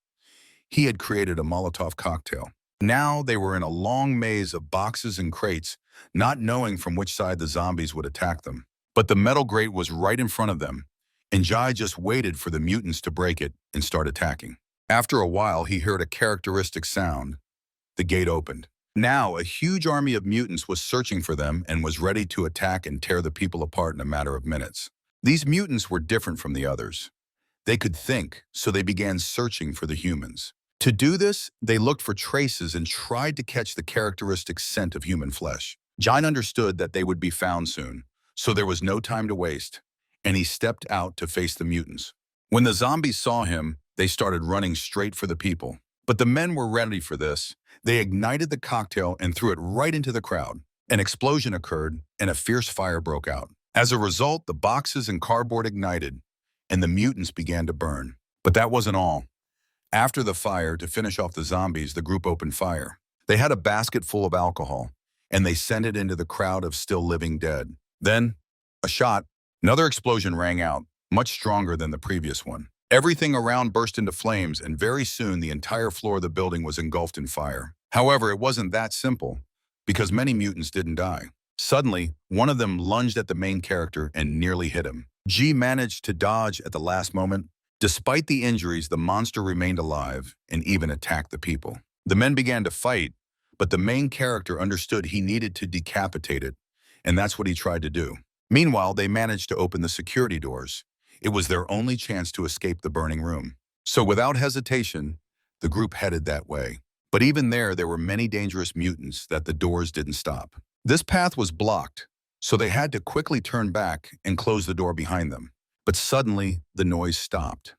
He had created a Molotov cocktail. Now, they were in a long maze of boxes and crates, not knowing from which side the zombies would attack them. But the metal grate was right in front of them, and Jai just waited for the mutants to break it and start attacking. After a while, he heard a characteristic sound. The gate opened. Now, a huge army of mutants was searching for them and was ready to attack and tear the people apart in a matter of minutes. These mutants were different from the others. They could think, so they began searching for the humans. To do this, they looked for traces and tried to catch the characteristic scent of human flesh. Jai understood that they would be found soon, so there was no time to waste, and he stepped out to face the mutants. When the zombies saw him, they started running straight for the people. But the men were ready for this. They ignited the cocktail and threw it right into the crowd. An explosion occurred, and a fierce fire broke out. As a result, the boxes and cardboard ignited, and the mutants began to burn. But that wasn't all. After the fire, to finish off the zombies, the group opened fire. They had a basket full of alcohol, and they sent it into the crowd of still living dead. Then, a shot. Another explosion rang out, much stronger than the previous one. Everything around burst into flames, and very soon the entire floor of the building was engulfed in fire. However, it wasn't that simple, because many mutants didn't die. Suddenly, one of them lunged at the main character and nearly hit him. G managed to dodge at the last moment. Despite the injuries, the monster remained alive and even attacked the people. The men began to fight, but the main character understood he needed to decapitate it, and that's what he tried to do. Meanwhile, they managed to open the security doors. It was their only chance to escape the burning room. So without hesitation, the group headed that way. But even there were many dangerous mutants that the doors didn't stop. This path was blocked, so they had to quickly turn back and close the door behind them. But suddenly, the noise stopped.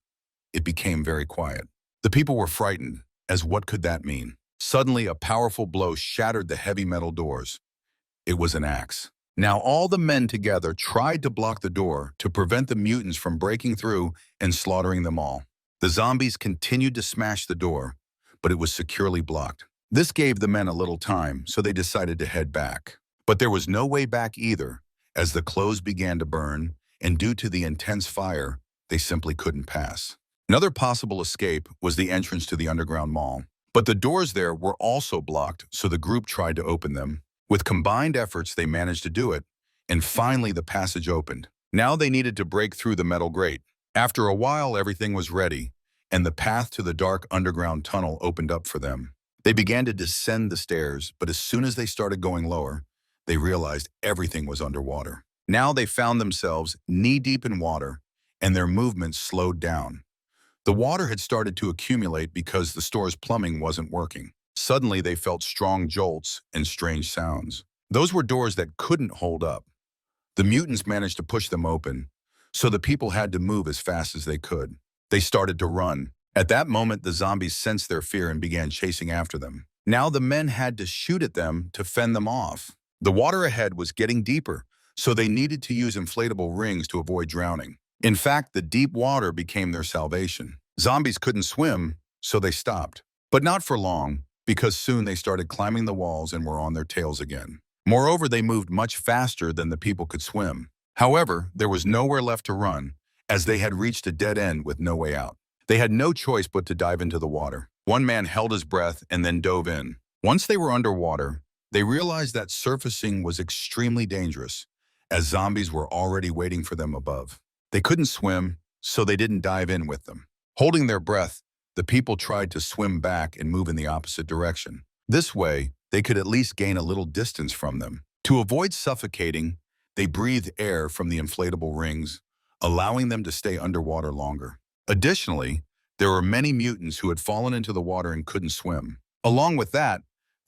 It became very quiet. The people were frightened, as what could that mean? Suddenly, a powerful blow shattered the heavy metal doors. It was an axe. Now all the men together tried to block the door to prevent the mutants from breaking through and slaughtering them all. The zombies continued to smash the door, but it was securely blocked. This gave the men a little time, so they decided to head back. But there was no way back either, as the clothes began to burn, and due to the intense fire, they simply couldn't pass. Another possible escape was the entrance to the underground mall. But the doors there were also blocked, so the group tried to open them. With combined efforts, they managed to do it, and finally the passage opened. Now they needed to break through the metal grate. After a while, everything was ready, and the path to the dark underground tunnel opened up for them. They began to descend the stairs, but as soon as they started going lower, they realized everything was underwater. Now they found themselves knee-deep in water, and their movements slowed down. The water had started to accumulate because the store's plumbing wasn't working. Suddenly, they felt strong jolts and strange sounds. Those were doors that couldn't hold up. The mutants managed to push them open, so the people had to move as fast as they could. They started to run. At that moment, the zombies sensed their fear and began chasing after them. Now the men had to shoot at them to fend them off. The water ahead was getting deeper, so they needed to use inflatable rings to avoid drowning. In fact, the deep water became their salvation. Zombies couldn't swim, so they stopped. But not for long, because soon they started climbing the walls and were on their tails again. Moreover, they moved much faster than the people could swim. However, there was nowhere left to run, as they had reached a dead end with no way out. They had no choice but to dive into the water. One man held his breath and then dove in. Once they were underwater, they realized that surfacing was extremely dangerous, as zombies were already waiting for them above. They couldn't swim, so they didn't dive in with them. Holding their breath, the people tried to swim back and move in the opposite direction. This way, they could at least gain a little distance from them. To avoid suffocating, they breathed air from the inflatable rings, allowing them to stay underwater longer. Additionally, there were many mutants who had fallen into the water and couldn't swim. Along with that,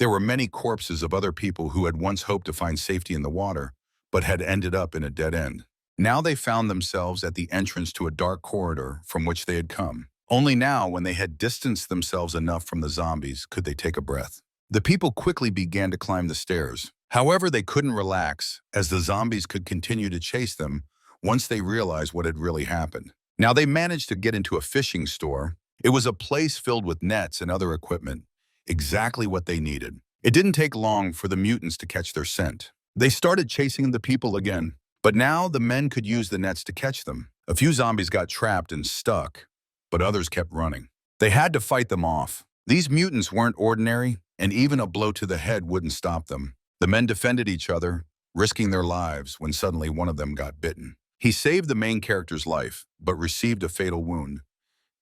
There were many corpses of other people who had once hoped to find safety in the water, but had ended up in a dead end. Now they found themselves at the entrance to a dark corridor from which they had come. Only now, when they had distanced themselves enough from the zombies, could they take a breath. The people quickly began to climb the stairs. However, they couldn't relax, as the zombies could continue to chase them once they realized what had really happened. Now they managed to get into a fishing store. It was a place filled with nets and other equipment, exactly what they needed. It didn't take long for the mutants to catch their scent. They started chasing the people again, but now the men could use the nets to catch them. A few zombies got trapped and stuck, but others kept running. They had to fight them off. These mutants weren't ordinary, and even a blow to the head wouldn't stop them. The men defended each other, risking their lives when suddenly one of them got bitten. He saved the main character's life, but received a fatal wound.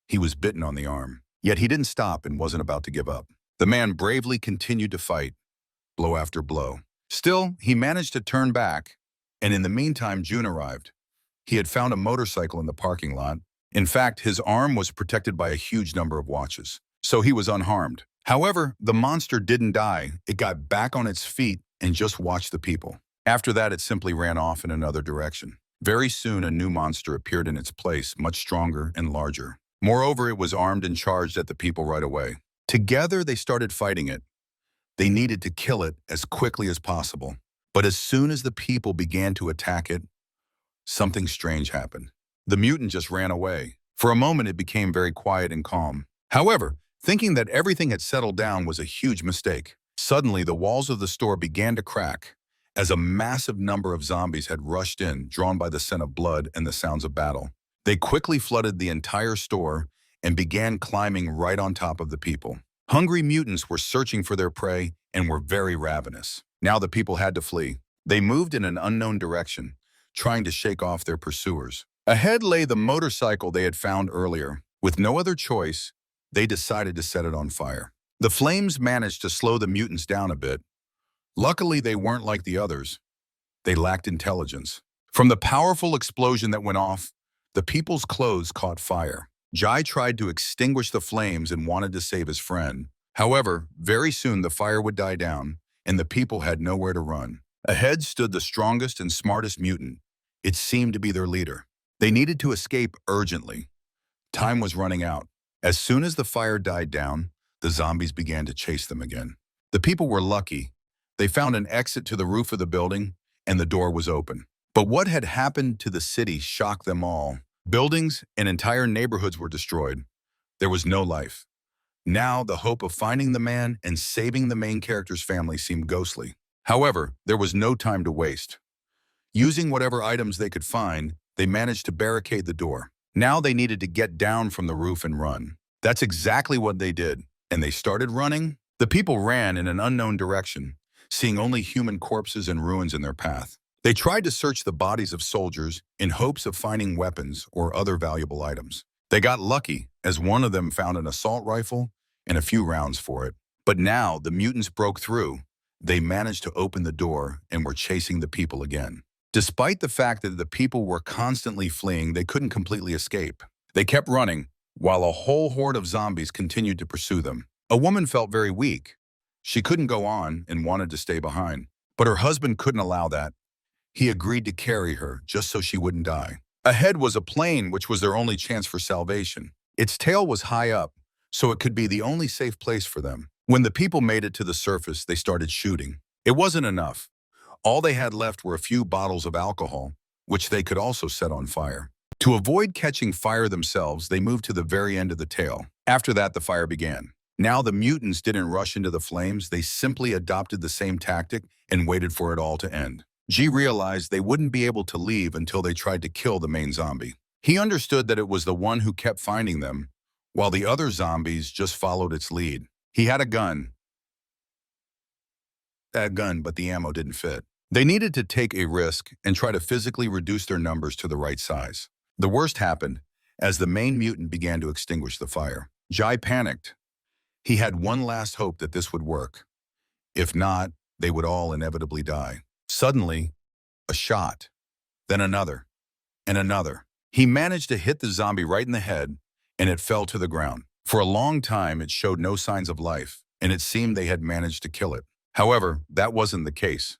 He was bitten on the arm. Yet he didn't stop and wasn't about to give up. The man bravely continued to fight, blow after blow. Still, he managed to turn back, and in the meantime, June arrived. He had found a motorcycle in the parking lot. In fact, his arm was protected by a huge number of watches, so he was unharmed. However, the monster didn't die. It got back on its feet and just watched the people. After that, it simply ran off in another direction. Very soon, a new monster appeared in its place, much stronger and larger. Moreover, it was armed and charged at the people right away. Together, they started fighting it. They needed to kill it as quickly as possible. But as soon as the people began to attack it, something strange happened. The mutant just ran away. For a moment, it became very quiet and calm. However, thinking that everything had settled down was a huge mistake. Suddenly, the walls of the store began to crack, as a massive number of zombies had rushed in, drawn by the scent of blood and the sounds of battle. They quickly flooded the entire store and began climbing right on top of the people. Hungry mutants were searching for their prey and were very ravenous. Now the people had to flee. They moved in an unknown direction, trying to shake off their pursuers. Ahead lay the motorcycle they had found earlier. With no other choice, they decided to set it on fire. The flames managed to slow the mutants down a bit. Luckily, they weren't like the others. They lacked intelligence. From the powerful explosion that went off, the people's clothes caught fire. Jai tried to extinguish the flames and wanted to save his friend. However, very soon the fire would die down, and the people had nowhere to run. Ahead stood the strongest and smartest mutant. It seemed to be their leader. They needed to escape urgently. Time was running out. As soon as the fire died down, the zombies began to chase them again. The people were lucky. They found an exit to the roof of the building, and the door was open. But what had happened to the city shocked them all. Buildings and entire neighborhoods were destroyed. There was no life. Now, the hope of finding the man and saving the main character's family seemed ghostly. However, there was no time to waste. Using whatever items they could find, they managed to barricade the door. Now they needed to get down from the roof and run. That's exactly what they did, and they started running. The people ran in an unknown direction, seeing only human corpses and ruins in their path. They tried to search the bodies of soldiers in hopes of finding weapons or other valuable items. They got lucky, as one of them found an assault rifle and a few rounds for it. But now the mutants broke through. They managed to open the door and were chasing the people again. Despite the fact that the people were constantly fleeing, they couldn't completely escape. They kept running, while a whole horde of zombies continued to pursue them. A woman felt very weak. She couldn't go on and wanted to stay behind. But her husband couldn't allow that. He agreed to carry her just so she wouldn't die. Ahead was a plane, which was their only chance for salvation. Its tail was high up, so it could be the only safe place for them. When the people made it to the surface, they started shooting. It wasn't enough. All they had left were a few bottles of alcohol, which they could also set on fire. To avoid catching fire themselves, they moved to the very end of the tail. After that, the fire began. Now the mutants didn't rush into the flames. They simply adopted the same tactic and waited for it all to end. G realized they wouldn't be able to leave until they tried to kill the main zombie. He understood that it was the one who kept finding them, while the other zombies just followed its lead. He had a gun, but the ammo didn't fit. They needed to take a risk and try to physically reduce their numbers to the right size. The worst happened as the main mutant began to extinguish the fire. Jai panicked. He had one last hope that this would work. If not, they would all inevitably die. Suddenly, a shot, then another, and another. He managed to hit the zombie right in the head, and it fell to the ground. For a long time, it showed no signs of life. and it seemed they had managed to kill it. However, that wasn't the case.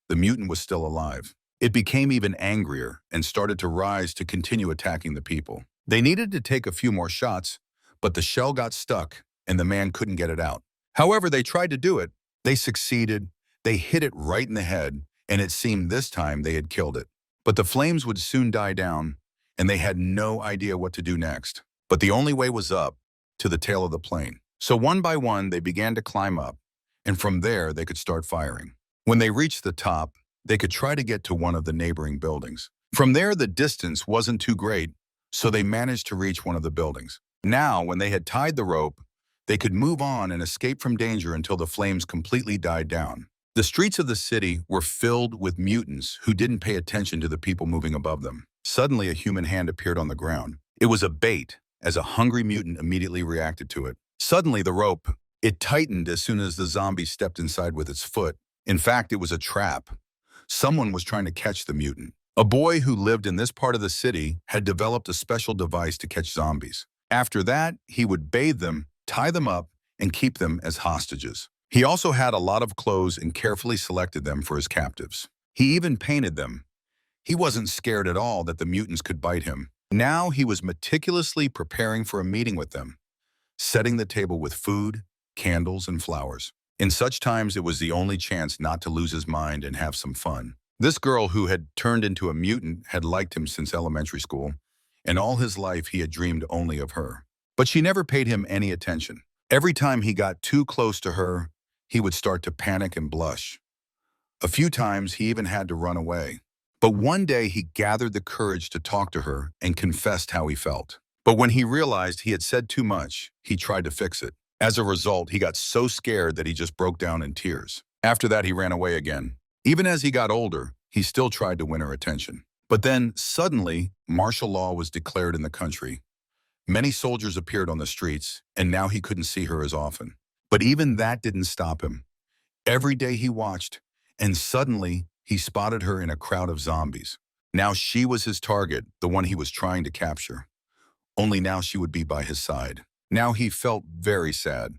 The mutant was still alive. It became even angrier and started to rise to continue attacking the people. They needed to take a few more shots, but the shell got stuck and the man couldn't get it out. However, they tried to do it. They succeeded. They hit it right in the head, and it seemed this time they had killed it. But the flames would soon die down, and they had no idea what to do next. But the only way was up, to the tail of the plane. So one by one, they began to climb up, and from there they could start firing. When they reached the top, they could try to get to one of the neighboring buildings. From there, the distance wasn't too great, so they managed to reach one of the buildings. Now, when they had tied the rope, they could move on and escape from danger until the flames completely died down. The streets of the city were filled with mutants who didn't pay attention to the people moving above them. Suddenly, a human hand appeared on the ground. It was a bait, as a hungry mutant immediately reacted to it. Suddenly, the rope, it tightened as soon as the zombie stepped inside with its foot. In fact, it was a trap. Someone was trying to catch the mutant. A boy who lived in this part of the city had developed a special device to catch zombies. After that, he would bathe them, tie them up, and keep them as hostages. He also had a lot of clothes and carefully selected them for his captives. He even painted them. He wasn't scared at all that the mutants could bite him. Now he was meticulously preparing for a meeting with them, setting the table with food, candles, and flowers. In such times, it was the only chance not to lose his mind and have some fun. This girl who had turned into a mutant had liked him since elementary school, and all his life he had dreamed only of her. But she never paid him any attention. Every time he got too close to her, he would start to panic and blush. A few times he even had to run away. But one day he gathered the courage to talk to her and confessed how he felt. But when he realized he had said too much, he tried to fix it. As a result, he got so scared that he just broke down in tears. After that, he ran away again. Even as he got older, he still tried to win her attention. But then, suddenly, martial law was declared in the country. Many soldiers appeared on the streets, and now he couldn't see her as often. But even that didn't stop him. Every day he watched, and suddenly, he spotted her in a crowd of zombies. Now she was his target, the one he was trying to capture. Only now she would be by his side. Now he felt very sad.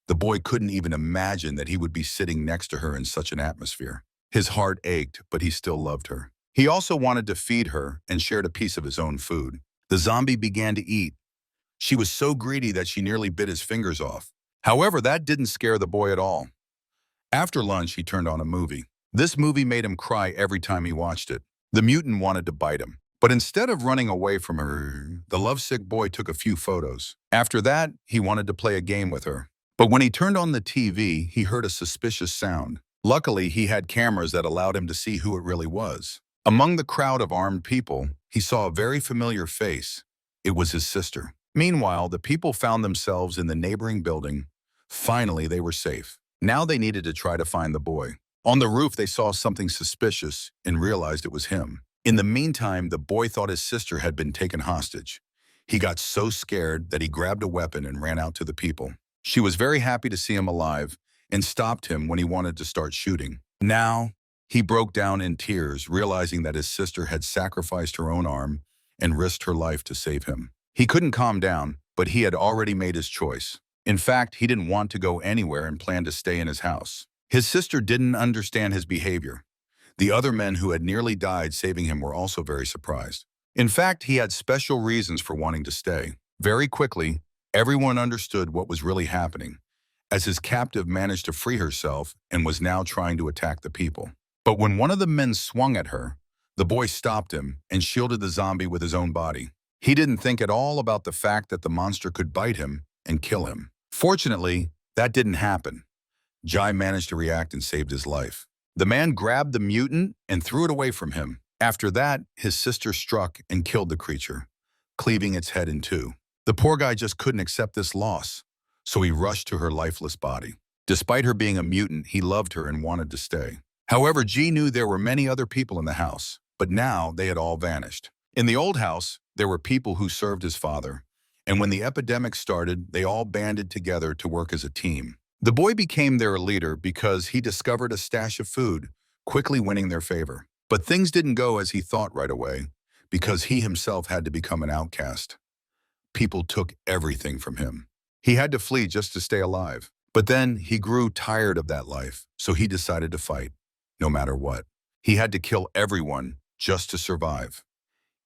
The boy couldn't even imagine that he would be sitting next to her in such an atmosphere. His heart ached, but he still loved her. He also wanted to feed her and shared a piece of his own food. The zombie began to eat. She was so greedy that she nearly bit his fingers off. However, that didn't scare the boy at all. After lunch, he turned on a movie. This movie made him cry every time he watched it. The mutant wanted to bite him. But instead of running away from her, the lovesick boy took a few photos. After that, he wanted to play a game with her. But when he turned on the TV, he heard a suspicious sound. Luckily, he had cameras that allowed him to see who it really was. Among the crowd of armed people, he saw a very familiar face. It was his sister. Meanwhile, the people found themselves in the neighboring building. Finally, they were safe. Now they needed to try to find the boy. On the roof, they saw something suspicious and realized it was him. In the meantime, the boy thought his sister had been taken hostage. He got so scared that he grabbed a weapon and ran out to the people. She was very happy to see him alive and stopped him when he wanted to start shooting. Now, he broke down in tears, realizing that his sister had sacrificed her own arm and risked her life to save him. He couldn't calm down, but he had already made his choice. In fact, he didn't want to go anywhere and planned to stay in his house. His sister didn't understand his behavior. The other men who had nearly died saving him were also very surprised. In fact, he had special reasons for wanting to stay. Very quickly, everyone understood what was really happening, as his captive managed to free herself and was now trying to attack the people. But when one of the men swung at her, the boy stopped him and shielded the zombie with his own body. He didn't think at all about the fact that the monster could bite him and kill him. Fortunately, that didn't happen. Jai managed to react and saved his life. The man grabbed the mutant and threw it away from him. After that, his sister struck and killed the creature, cleaving its head in two. The poor guy just couldn't accept this loss, so he rushed to her lifeless body. Despite her being a mutant, he loved her and wanted to stay. However, G knew there were many other people in the house, but now they had all vanished. In the old house, there were people who served his father, and when the epidemic started, they all banded together to work as a team. The boy became their leader because he discovered a stash of food, quickly winning their favor. But things didn't go as he thought right away, because he himself had to become an outcast. People took everything from him. He had to flee just to stay alive. But then he grew tired of that life, so he decided to fight, no matter what. He had to kill everyone just to survive.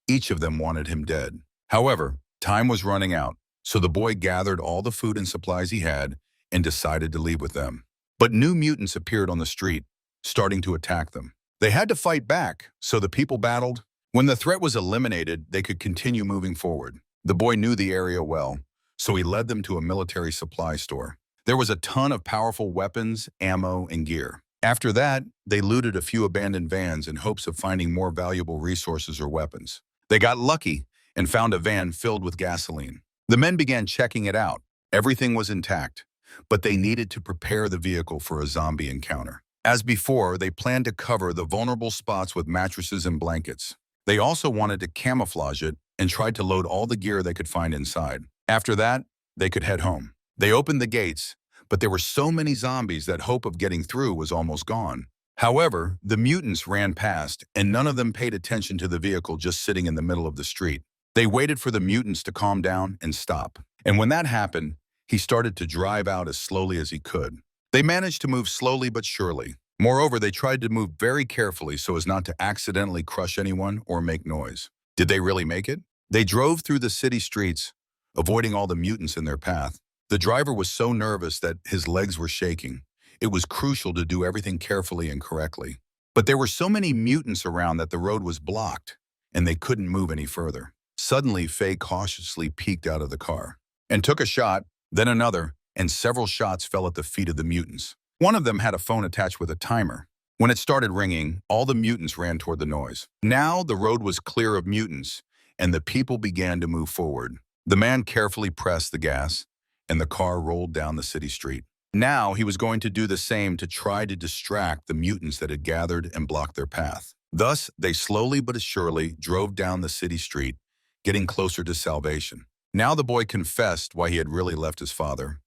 Each of them wanted him dead. However, time was running out, so the boy gathered all the food and supplies he had and decided to leave with them. But new mutants appeared on the street, starting to attack them. They had to fight back, so the people battled. When the threat was eliminated, they could continue moving forward. The boy knew the area well, so he led them to a military supply store. There was a ton of powerful weapons, ammo, and gear. After that, they looted a few abandoned vans in hopes of finding more valuable resources or weapons. They got lucky and found a van filled with gasoline. The men began checking it out. Everything was intact, but they needed to prepare the vehicle for a zombie encounter. As before, they planned to cover the vulnerable spots with mattresses and blankets. They also wanted to camouflage it and tried to load all the gear they could find inside. After that, they could head home. They opened the gates, but there were so many zombies that hope of getting through was almost gone. However, the mutants ran past, and none of them paid attention to the vehicle just sitting in the middle of the street. They waited for the mutants to calm down and stop. And when that happened, he started to drive out as slowly as he could. They managed to move slowly but surely. Moreover, they tried to move very carefully so as not to accidentally crush anyone or make noise. Did they really make it? They drove through the city streets, avoiding all the mutants in their path. The driver was so nervous that his legs were shaking. It was crucial to do everything carefully and correctly. But there were so many mutants around that the road was blocked, and they couldn't move any further. Suddenly, Faye cautiously peeked out of the car and took a shot, then another, and several shots fell at the feet of the mutants. One of them had a phone attached with a timer. When it started ringing, all the mutants ran toward the noise. Now the road was clear of mutants, and the people began to move forward. The man carefully pressed the gas, and the car rolled down the city street. Now he was going to do the same to try to distract the mutants that had gathered and blocked their path. Thus, they slowly but surely drove down the city street, getting closer to salvation. Now the boy confessed why he had really left his father.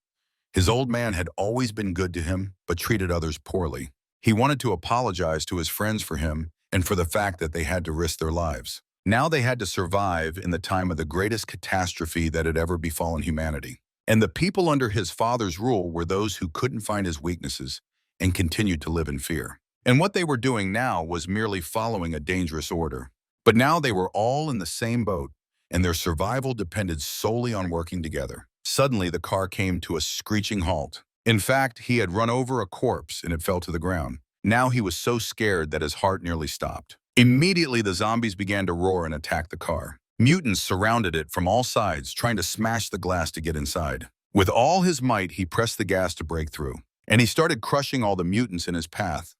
His old man had always been good to him, but treated others poorly. He wanted to apologize to his friends for him and for the fact that they had to risk their lives. Now they had to survive in the time of the greatest catastrophe that had ever befallen humanity. And the people under his father's rule were those who couldn't find his weaknesses and continued to live in fear. And what they were doing now was merely following a dangerous order. But now they were all in the same boat, and their survival depended solely on working together. Suddenly, the car came to a screeching halt. In fact, he had run over a corpse and it fell to the ground. Now he was so scared that his heart nearly stopped. Immediately, the zombies began to roar and attack the car. Mutants surrounded it from all sides, trying to smash the glass to get inside. With all his might, he pressed the gas to break through, and he started crushing all the mutants in his path.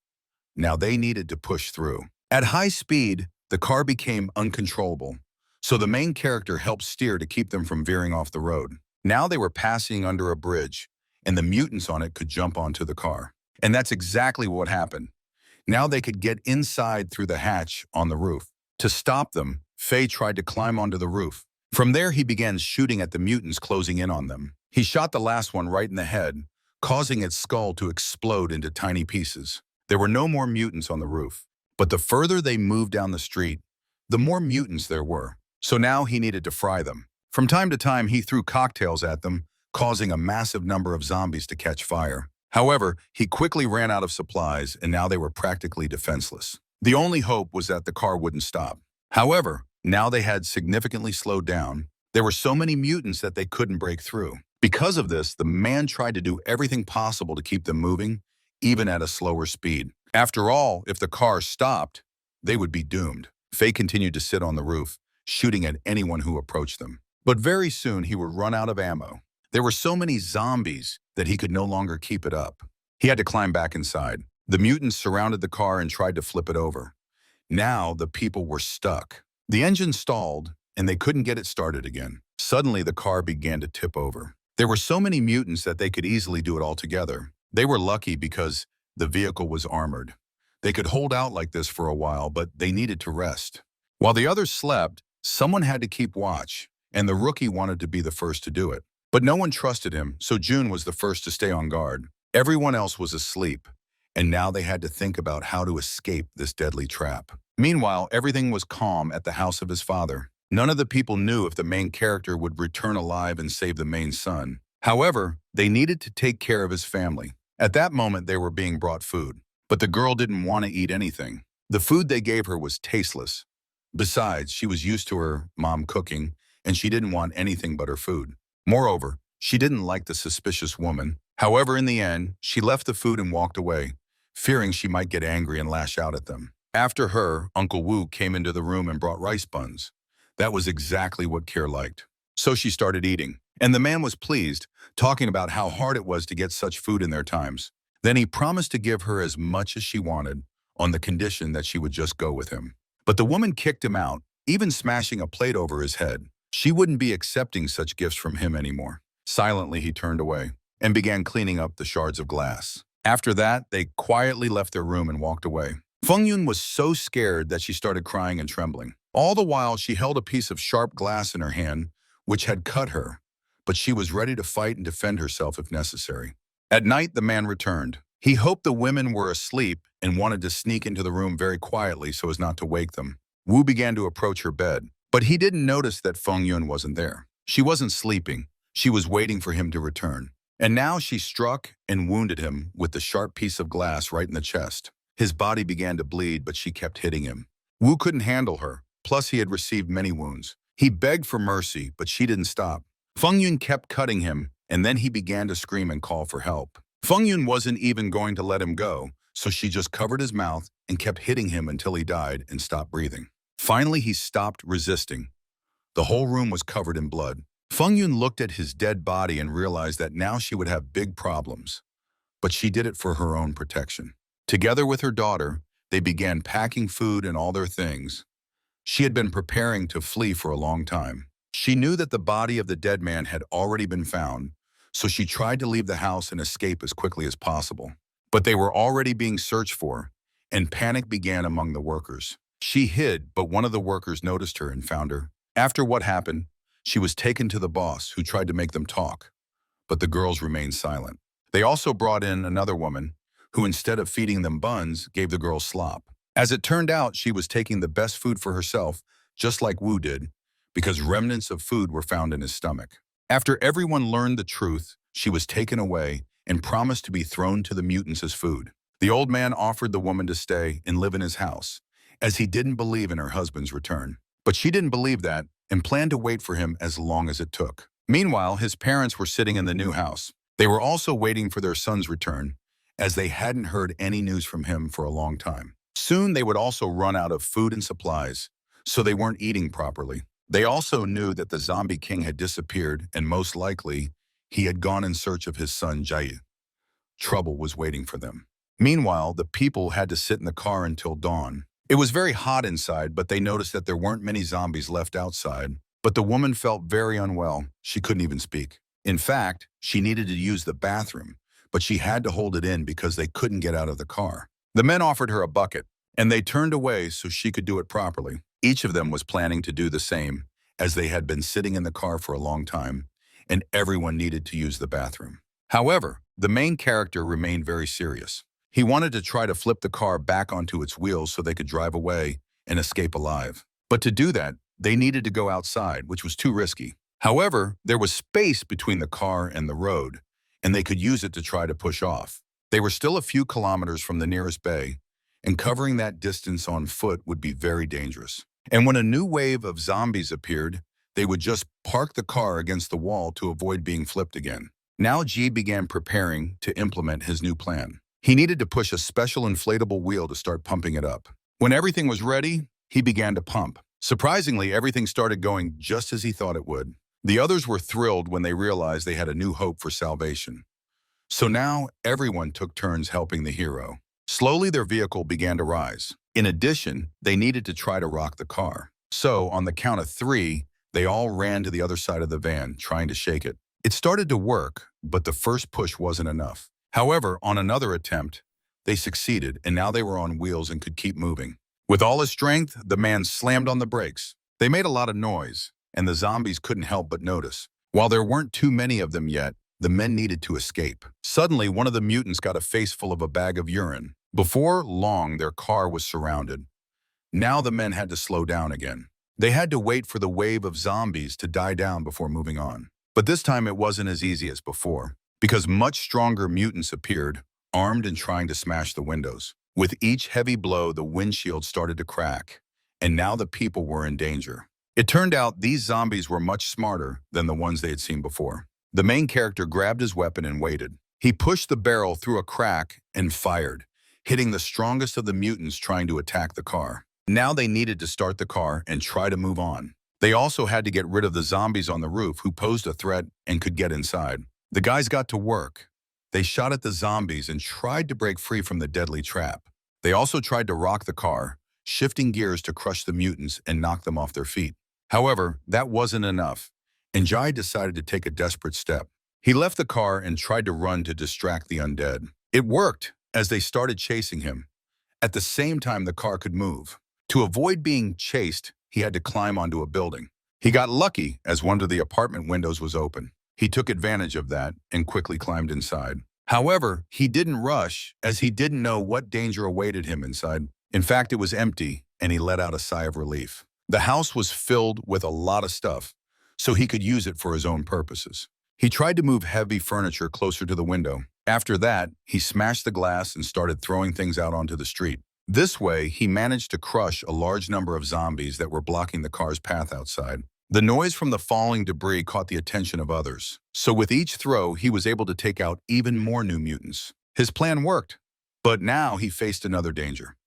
Now they needed to push through. At high speed, the car became uncontrollable, so the main character helped steer to keep them from veering off the road. Now they were passing under a bridge, and the mutants on it could jump onto the car. And that's exactly what happened. Now they could get inside through the hatch on the roof. To stop them, Faye tried to climb onto the roof. From there, he began shooting at the mutants closing in on them. He shot the last one right in the head, causing its skull to explode into tiny pieces. There were no more mutants on the roof. But the further they moved down the street, the more mutants there were. So now he needed to fry them. From time to time, he threw cocktails at them, causing a massive number of zombies to catch fire. However, he quickly ran out of supplies, and now they were practically defenseless. The only hope was that the car wouldn't stop. However, now they had significantly slowed down. There were so many mutants that they couldn't break through. Because of this, the man tried to do everything possible to keep them moving, even at a slower speed. After all, if the car stopped, they would be doomed. Faye continued to sit on the roof, shooting at anyone who approached them. But very soon, he would run out of ammo. There were so many zombies that he could no longer keep it up. He had to climb back inside. The mutants surrounded the car and tried to flip it over. Now the people were stuck. The engine stalled, and they couldn't get it started again. Suddenly, the car began to tip over. There were so many mutants that they could easily do it all together. They were lucky because the vehicle was armored. They could hold out like this for a while, but they needed to rest. While the others slept, someone had to keep watch, and the rookie wanted to be the first to do it. But no one trusted him, so June was the first to stay on guard. Everyone else was asleep, and now they had to think about how to escape this deadly trap. Meanwhile, everything was calm at the house of his father. None of the people knew if the main character would return alive and save the main son. However, they needed to take care of his family. At that moment, they were being brought food. But the girl didn't want to eat anything. The food they gave her was tasteless. Besides, she was used to her mom cooking, and she didn't want anything but her food. Moreover, she didn't like the suspicious woman. However, in the end, she left the food and walked away, fearing she might get angry and lash out at them. After her, Uncle Wu came into the room and brought rice buns. That was exactly what Kier liked. So she started eating. And the man was pleased, talking about how hard it was to get such food in their times. Then he promised to give her as much as she wanted, on the condition that she would just go with him. But the woman kicked him out, even smashing a plate over his head. She wouldn't be accepting such gifts from him anymore. Silently, he turned away and began cleaning up the shards of glass. After that, they quietly left their room and walked away. Feng Yun was so scared that she started crying and trembling. All the while, she held a piece of sharp glass in her hand, which had cut her, but she was ready to fight and defend herself if necessary. At night, the man returned. He hoped the women were asleep and wanted to sneak into the room very quietly so as not to wake them. Wu began to approach her bed, but he didn't notice that Feng Yun wasn't there. She wasn't sleeping. She was waiting for him to return. And now she struck and wounded him with the sharp piece of glass right in the chest. His body began to bleed, but she kept hitting him. Wu couldn't handle her, plus he had received many wounds. He begged for mercy, but she didn't stop. Feng Yun kept cutting him, and then he began to scream and call for help. Feng Yun wasn't even going to let him go, so she just covered his mouth and kept hitting him until he died and stopped breathing. Finally, he stopped resisting. The whole room was covered in blood. Feng Yun looked at his dead body and realized that now she would have big problems. But she did it for her own protection. Together with her daughter, they began packing food and all their things. She had been preparing to flee for a long time. She knew that the body of the dead man had already been found, so she tried to leave the house and escape as quickly as possible. But they were already being searched for, and panic began among the workers. She hid, but one of the workers noticed her and found her. After what happened, she was taken to the boss, who tried to make them talk, but the girls remained silent. They also brought in another woman, who instead of feeding them buns, gave the girls slop. As it turned out, she was taking the best food for herself, just like Wu did, because remnants of food were found in his stomach. After everyone learned the truth, she was taken away and promised to be thrown to the mutants as food. The old man offered the woman to stay and live in his house, as he didn't believe in her husband's return. But she didn't believe that and planned to wait for him as long as it took. Meanwhile, his parents were sitting in the new house. They were also waiting for their son's return, as they hadn't heard any news from him for a long time. Soon they would also run out of food and supplies, so they weren't eating properly. They also knew that the zombie king had disappeared, and most likely, he had gone in search of his son Jai. Trouble was waiting for them. Meanwhile, the people had to sit in the car until dawn. It was very hot inside, but they noticed that there weren't many zombies left outside. But the woman felt very unwell. She couldn't even speak. In fact, she needed to use the bathroom, but she had to hold it in because they couldn't get out of the car. The men offered her a bucket, and they turned away so she could do it properly. Each of them was planning to do the same, as they had been sitting in the car for a long time, and everyone needed to use the bathroom. However, the main character remained very serious. He wanted to try to flip the car back onto its wheels so they could drive away and escape alive. But to do that, they needed to go outside, which was too risky. However, there was space between the car and the road, and they could use it to try to push off. They were still a few kilometers from the nearest bay, and covering that distance on foot would be very dangerous. And when a new wave of zombies appeared, they would just park the car against the wall to avoid being flipped again. Now Ji began preparing to implement his new plan. He needed to push a special inflatable wheel to start pumping it up. When everything was ready, he began to pump. Surprisingly, everything started going just as he thought it would. The others were thrilled when they realized they had a new hope for salvation. So now everyone took turns helping the hero. Slowly their vehicle began to rise. In addition, they needed to try to rock the car. So on the count of 3, they all ran to the other side of the van, trying to shake it. It started to work, but the first push wasn't enough. However, on another attempt, they succeeded, and now they were on wheels and could keep moving. With all his strength, the man slammed on the brakes. They made a lot of noise, and the zombies couldn't help but notice. While there weren't too many of them yet, the men needed to escape. Suddenly, one of the mutants got a face full of a bag of urine. Before long, their car was surrounded. Now the men had to slow down again. They had to wait for the wave of zombies to die down before moving on. But this time it wasn't as easy as before, because much stronger mutants appeared, armed and trying to smash the windows. With each heavy blow, the windshield started to crack, and now the people were in danger. It turned out these zombies were much smarter than the ones they had seen before. The main character grabbed his weapon and waited. He pushed the barrel through a crack and fired, hitting the strongest of the mutants trying to attack the car. Now they needed to start the car and try to move on. They also had to get rid of the zombies on the roof who posed a threat and could get inside. The guys got to work. They shot at the zombies and tried to break free from the deadly trap. They also tried to rock the car, shifting gears to crush the mutants and knock them off their feet. However, that wasn't enough, and Jai decided to take a desperate step. He left the car and tried to run to distract the undead. It worked as they started chasing him. At the same time, the car could move. To avoid being chased, he had to climb onto a building. He got lucky as one of the apartment windows was open. He took advantage of that and quickly climbed inside. However, he didn't rush as he didn't know what danger awaited him inside. In fact, it was empty, and he let out a sigh of relief. The house was filled with a lot of stuff, so he could use it for his own purposes. He tried to move heavy furniture closer to the window. After that, he smashed the glass and started throwing things out onto the street. This way, he managed to crush a large number of zombies that were blocking the car's path outside. The noise from the falling debris caught the attention of others. So with each throw, he was able to take out even more new mutants. His plan worked, but now he faced another danger.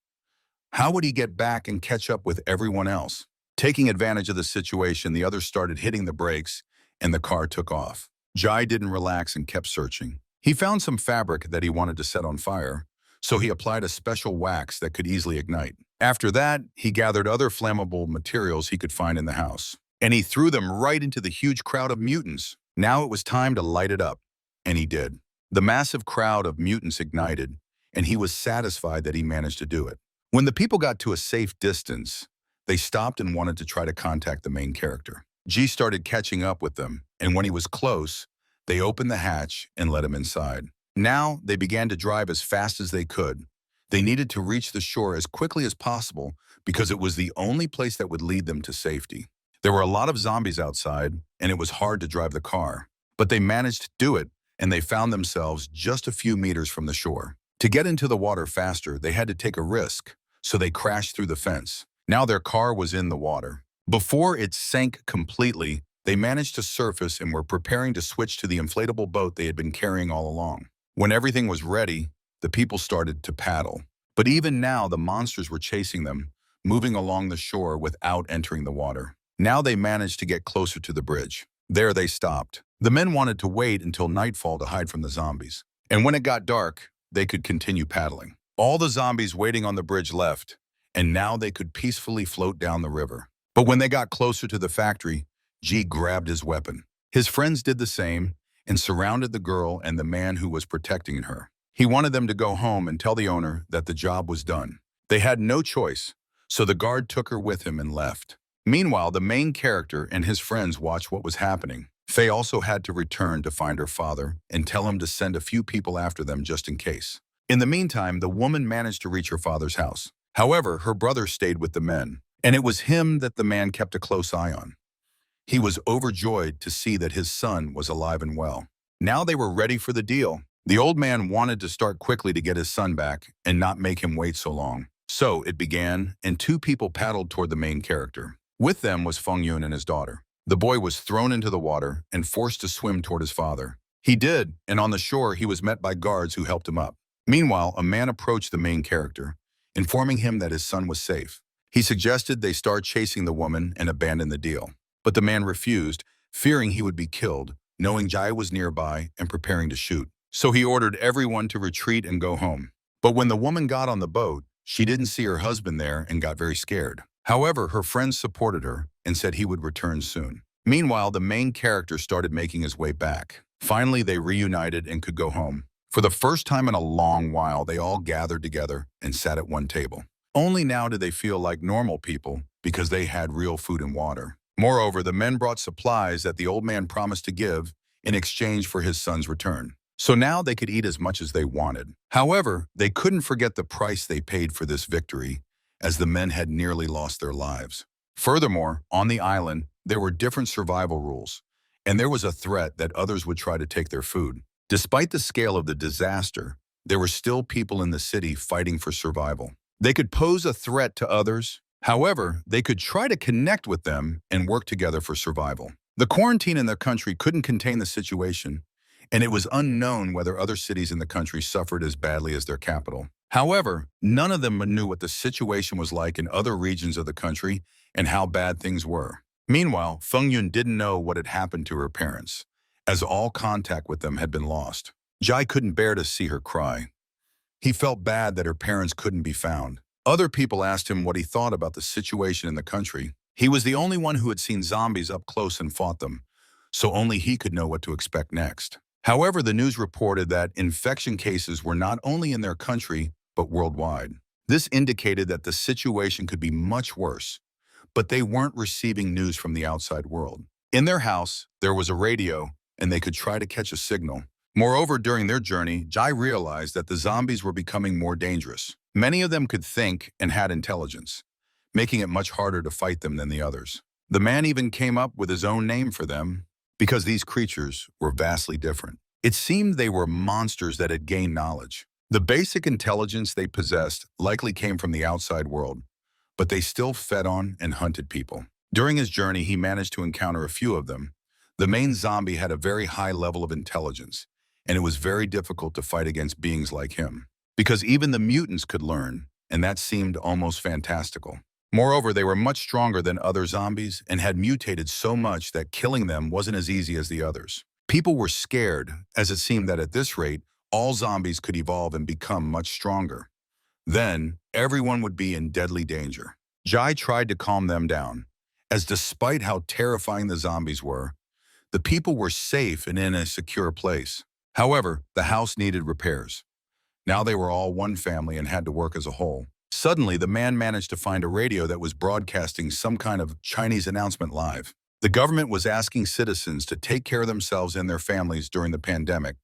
How would he get back and catch up with everyone else? Taking advantage of the situation, the others started hitting the brakes, and the car took off. Jai didn't relax and kept searching. He found some fabric that he wanted to set on fire, so he applied a special wax that could easily ignite. After that, he gathered other flammable materials he could find in the house, and he threw them right into the huge crowd of mutants. Now it was time to light it up, and he did. The massive crowd of mutants ignited, and he was satisfied that he managed to do it. When the people got to a safe distance, they stopped and wanted to try to contact the main character. G started catching up with them, and when he was close, they opened the hatch and let him inside. Now, they began to drive as fast as they could. They needed to reach the shore as quickly as possible because it was the only place that would lead them to safety. There were a lot of zombies outside, and it was hard to drive the car. But they managed to do it, and they found themselves just a few meters from the shore. To get into the water faster, they had to take a risk, so they crashed through the fence. Now their car was in the water. Before it sank completely, they managed to surface and were preparing to switch to the inflatable boat they had been carrying all along. When everything was ready, the people started to paddle. But even now, the monsters were chasing them, moving along the shore without entering the water. Now they managed to get closer to the bridge. There they stopped. The men wanted to wait until nightfall to hide from the zombies. And when it got dark, they could continue paddling. All the zombies waiting on the bridge left, and now they could peacefully float down the river. But when they got closer to the factory, G grabbed his weapon. His friends did the same and surrounded the girl and the man who was protecting her. He wanted them to go home and tell the owner that the job was done. They had no choice, so the guard took her with him and left. Meanwhile, the main character and his friends watched what was happening. Faye also had to return to find her father and tell him to send a few people after them just in case. In the meantime, the woman managed to reach her father's house. However, her brother stayed with the men, and it was him that the man kept a close eye on. He was overjoyed to see that his son was alive and well. Now they were ready for the deal. The old man wanted to start quickly to get his son back and not make him wait so long. So it began, and two people paddled toward the main character. With them was Feng Yun and his daughter. The boy was thrown into the water and forced to swim toward his father. He did, and on the shore he was met by guards who helped him up. Meanwhile, a man approached the main character, informing him that his son was safe. He suggested they start chasing the woman and abandon the deal. But the man refused, fearing he would be killed, knowing Jai was nearby and preparing to shoot. So he ordered everyone to retreat and go home. But when the woman got on the boat, she didn't see her husband there and got very scared. However, her friends supported her and said he would return soon. Meanwhile, the main character started making his way back. Finally, they reunited and could go home. For the first time in a long while, they all gathered together and sat at one table. Only now did they feel like normal people because they had real food and water. Moreover, the men brought supplies that the old man promised to give in exchange for his son's return. So now they could eat as much as they wanted. However, they couldn't forget the price they paid for this victory, as the men had nearly lost their lives. Furthermore, on the island, there were different survival rules, and there was a threat that others would try to take their food. Despite the scale of the disaster, there were still people in the city fighting for survival. They could pose a threat to others. However, they could try to connect with them and work together for survival. The quarantine in their country couldn't contain the situation, and it was unknown whether other cities in the country suffered as badly as their capital. However, none of them knew what the situation was like in other regions of the country and how bad things were. Meanwhile, Feng Yun didn't know what had happened to her parents, as all contact with them had been lost. Jai couldn't bear to see her cry. He felt bad that her parents couldn't be found. Other people asked him what he thought about the situation in the country. He was the only one who had seen zombies up close and fought them, so only he could know what to expect next. However, the news reported that infection cases were not only in their country, but worldwide. This indicated that the situation could be much worse, but they weren't receiving news from the outside world. In their house, there was a radio, and they could try to catch a signal. Moreover, during their journey, Jai realized that the zombies were becoming more dangerous. Many of them could think and had intelligence, making it much harder to fight them than the others. The man even came up with his own name for them, because these creatures were vastly different. It seemed they were monsters that had gained knowledge. The basic intelligence they possessed likely came from the outside world, but they still fed on and hunted people. During his journey, he managed to encounter a few of them. The main zombie had a very high level of intelligence, and it was very difficult to fight against beings like him, because even the mutants could learn, and that seemed almost fantastical. Moreover, they were much stronger than other zombies and had mutated so much that killing them wasn't as easy as the others. People were scared, as it seemed that at this rate, all zombies could evolve and become much stronger. Then, everyone would be in deadly danger. Jai tried to calm them down, as despite how terrifying the zombies were, the people were safe and in a secure place. However, the house needed repairs. Now they were all one family and had to work as a whole. Suddenly, the man managed to find a radio that was broadcasting some kind of Chinese announcement live. The government was asking citizens to take care of themselves and their families during the pandemic,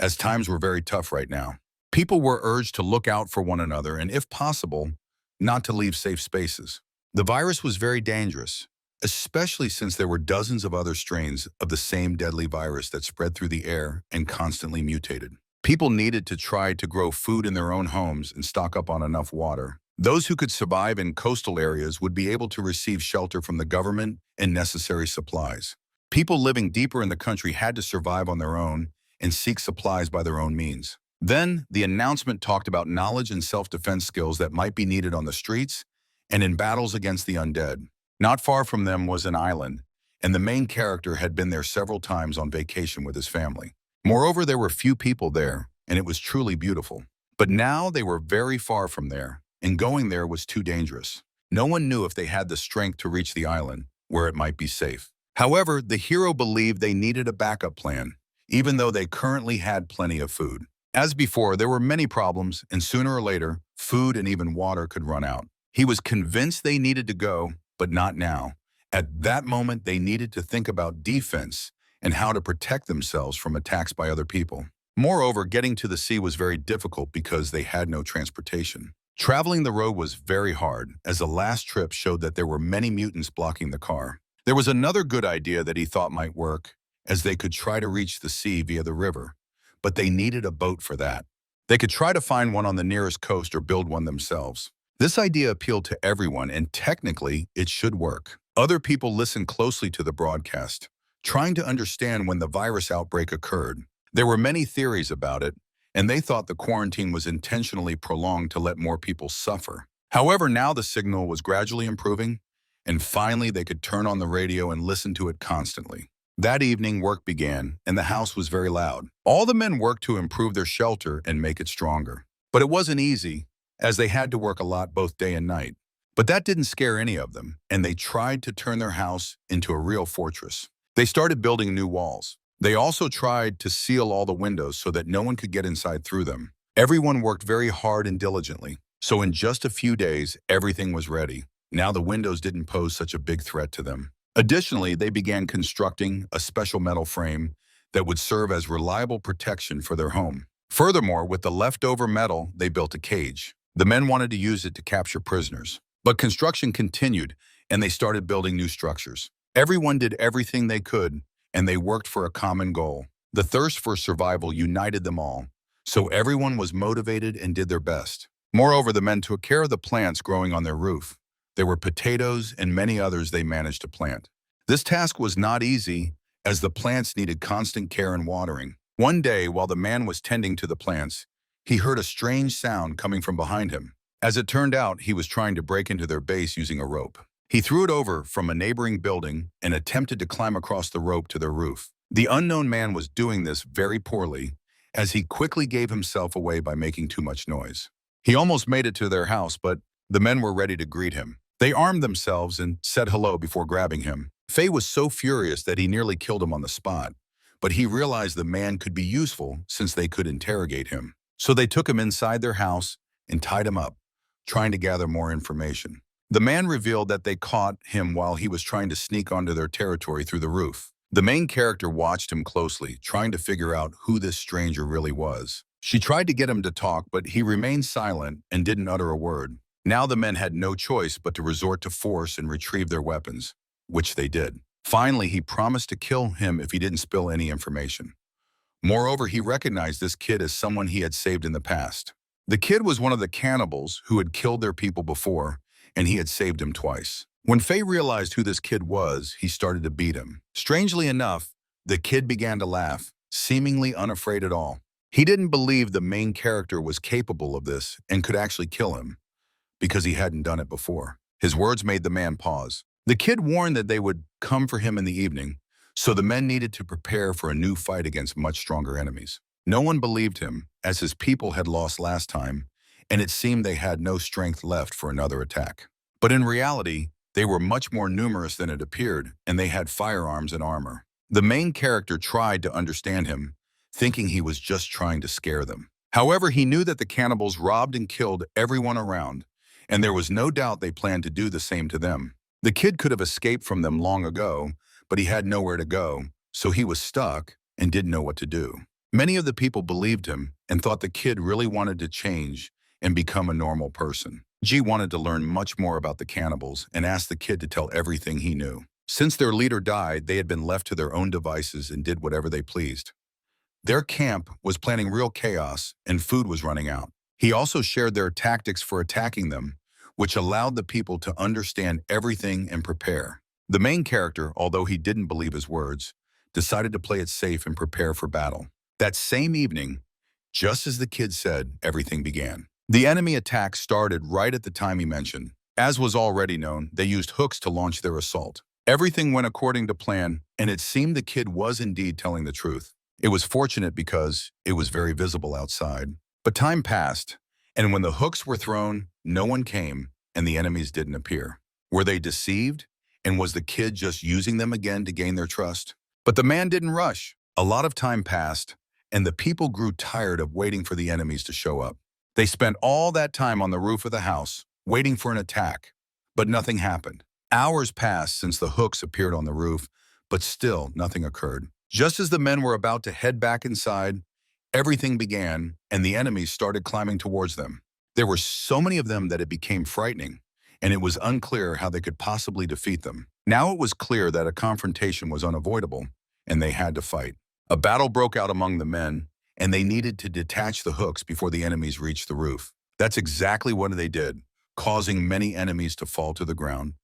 as times were very tough right now. People were urged to look out for one another and, if possible, not to leave safe spaces. The virus was very dangerous, especially since there were dozens of other strains of the same deadly virus that spread through the air and constantly mutated. People needed to try to grow food in their own homes and stock up on enough water. Those who could survive in coastal areas would be able to receive shelter from the government and necessary supplies. People living deeper in the country had to survive on their own and seek supplies by their own means. Then, the announcement talked about knowledge and self-defense skills that might be needed on the streets and in battles against the undead. Not far from them was an island, and the main character had been there several times on vacation with his family. Moreover, there were few people there, and it was truly beautiful. But now they were very far from there, and going there was too dangerous. No one knew if they had the strength to reach the island, where it might be safe. However, the hero believed they needed a backup plan, even though they currently had plenty of food. As before, there were many problems, and sooner or later, food and even water could run out. He was convinced they needed to go, but not now. At that moment, they needed to think about defense and how to protect themselves from attacks by other people. Moreover, getting to the sea was very difficult because they had no transportation. Traveling the road was very hard, as the last trip showed that there were many mutants blocking the car. There was another good idea that he thought might work, as they could try to reach the sea via the river, but they needed a boat for that. They could try to find one on the nearest coast or build one themselves. This idea appealed to everyone, and technically, it should work. Other people listened closely to the broadcast, trying to understand when the virus outbreak occurred. There were many theories about it, and they thought the quarantine was intentionally prolonged to let more people suffer. However, now the signal was gradually improving, and finally they could turn on the radio and listen to it constantly. That evening, work began, and the house was very loud. All the men worked to improve their shelter and make it stronger. But it wasn't easy, as they had to work a lot both day and night. But that didn't scare any of them, and they tried to turn their house into a real fortress. They started building new walls. They also tried to seal all the windows so that no one could get inside through them. Everyone worked very hard and diligently, so in just a few days, everything was ready. Now the windows didn't pose such a big threat to them. Additionally, they began constructing a special metal frame that would serve as reliable protection for their home. Furthermore, with the leftover metal, they built a cage. The men wanted to use it to capture prisoners. But construction continued, and they started building new structures. Everyone did everything they could, and they worked for a common goal. The thirst for survival united them all, so everyone was motivated and did their best. Moreover, the men took care of the plants growing on their roof. There were potatoes and many others they managed to plant. This task was not easy, as the plants needed constant care and watering. One day, while the man was tending to the plants, he heard a strange sound coming from behind him. As it turned out, he was trying to break into their base using a rope. He threw it over from a neighboring building and attempted to climb across the rope to their roof. The unknown man was doing this very poorly, as he quickly gave himself away by making too much noise. He almost made it to their house, but the men were ready to greet him. They armed themselves and said hello before grabbing him. Faye was so furious that he nearly killed him on the spot, but he realized the man could be useful since they could interrogate him. So they took him inside their house and tied him up, trying to gather more information. The man revealed that they caught him while he was trying to sneak onto their territory through the roof. The main character watched him closely, trying to figure out who this stranger really was. She tried to get him to talk, but he remained silent and didn't utter a word. Now the men had no choice but to resort to force and retrieve their weapons, which they did. Finally, he promised to kill him if he didn't spill any information. Moreover, he recognized this kid as someone he had saved in the past. The kid was one of the cannibals who had killed their people before, and he had saved him twice. When Faye realized who this kid was, he started to beat him. Strangely enough, the kid began to laugh, seemingly unafraid at all. He didn't believe the main character was capable of this and could actually kill him, because he hadn't done it before. His words made the man pause. The kid warned that they would come for him in the evening, so the men needed to prepare for a new fight against much stronger enemies. No one believed him, as his people had lost last time, and it seemed they had no strength left for another attack. But in reality, they were much more numerous than it appeared, and they had firearms and armor. The main character tried to understand him, thinking he was just trying to scare them. However, he knew that the cannibals robbed and killed everyone around, and there was no doubt they planned to do the same to them. The kid could have escaped from them long ago, but he had nowhere to go, so he was stuck and didn't know what to do. Many of the people believed him and thought the kid really wanted to change and become a normal person. G wanted to learn much more about the cannibals and asked the kid to tell everything he knew. Since their leader died, they had been left to their own devices and did whatever they pleased. Their camp was planning real chaos and food was running out. He also shared their tactics for attacking them, which allowed the people to understand everything and prepare. The main character, although he didn't believe his words, decided to play it safe and prepare for battle. That same evening, just as the kid said, everything began. The enemy attack started right at the time he mentioned. As was already known, they used hooks to launch their assault. Everything went according to plan, and it seemed the kid was indeed telling the truth. It was fortunate because it was very visible outside. But time passed, and when the hooks were thrown, no one came, and the enemies didn't appear. Were they deceived? And was the kid just using them again to gain their trust? But the man didn't rush. A lot of time passed, and the people grew tired of waiting for the enemies to show up. They spent all that time on the roof of the house, waiting for an attack, but nothing happened. Hours passed since the hooks appeared on the roof, but still nothing occurred. Just as the men were about to head back inside, everything began, and the enemies started climbing towards them. There were so many of them that it became frightening, and it was unclear how they could possibly defeat them. Now it was clear that a confrontation was unavoidable, and they had to fight. A battle broke out among the men, and they needed to detach the hooks before the enemies reached the roof. That's exactly what they did, causing many enemies to fall to the ground,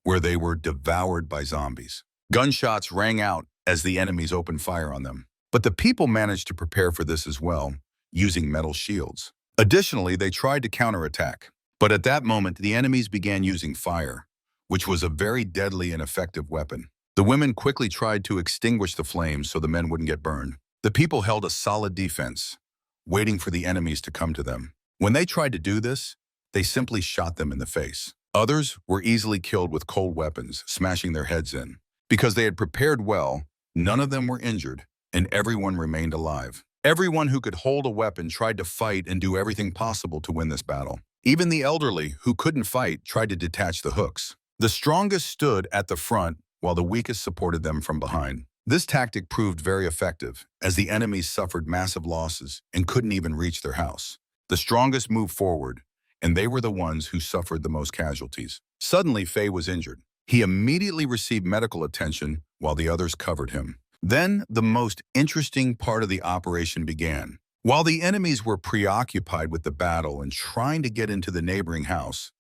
where they were devoured by zombies. Gunshots rang out as the enemies opened fire on them. But the people managed to prepare for this as well, using metal shields. Additionally, they tried to counterattack. But at that moment, the enemies began using fire, which was a very deadly and effective weapon. The women quickly tried to extinguish the flames so the men wouldn't get burned. The people held a solid defense, waiting for the enemies to come to them. When they tried to do this, they simply shot them in the face. Others were easily killed with cold weapons, smashing their heads in. Because they had prepared well, none of them were injured, and everyone remained alive. Everyone who could hold a weapon tried to fight and do everything possible to win this battle. Even the elderly, who couldn't fight, tried to detach the hooks. The strongest stood at the front, while the weakest supported them from behind. This tactic proved very effective, as the enemies suffered massive losses and couldn't even reach their house. The strongest moved forward, and they were the ones who suffered the most casualties. Suddenly, Faye was injured. He immediately received medical attention while the others covered him. Then the most interesting part of the operation began. While the enemies were preoccupied with the battle and trying to get into the neighboring house,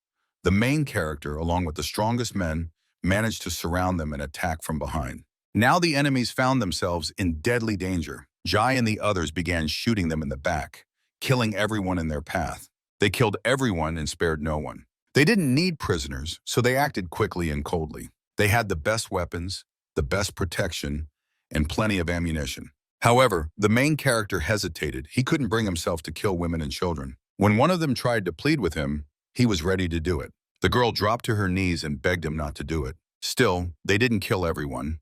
the main character, along with the strongest men, managed to surround them and attack from behind. Now the enemies found themselves in deadly danger. Jai and the others began shooting them in the back, killing everyone in their path. They killed everyone and spared no one. They didn't need prisoners, so they acted quickly and coldly. They had the best weapons, the best protection, and plenty of ammunition. However, the main character hesitated. He couldn't bring himself to kill women and children. When one of them tried to plead with him, he was ready to do it. The girl dropped to her knees and begged him not to do it. Still, they didn't kill everyone.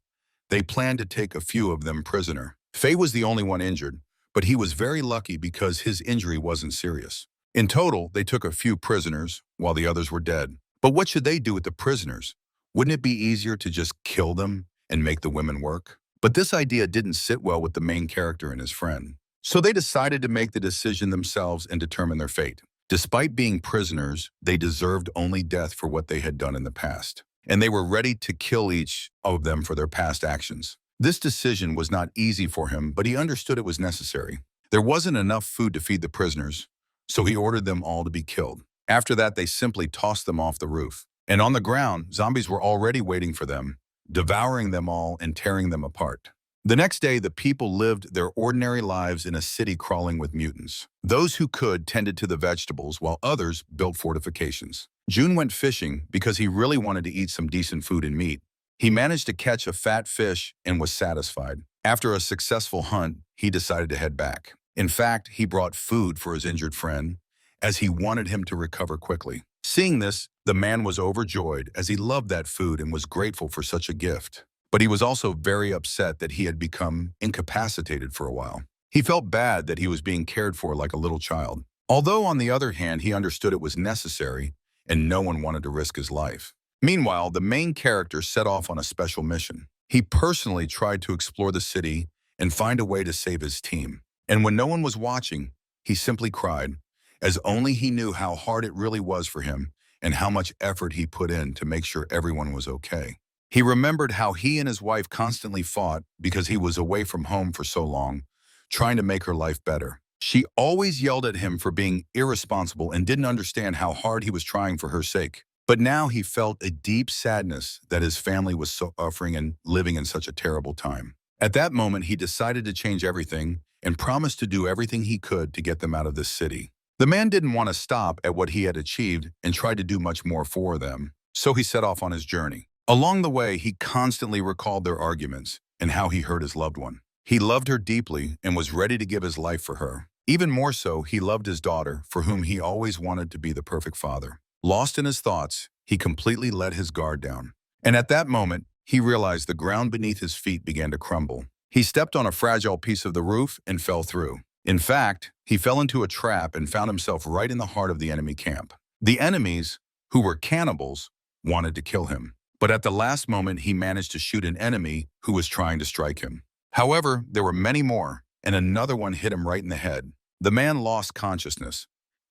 They planned to take a few of them prisoner. Faye was the only one injured, but he was very lucky because his injury wasn't serious. In total, they took a few prisoners, while the others were dead. But what should they do with the prisoners? Wouldn't it be easier to just kill them and make the women work? But this idea didn't sit well with the main character and his friend. So they decided to make the decision themselves and determine their fate. Despite being prisoners, they deserved only death for what they had done in the past. And they were ready to kill each of them for their past actions. This decision was not easy for him, but he understood it was necessary. There wasn't enough food to feed the prisoners, so he ordered them all to be killed. After that, they simply tossed them off the roof. And on the ground, zombies were already waiting for them, devouring them all and tearing them apart. The next day, the people lived their ordinary lives in a city crawling with mutants. Those who could tended to the vegetables, while others built fortifications. June went fishing because he really wanted to eat some decent food and meat. He managed to catch a fat fish and was satisfied. After a successful hunt, he decided to head back. In fact, he brought food for his injured friend, as he wanted him to recover quickly. Seeing this, the man was overjoyed as he loved that food and was grateful for such a gift. But he was also very upset that he had become incapacitated for a while. He felt bad that he was being cared for like a little child. Although, on the other hand, he understood it was necessary and no one wanted to risk his life. Meanwhile, the main character set off on a special mission. He personally tried to explore the city and find a way to save his team. And when no one was watching, he simply cried, as only he knew how hard it really was for him and how much effort he put in to make sure everyone was okay. He remembered how he and his wife constantly fought because he was away from home for so long, trying to make her life better. She always yelled at him for being irresponsible and didn't understand how hard he was trying for her sake. But now he felt a deep sadness that his family was suffering and living in such a terrible time. At that moment, he decided to change everything and promised to do everything he could to get them out of this city. The man didn't want to stop at what he had achieved and tried to do much more for them, so he set off on his journey. Along the way, he constantly recalled their arguments and how he hurt his loved one. He loved her deeply and was ready to give his life for her. Even more so, he loved his daughter, for whom he always wanted to be the perfect father. Lost in his thoughts, he completely let his guard down. And at that moment, he realized the ground beneath his feet began to crumble. He stepped on a fragile piece of the roof and fell through. In fact, he fell into a trap and found himself right in the heart of the enemy camp. The enemies, who were cannibals, wanted to kill him. But at the last moment, he managed to shoot an enemy who was trying to strike him. However, there were many more, and another one hit him right in the head. The man lost consciousness.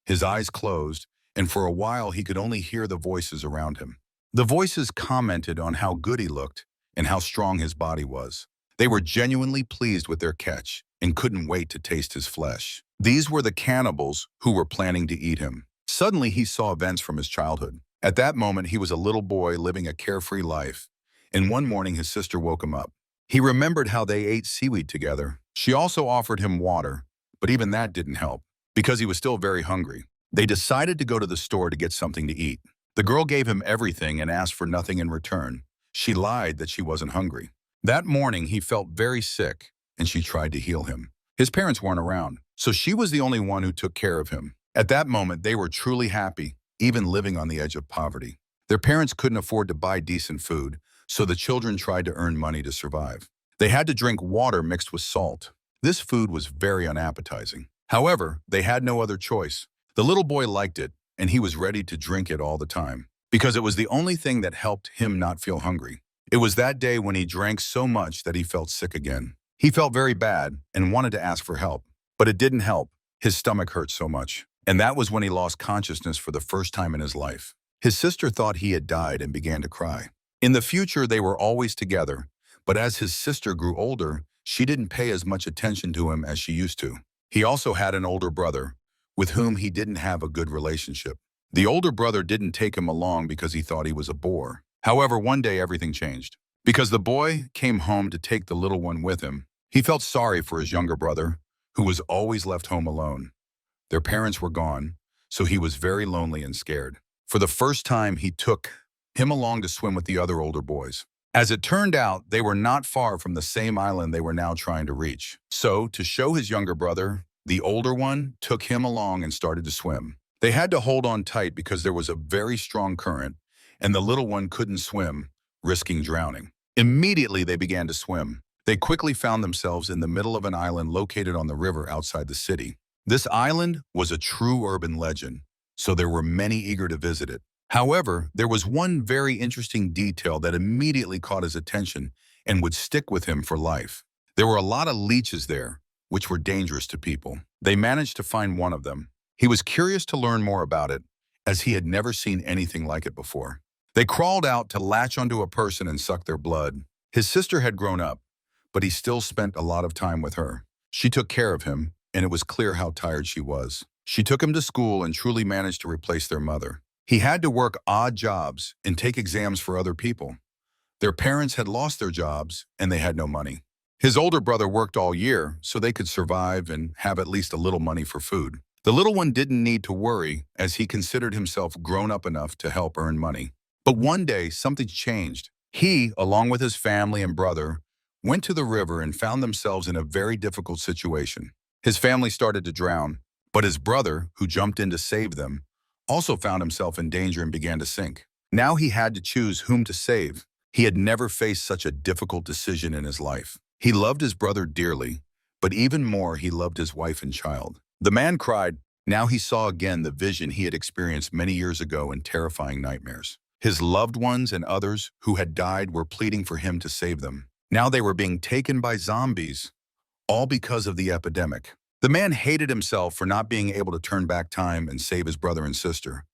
His eyes closed, and for a while he could only hear the voices around him. The voices commented on how good he looked and how strong his body was. They were genuinely pleased with their catch and couldn't wait to taste his flesh. These were the cannibals who were planning to eat him. Suddenly, he saw events from his childhood. At that moment, he was a little boy living a carefree life, and one morning his sister woke him up. He remembered how they ate seaweed together. She also offered him water, but even that didn't help, because he was still very hungry. They decided to go to the store to get something to eat. The girl gave him everything and asked for nothing in return. She lied that she wasn't hungry. That morning, he felt very sick, and she tried to heal him. His parents weren't around, so she was the only one who took care of him. At that moment, they were truly happy, even living on the edge of poverty. Their parents couldn't afford to buy decent food, so the children tried to earn money to survive. They had to drink water mixed with salt. This food was very unappetizing. However, they had no other choice. The little boy liked it, and he was ready to drink it all the time, because it was the only thing that helped him not feel hungry. It was that day when he drank so much that he felt sick again. He felt very bad and wanted to ask for help, but it didn't help. His stomach hurt so much. And that was when he lost consciousness for the first time in his life. His sister thought he had died and began to cry. In the future, they were always together, But as his sister grew older, she didn't pay as much attention to him as she used to. He also had an older brother, with whom he didn't have a good relationship. The older brother didn't take him along because he thought he was a bore. However, one day everything changed. Because the boy came home to take the little one with him, he felt sorry for his younger brother, who was always left home alone. Their parents were gone, so he was very lonely and scared. For the first time, he took him along to swim with the other older boys. As it turned out, they were not far from the same island they were now trying to reach. So, to show his younger brother, the older one took him along and started to swim. They had to hold on tight because there was a very strong current, and the little one couldn't swim, risking drowning. Immediately, they began to swim. They quickly found themselves in the middle of an island located on the river outside the city. This island was a true urban legend, so there were many eager to visit it. However, there was one very interesting detail that immediately caught his attention and would stick with him for life. There were a lot of leeches there, which were dangerous to people. They managed to find one of them. He was curious to learn more about it, as he had never seen anything like it before. They crawled out to latch onto a person and suck their blood. His sister had grown up, but he still spent a lot of time with her. She took care of him, and it was clear how tired she was. She took him to school and truly managed to replace their mother. He had to work odd jobs and take exams for other people. Their parents had lost their jobs, and they had no money. His older brother worked all year so they could survive and have at least a little money for food. The little one didn't need to worry, as he considered himself grown up enough to help earn money. But one day, something changed. He, along with his family and brother, went to the river and found themselves in a very difficult situation. His family started to drown, but his brother, who jumped in to save them, also found himself in danger and began to sink. Now he had to choose whom to save. He had never faced such a difficult decision in his life. He loved his brother dearly, but even more he loved his wife and child. The man cried. Now he saw again the vision he had experienced many years ago in terrifying nightmares. His loved ones and others who had died were pleading for him to save them. Now they were being taken by zombies, all because of the epidemic. The man hated himself for not being able to turn back time and save his brother and sister.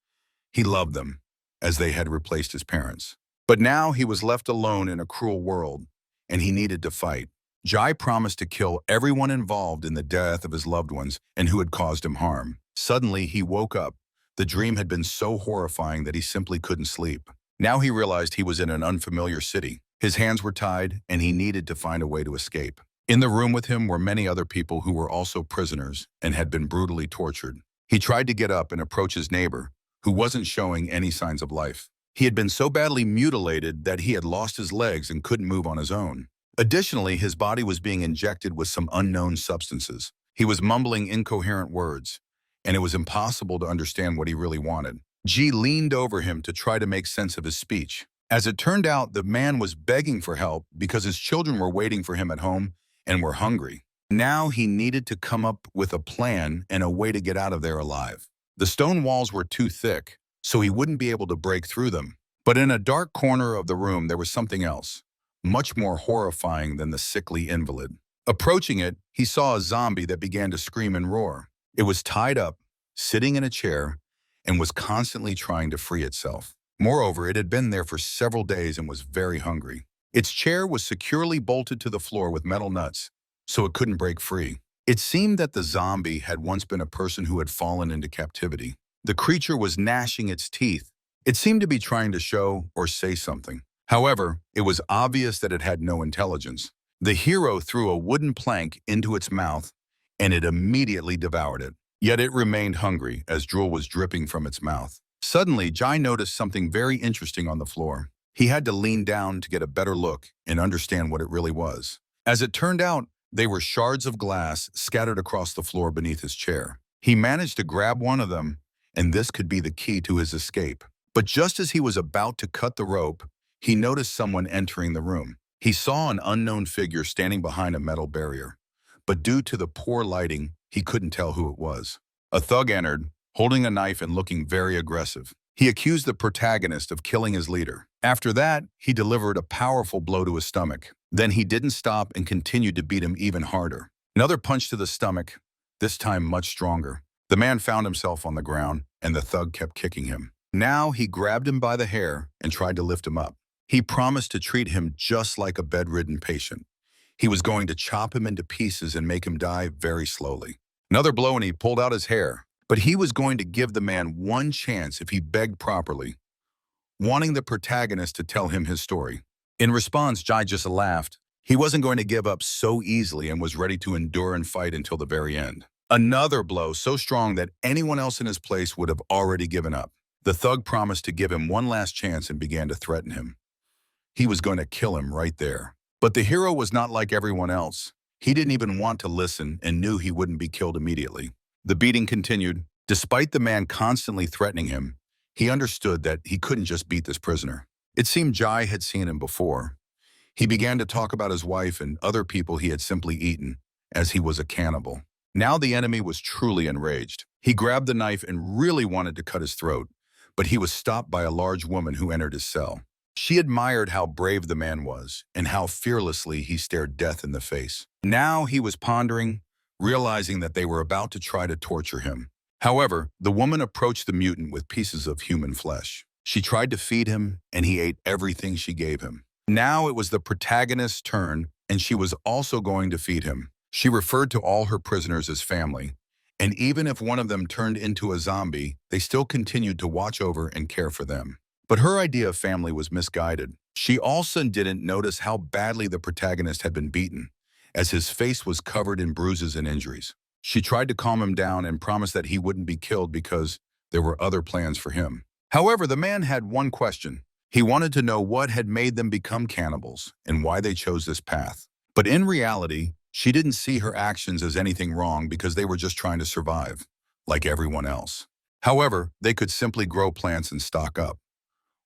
He loved them, as they had replaced his parents. But now he was left alone in a cruel world, and he needed to fight. Jai promised to kill everyone involved in the death of his loved ones and who had caused him harm. Suddenly, he woke up. The dream had been so horrifying that he simply couldn't sleep. Now he realized he was in an unfamiliar city. His hands were tied, and he needed to find a way to escape. In the room with him were many other people who were also prisoners and had been brutally tortured. He tried to get up and approach his neighbor, who wasn't showing any signs of life. He had been so badly mutilated that he had lost his legs and couldn't move on his own. Additionally, his body was being injected with some unknown substances. He was mumbling incoherent words, and it was impossible to understand what he really wanted. Ji leaned over him to try to make sense of his speech. As it turned out, the man was begging for help because his children were waiting for him at home and were hungry. Now he needed to come up with a plan and a way to get out of there alive. The stone walls were too thick, so he wouldn't be able to break through them. But in a dark corner of the room, there was something else, much more horrifying than the sickly invalid. Approaching it, he saw a zombie that began to scream and roar. It was tied up, sitting in a chair, and was constantly trying to free itself. Moreover, it had been there for several days and was very hungry. Its chair was securely bolted to the floor with metal nuts, so it couldn't break free. It seemed that the zombie had once been a person who had fallen into captivity. The creature was gnashing its teeth. It seemed to be trying to show or say something. However, it was obvious that it had no intelligence. The hero threw a wooden plank into its mouth, and it immediately devoured it. Yet it remained hungry as drool was dripping from its mouth. Suddenly, Jai noticed something very interesting on the floor. He had to lean down to get a better look and understand what it really was. As it turned out, they were shards of glass scattered across the floor beneath his chair. He managed to grab one of them, and this could be the key to his escape. But just as he was about to cut the rope, he noticed someone entering the room. He saw an unknown figure standing behind a metal barrier, but due to the poor lighting, he couldn't tell who it was. A thug entered, holding a knife and looking very aggressive. He accused the protagonist of killing his leader. After that, he delivered a powerful blow to his stomach. Then he didn't stop and continued to beat him even harder. Another punch to the stomach, this time much stronger. The man found himself on the ground, and the thug kept kicking him. Now he grabbed him by the hair and tried to lift him up. He promised to treat him just like a bedridden patient. He was going to chop him into pieces and make him die very slowly. Another blow and he pulled out his hair. But he was going to give the man one chance if he begged properly, wanting the protagonist to tell him his story. In response, Jai just laughed. He wasn't going to give up so easily and was ready to endure and fight until the very end. Another blow so strong that anyone else in his place would have already given up. The thug promised to give him one last chance and began to threaten him. He was going to kill him right there. But the hero was not like everyone else. He didn't even want to listen and knew he wouldn't be killed immediately. The beating continued. Despite the man constantly threatening him, he understood that he couldn't just beat this prisoner. It seemed Jai had seen him before. He began to talk about his wife and other people he had simply eaten, as he was a cannibal. Now the enemy was truly enraged. He grabbed the knife and really wanted to cut his throat, but he was stopped by a large woman who entered his cell. She admired how brave the man was and how fearlessly he stared death in the face. Now he was pondering, realizing that they were about to try to torture him. However, the woman approached the mutant with pieces of human flesh. She tried to feed him, and he ate everything she gave him. Now it was the protagonist's turn, and she was also going to feed him. She referred to all her prisoners as family, and even if one of them turned into a zombie, they still continued to watch over and care for them. But her idea of family was misguided. She also didn't notice how badly the protagonist had been beaten, as his face was covered in bruises and injuries. She tried to calm him down and promised that he wouldn't be killed because there were other plans for him. However, the man had one question. He wanted to know what had made them become cannibals and why they chose this path. But in reality, she didn't see her actions as anything wrong because they were just trying to survive, like everyone else. However, they could simply grow plants and stock up.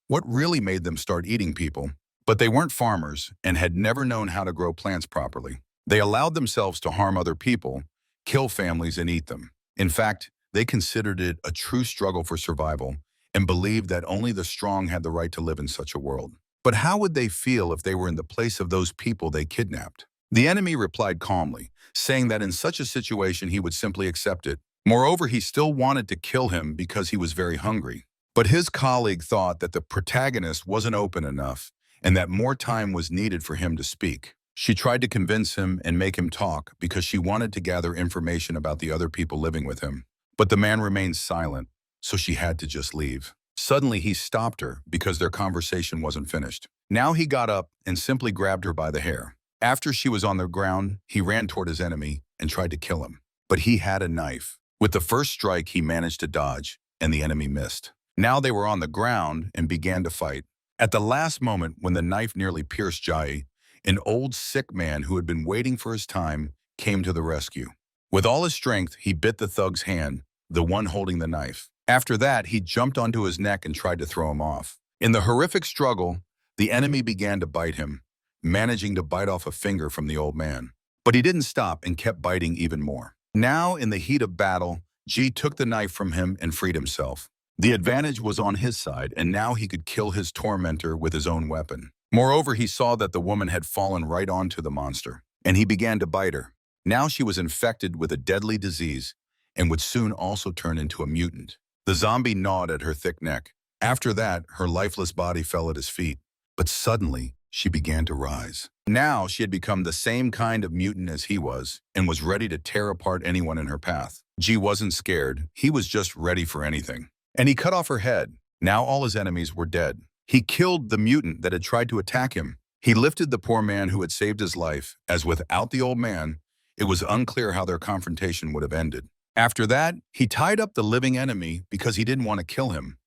What really made them start eating people? But they weren't farmers and had never known how to grow plants properly. They allowed themselves to harm other people, kill families, and eat them. In fact, they considered it a true struggle for survival and believed that only the strong had the right to live in such a world. But how would they feel if they were in the place of those people they kidnapped? The enemy replied calmly, saying that in such a situation he would simply accept it. Moreover, he still wanted to kill him because he was very hungry. But his colleague thought that the protagonist wasn't open enough and that more time was needed for him to speak. She tried to convince him and make him talk because she wanted to gather information about the other people living with him. But the man remained silent, so she had to just leave. Suddenly, he stopped her because their conversation wasn't finished. Now he got up and simply grabbed her by the hair. After she was on the ground, he ran toward his enemy and tried to kill him. But he had a knife. With the first strike, he managed to dodge, and the enemy missed. Now they were on the ground and began to fight. At the last moment, when the knife nearly pierced Jai, an old sick man who had been waiting for his time came to the rescue. With all his strength, he bit the thug's hand, the one holding the knife. After that, he jumped onto his neck and tried to throw him off. In the horrific struggle, the enemy began to bite him, managing to bite off a finger from the old man. But he didn't stop and kept biting even more. Now, in the heat of battle, Ji took the knife from him and freed himself. The advantage was on his side, and now he could kill his tormentor with his own weapon. Moreover, he saw that the woman had fallen right onto the monster, and he began to bite her. Now she was infected with a deadly disease and would soon also turn into a mutant. The zombie gnawed at her thick neck. After that, her lifeless body fell at his feet. But suddenly, she began to rise. Now she had become the same kind of mutant as he was and was ready to tear apart anyone in her path. Ji wasn't scared. He was just ready for anything. And he cut off her head. Now all his enemies were dead. He killed the mutant that had tried to attack him. He lifted the poor man who had saved his life, as without the old man, it was unclear how their confrontation would have ended. After that, he tied up the living enemy because he didn't want to kill him.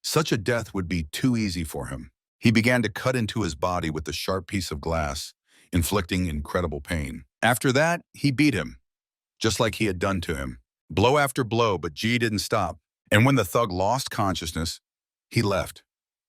Such a death would be too easy for him. He began to cut into his body with the sharp piece of glass, inflicting incredible pain. After that, he beat him, just like he had done to him. Blow after blow, but Ji didn't stop. And when the thug lost consciousness, he left,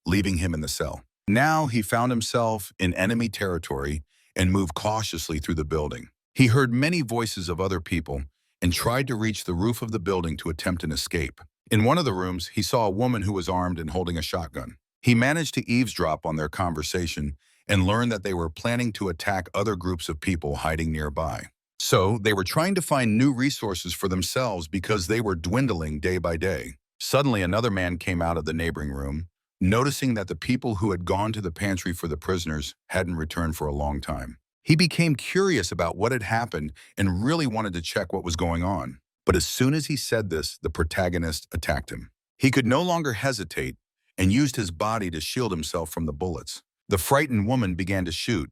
leaving him in the cell. Now he found himself in enemy territory and moved cautiously through the building. He heard many voices of other people and tried to reach the roof of the building to attempt an escape. In one of the rooms, he saw a woman who was armed and holding a shotgun. He managed to eavesdrop on their conversation and learned that they were planning to attack other groups of people hiding nearby. So they were trying to find new resources for themselves because they were dwindling day by day. Suddenly, another man came out of the neighboring room, noticing that the people who had gone to the pantry for the prisoners hadn't returned for a long time. He became curious about what had happened and really wanted to check what was going on. But as soon as he said this, the protagonist attacked him. He could no longer hesitate and used his body to shield himself from the bullets. The frightened woman began to shoot,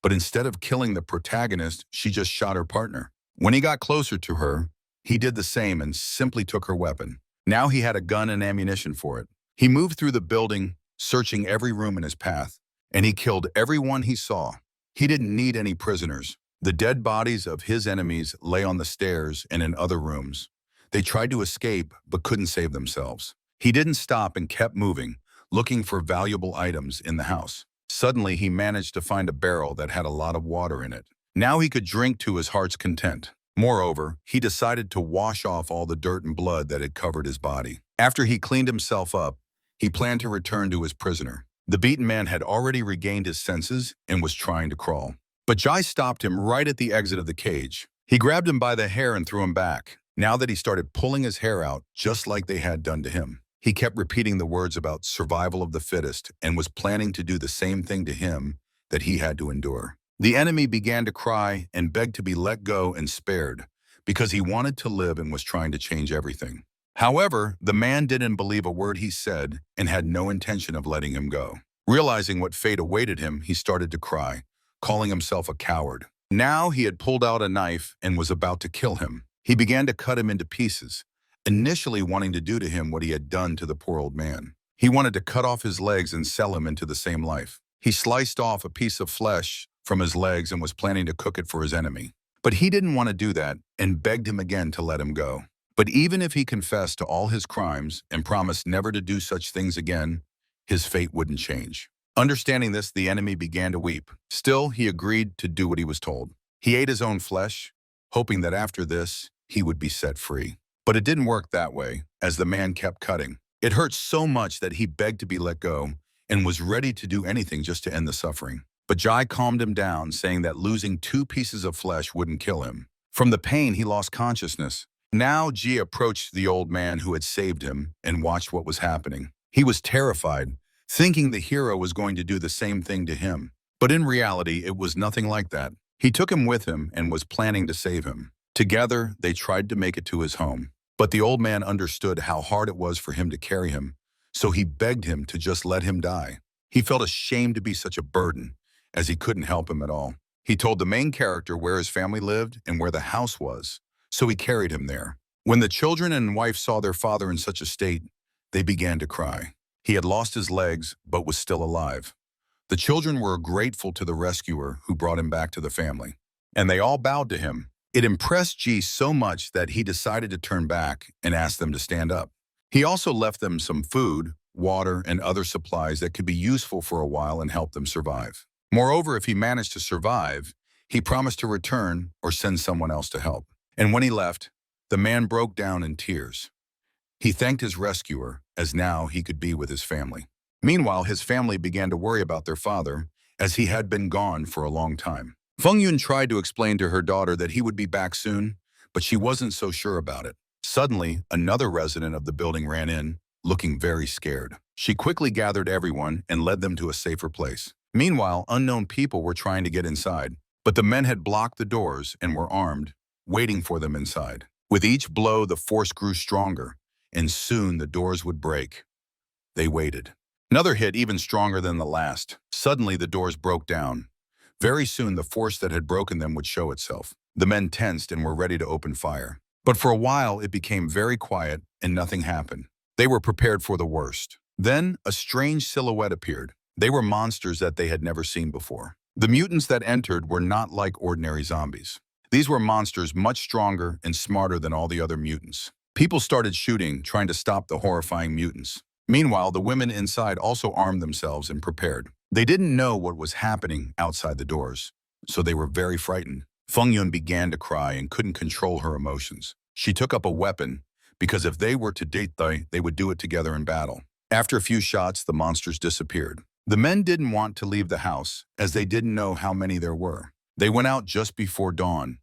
but instead of killing the protagonist, she just shot her partner. When he got closer to her, he did the same and simply took her weapon. Now he had a gun and ammunition for it. He moved through the building, searching every room in his path, and he killed everyone he saw. He didn't need any prisoners. The dead bodies of his enemies lay on the stairs and in other rooms. They tried to escape, but couldn't save themselves. He didn't stop and kept moving, looking for valuable items in the house. Suddenly, he managed to find a barrel that had a lot of water in it. Now he could drink to his heart's content. Moreover, he decided to wash off all the dirt and blood that had covered his body. After he cleaned himself up, he planned to return to his prisoner. The beaten man had already regained his senses and was trying to crawl. But Jai stopped him right at the exit of the cage. He grabbed him by the hair and threw him back. Now that he started pulling his hair out, just like they had done to him. He kept repeating the words about survival of the fittest and was planning to do the same thing to him that he had to endure. The enemy began to cry and begged to be let go and spared because he wanted to live and was trying to change everything. However, the man didn't believe a word he said and had no intention of letting him go. Realizing what fate awaited him, he started to cry, calling himself a coward. Now he had pulled out a knife and was about to kill him. He began to cut him into pieces, initially wanting to do to him what he had done to the poor old man. He wanted to cut off his legs and sell him into the same life. He sliced off a piece of flesh from his legs and was planning to cook it for his enemy. But he didn't want to do that and begged him again to let him go. But even if he confessed to all his crimes and promised never to do such things again, his fate wouldn't change. Understanding this, the enemy began to weep. Still, he agreed to do what he was told. He ate his own flesh, hoping that after this, he would be set free. But it didn't work that way, as the man kept cutting. It hurt so much that he begged to be let go and was ready to do anything just to end the suffering. But Jai calmed him down, saying that losing 2 pieces of flesh wouldn't kill him. From the pain, he lost consciousness. Now, Ji approached the old man who had saved him and watched what was happening. He was terrified, thinking the hero was going to do the same thing to him. But in reality, it was nothing like that. He took him with him and was planning to save him. Together, they tried to make it to his home. But the old man understood how hard it was for him to carry him, so he begged him to just let him die. He felt ashamed to be such a burden, as he couldn't help him at all. He told the main character where his family lived and where the house was, so he carried him there. When the children and wife saw their father in such a state, they began to cry. He had lost his legs, but was still alive. The children were grateful to the rescuer who brought him back to the family, and they all bowed to him. It impressed Ji so much that he decided to turn back and ask them to stand up. He also left them some food, water, and other supplies that could be useful for a while and help them survive. Moreover, if he managed to survive, he promised to return or send someone else to help. And when he left, the man broke down in tears. He thanked his rescuer, as now he could be with his family. Meanwhile, his family began to worry about their father, as he had been gone for a long time. Feng Yun tried to explain to her daughter that he would be back soon, but she wasn't so sure about it. Suddenly, another resident of the building ran in, looking very scared. She quickly gathered everyone and led them to a safer place. Meanwhile, unknown people were trying to get inside, but the men had blocked the doors and were armed, waiting for them inside. With each blow, the force grew stronger, and soon the doors would break. They waited. Another hit even stronger than the last. Suddenly, the doors broke down. Very soon, the force that had broken them would show itself. The men tensed and were ready to open fire. But for a while, it became very quiet and nothing happened. They were prepared for the worst. Then, a strange silhouette appeared. They were monsters that they had never seen before. The mutants that entered were not like ordinary zombies. These were monsters much stronger and smarter than all the other mutants. People started shooting, trying to stop the horrifying mutants. Meanwhile, the women inside also armed themselves and prepared. They didn't know what was happening outside the doors, so they were very frightened. Feng Yun began to cry and couldn't control her emotions. She took up a weapon, because if they were to date, they would do it together in battle. After a few shots, the monsters disappeared. The men didn't want to leave the house, as they didn't know how many there were. They went out just before dawn.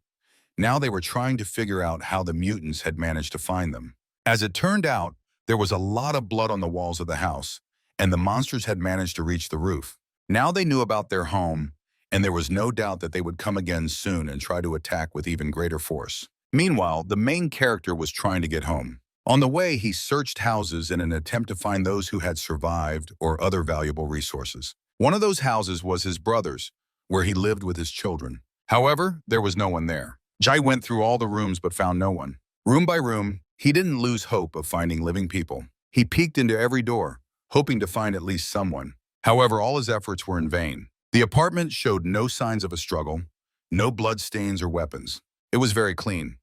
Now they were trying to figure out how the mutants had managed to find them. As it turned out, there was a lot of blood on the walls of the house, and the monsters had managed to reach the roof. Now they knew about their home, and there was no doubt that they would come again soon and try to attack with even greater force. Meanwhile, the main character was trying to get home. On the way, he searched houses in an attempt to find those who had survived or other valuable resources. One of those houses was his brother's, where he lived with his children. However, there was no one there. Jai went through all the rooms but found no one. Room by room, he didn't lose hope of finding living people. He peeked into every door, hoping to find at least someone. However, all his efforts were in vain. The apartment showed no signs of a struggle, no bloodstains or weapons. It was very clean.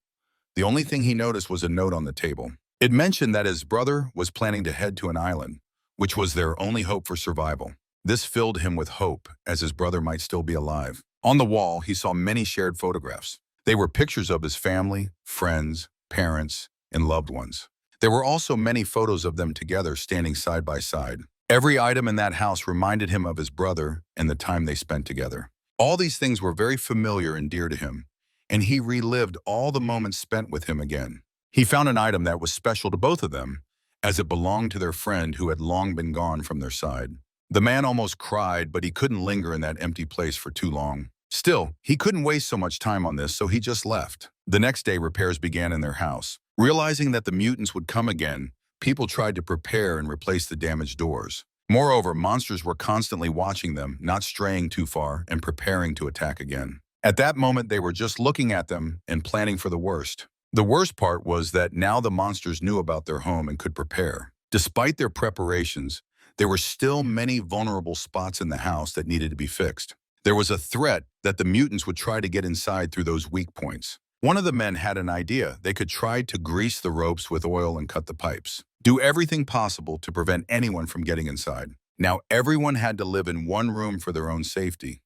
The only thing he noticed was a note on the table. It mentioned that his brother was planning to head to an island, which was their only hope for survival. This filled him with hope, as his brother might still be alive. On the wall, he saw many shared photographs. They were pictures of his family, friends, parents, and loved ones. There were also many photos of them together standing side by side. Every item in that house reminded him of his brother and the time they spent together. All these things were very familiar and dear to him, and he relived all the moments spent with him again. He found an item that was special to both of them, as it belonged to their friend who had long been gone from their side. The man almost cried, but he couldn't linger in that empty place for too long. Still, he couldn't waste so much time on this, so he just left. The next day, repairs began in their house. Realizing that the mutants would come again, people tried to prepare and replace the damaged doors. Moreover, monsters were constantly watching them, not straying too far, and preparing to attack again. At that moment, they were just looking at them and planning for the worst. The worst part was that now the monsters knew about their home and could prepare. Despite their preparations, there were still many vulnerable spots in the house that needed to be fixed. There was a threat that the mutants would try to get inside through those weak points. One of the men had an idea. They could try to grease the ropes with oil and cut the pipes. Do everything possible to prevent anyone from getting inside. Now everyone had to live in one room for their own safety.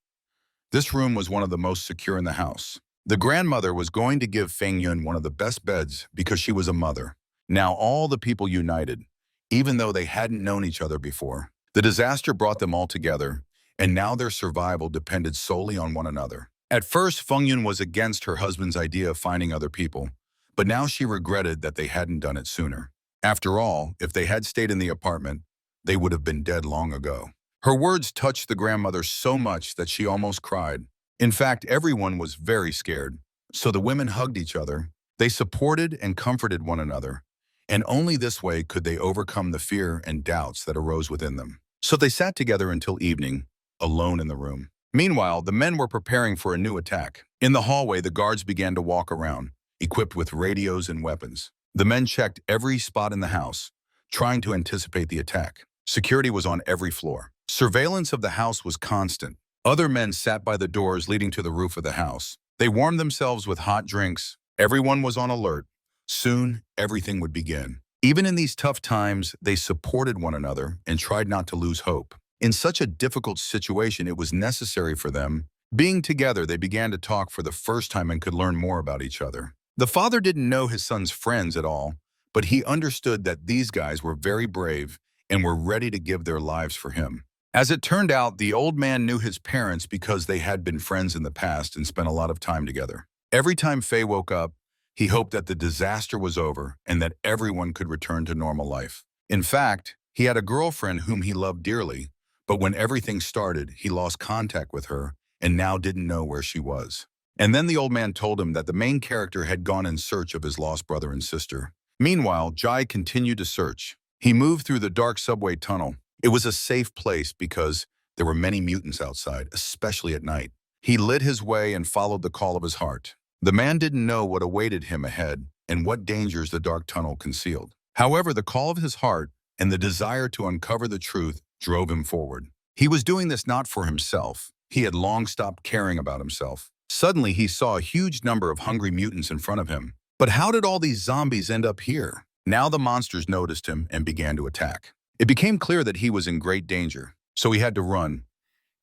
This room was one of the most secure in the house. The grandmother was going to give Feng Yun one of the best beds because she was a mother. Now all the people united, even though they hadn't known each other before. The disaster brought them all together, and now their survival depended solely on one another. At first, Feng Yun was against her husband's idea of finding other people, but now she regretted that they hadn't done it sooner. After all, if they had stayed in the apartment, they would have been dead long ago. Her words touched the grandmother so much that she almost cried. In fact, everyone was very scared, so the women hugged each other. They supported and comforted one another, and only this way could they overcome the fear and doubts that arose within them. So they sat together until evening, alone in the room. Meanwhile, the men were preparing for a new attack. In the hallway, the guards began to walk around, equipped with radios and weapons. The men checked every spot in the house, trying to anticipate the attack. Security was on every floor. Surveillance of the house was constant. Other men sat by the doors leading to the roof of the house. They warmed themselves with hot drinks. Everyone was on alert. Soon, everything would begin. Even in these tough times, they supported one another and tried not to lose hope. In such a difficult situation, it was necessary for them. Being together, they began to talk for the first time and could learn more about each other. The father didn't know his son's friends at all, but he understood that these guys were very brave and were ready to give their lives for him. As it turned out, the old man knew his parents because they had been friends in the past and spent a lot of time together. Every time Faye woke up, he hoped that the disaster was over and that everyone could return to normal life. In fact, he had a girlfriend whom he loved dearly, but when everything started, he lost contact with her and now didn't know where she was. And then the old man told him that the main character had gone in search of his lost brother and sister. Meanwhile, Jai continued to search. He moved through the dark subway tunnel. It was a safe place because there were many mutants outside, especially at night. He lit his way and followed the call of his heart. The man didn't know what awaited him ahead and what dangers the dark tunnel concealed. However, the call of his heart and the desire to uncover the truth drove him forward. He was doing this not for himself. He had long stopped caring about himself. Suddenly, he saw a huge number of hungry mutants in front of him. But how did all these zombies end up here? Now the monsters noticed him and began to attack. It became clear that he was in great danger, so he had to run.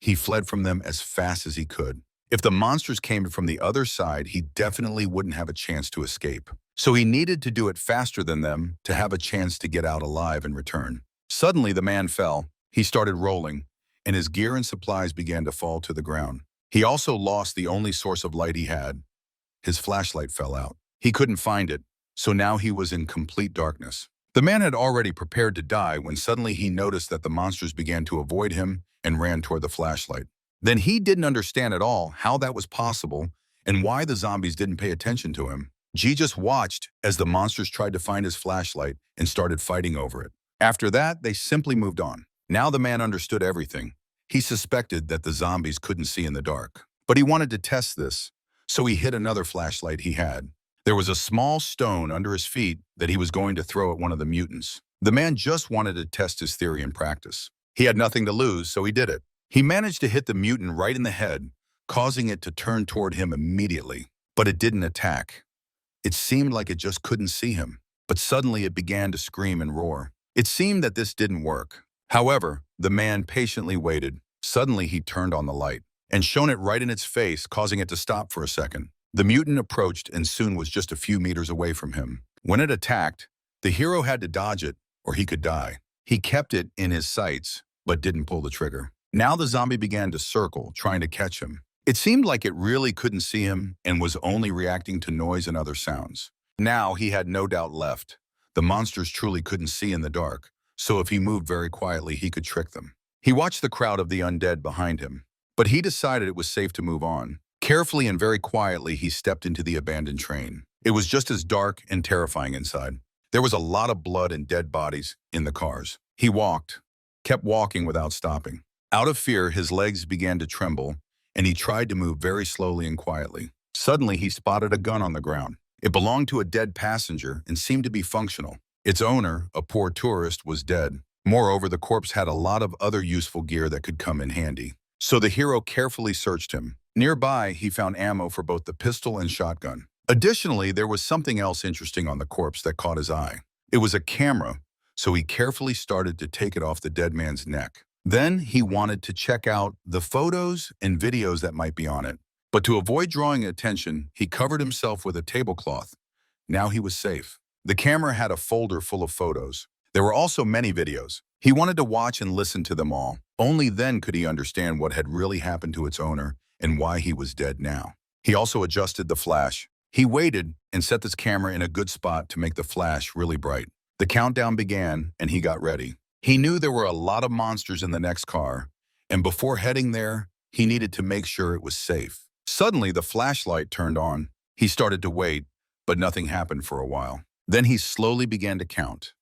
He fled from them as fast as he could. If the monsters came from the other side, he definitely wouldn't have a chance to escape. So he needed to do it faster than them to have a chance to get out alive and return. Suddenly, the man fell. He started rolling, and his gear and supplies began to fall to the ground. He also lost the only source of light he had. His flashlight fell out. He couldn't find it, so now he was in complete darkness. The man had already prepared to die when suddenly he noticed that the monsters began to avoid him and ran toward the flashlight. Then he didn't understand at all how that was possible and why the zombies didn't pay attention to him. G just watched as the monsters tried to find his flashlight and started fighting over it. After that, they simply moved on. Now the man understood everything. He suspected that the zombies couldn't see in the dark. But he wanted to test this, so he hit another flashlight he had. There was a small stone under his feet that he was going to throw at one of the mutants. The man just wanted to test his theory in practice. He had nothing to lose, so he did it. He managed to hit the mutant right in the head, causing it to turn toward him immediately. But it didn't attack. It seemed like it just couldn't see him. But suddenly it began to scream and roar. It seemed that this didn't work. However, the man patiently waited. Suddenly he turned on the light and shone it right in its face, causing it to stop for a second. The mutant approached and soon was just a few meters away from him. When it attacked, the hero had to dodge it or he could die. He kept it in his sights, but didn't pull the trigger. Now the zombie began to circle, trying to catch him. It seemed like it really couldn't see him and was only reacting to noise and other sounds. Now he had no doubt left. The monsters truly couldn't see in the dark, so if he moved very quietly, he could trick them. He watched the crowd of the undead behind him, but he decided it was safe to move on. Carefully and very quietly, he stepped into the abandoned train. It was just as dark and terrifying inside. There was a lot of blood and dead bodies in the cars. He kept walking without stopping. Out of fear, his legs began to tremble, and he tried to move very slowly and quietly. Suddenly, he spotted a gun on the ground. It belonged to a dead passenger and seemed to be functional. Its owner, a poor tourist, was dead. Moreover, the corpse had a lot of other useful gear that could come in handy. So the hero carefully searched him. Nearby, he found ammo for both the pistol and shotgun. Additionally, there was something else interesting on the corpse that caught his eye. It was a camera, so he carefully started to take it off the dead man's neck. Then he wanted to check out the photos and videos that might be on it. But to avoid drawing attention, he covered himself with a tablecloth. Now he was safe. The camera had a folder full of photos. There were also many videos. He wanted to watch and listen to them all. Only then could he understand what had really happened to its owner and why he was dead now. He also adjusted the flash. He waited and set this camera in a good spot to make the flash really bright. The countdown began and he got ready. He knew there were a lot of monsters in the next car, and before heading there, he needed to make sure it was safe. Suddenly, the flashlight turned on. He started to wait, but nothing happened for a while. Then he slowly began to count,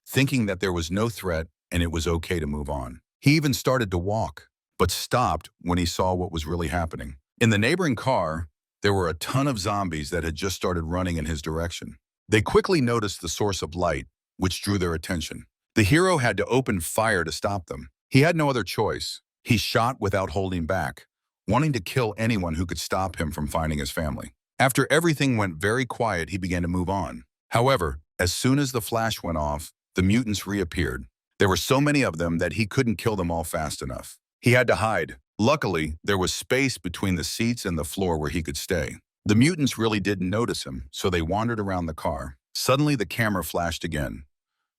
thinking that there was no threat and it was okay to move on. He even started to walk, but stopped when he saw what was really happening. In the neighboring car, there were a ton of zombies that had just started running in his direction. They quickly noticed the source of light, which drew their attention. The hero had to open fire to stop them. He had no other choice. He shot without holding back, wanting to kill anyone who could stop him from finding his family. After everything went very quiet, he began to move on. However, as soon as the flash went off, the mutants reappeared. There were so many of them that he couldn't kill them all fast enough. He had to hide. Luckily, there was space between the seats and the floor where he could stay. The mutants really didn't notice him, so they wandered around the car. Suddenly, the camera flashed again,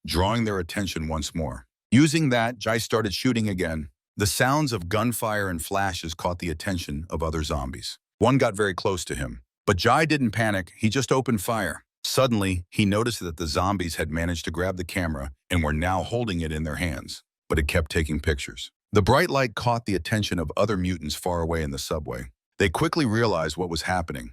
drawing their attention once more. Using that, Jai started shooting again. The sounds of gunfire and flashes caught the attention of other zombies. One got very close to him, but Jai didn't panic. He just opened fire. Suddenly, he noticed that the zombies had managed to grab the camera and were now holding it in their hands, but it kept taking pictures. The bright light caught the attention of other mutants far away in the subway. They quickly realized what was happening.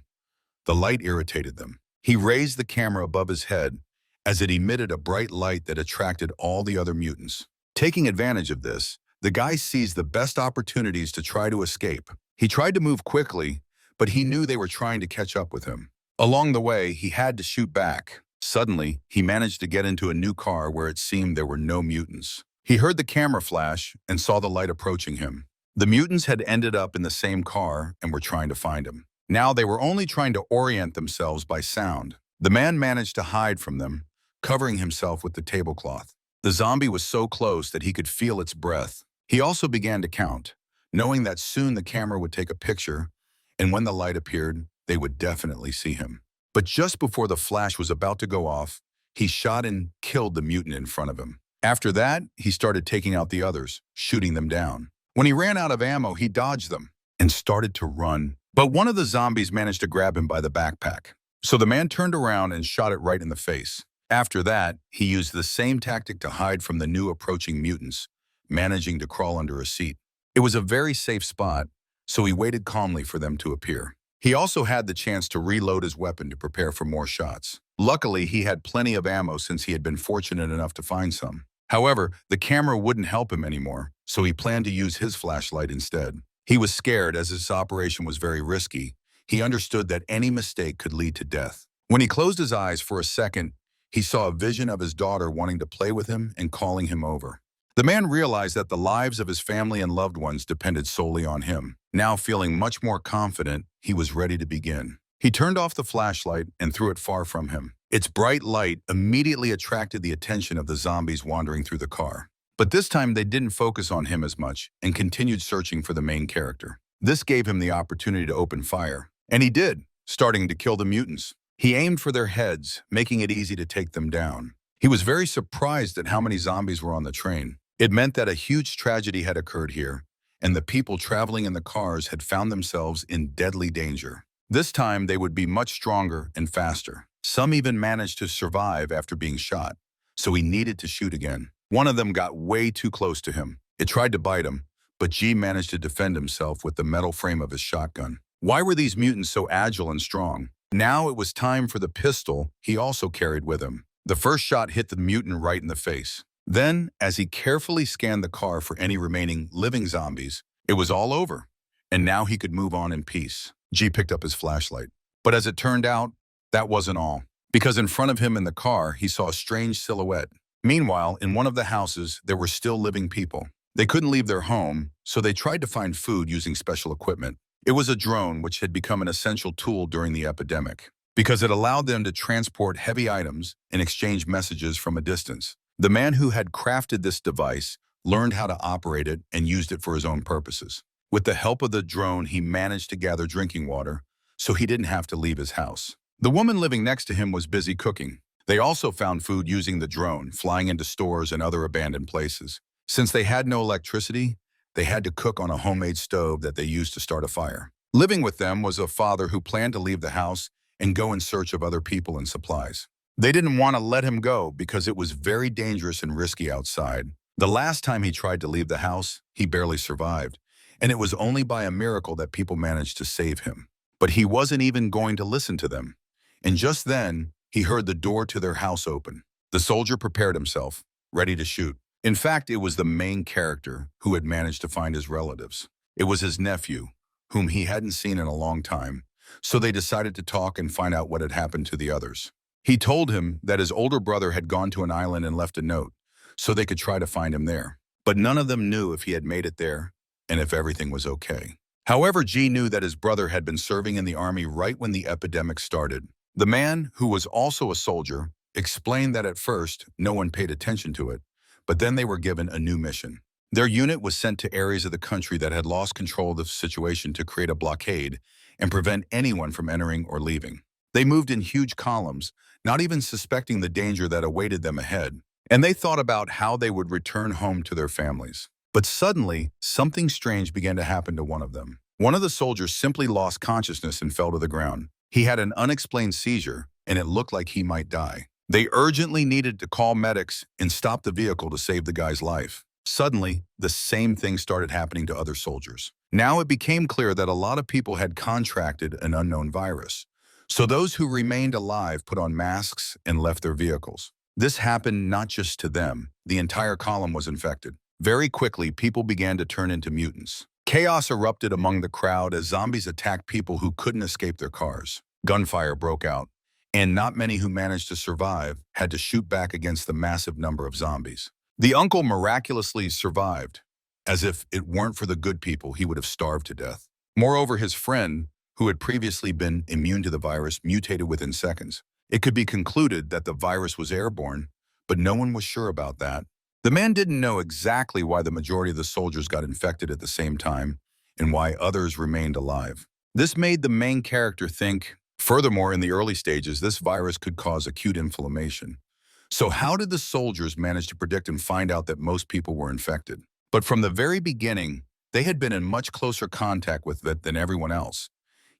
The light irritated them. He raised the camera above his head as it emitted a bright light that attracted all the other mutants. Taking advantage of this, the guy seized the best opportunities to try to escape. He tried to move quickly, but he knew they were trying to catch up with him. Along the way, he had to shoot back. Suddenly, he managed to get into a new car where it seemed there were no mutants. He heard the camera flash and saw the light approaching him. The mutants had ended up in the same car and were trying to find him. Now they were only trying to orient themselves by sound. The man managed to hide from them, covering himself with the tablecloth. The zombie was so close that he could feel its breath. He also began to count, knowing that soon the camera would take a picture, and when the light appeared, they would definitely see him. But just before the flash was about to go off, he shot and killed the mutant in front of him. After that, he started taking out the others, shooting them down. When he ran out of ammo, he dodged them and started to run. But one of the zombies managed to grab him by the backpack. So the man turned around and shot it right in the face. After that, he used the same tactic to hide from the new approaching mutants, managing to crawl under a seat. It was a very safe spot, so he waited calmly for them to appear. He also had the chance to reload his weapon to prepare for more shots. Luckily, he had plenty of ammo since he had been fortunate enough to find some. However, the camera wouldn't help him anymore, so he planned to use his flashlight instead. He was scared as this operation was very risky. He understood that any mistake could lead to death. When he closed his eyes for a second, he saw a vision of his daughter wanting to play with him and calling him over. The man realized that the lives of his family and loved ones depended solely on him. Now feeling much more confident, he was ready to begin. He turned off the flashlight and threw it far from him. Its bright light immediately attracted the attention of the zombies wandering through the car. But this time they didn't focus on him as much and continued searching for the main character. This gave him the opportunity to open fire. And he did, starting to kill the mutants. He aimed for their heads, making it easy to take them down. He was very surprised at how many zombies were on the train. It meant that a huge tragedy had occurred here, and the people traveling in the cars had found themselves in deadly danger. This time, they would be much stronger and faster. Some even managed to survive after being shot, so he needed to shoot again. One of them got way too close to him. It tried to bite him, but G managed to defend himself with the metal frame of his shotgun. Why were these mutants so agile and strong? Now it was time for the pistol he also carried with him. The first shot hit the mutant right in the face. Then, as he carefully scanned the car for any remaining living zombies, it was all over, and now he could move on in peace. G picked up his flashlight. But as it turned out, that wasn't all, because in front of him in the car, he saw a strange silhouette. Meanwhile, in one of the houses, there were still living people. They couldn't leave their home, so they tried to find food using special equipment. It was a drone which had become an essential tool during the epidemic, because it allowed them to transport heavy items and exchange messages from a distance. The man who had crafted this device learned how to operate it and used it for his own purposes. With the help of the drone, he managed to gather drinking water, so he didn't have to leave his house. The woman living next to him was busy cooking. They also found food using the drone, flying into stores and other abandoned places. Since they had no electricity, they had to cook on a homemade stove that they used to start a fire. Living with them was a father who planned to leave the house and go in search of other people and supplies. They didn't want to let him go because it was very dangerous and risky outside. The last time he tried to leave the house, he barely survived, and it was only by a miracle that people managed to save him. But he wasn't even going to listen to them. And just then, he heard the door to their house open. The soldier prepared himself, ready to shoot. In fact, it was the main character who had managed to find his relatives. It was his nephew, whom he hadn't seen in a long time, so they decided to talk and find out what had happened to the others. He told him that his older brother had gone to an island and left a note, so they could try to find him there. But none of them knew if he had made it there and if everything was okay. However, G knew that his brother had been serving in the army right when the epidemic started. The man, who was also a soldier, explained that at first, no one paid attention to it, but then they were given a new mission. Their unit was sent to areas of the country that had lost control of the situation to create a blockade and prevent anyone from entering or leaving. They moved in huge columns, not even suspecting the danger that awaited them ahead, and they thought about how they would return home to their families. But suddenly, something strange began to happen to one of them. One of the soldiers simply lost consciousness and fell to the ground. He had an unexplained seizure, and it looked like he might die. They urgently needed to call medics and stop the vehicle to save the guy's life. Suddenly, the same thing started happening to other soldiers. Now it became clear that a lot of people had contracted an unknown virus. So those who remained alive put on masks and left their vehicles. This happened not just to them. The entire column was infected. Very quickly, people began to turn into mutants. Chaos erupted among the crowd as zombies attacked people who couldn't escape their cars. Gunfire broke out, and not many who managed to survive had to shoot back against the massive number of zombies. The uncle miraculously survived. As if it weren't for the good people, he would have starved to death. Moreover, his friend, who had previously been immune to the virus, mutated within seconds. It could be concluded that the virus was airborne, but no one was sure about that. The man didn't know exactly why the majority of the soldiers got infected at the same time and why others remained alive. This made the main character think, furthermore, in the early stages, this virus could cause acute inflammation. So how did the soldiers manage to predict and find out that most people were infected? But from the very beginning, they had been in much closer contact with it than everyone else.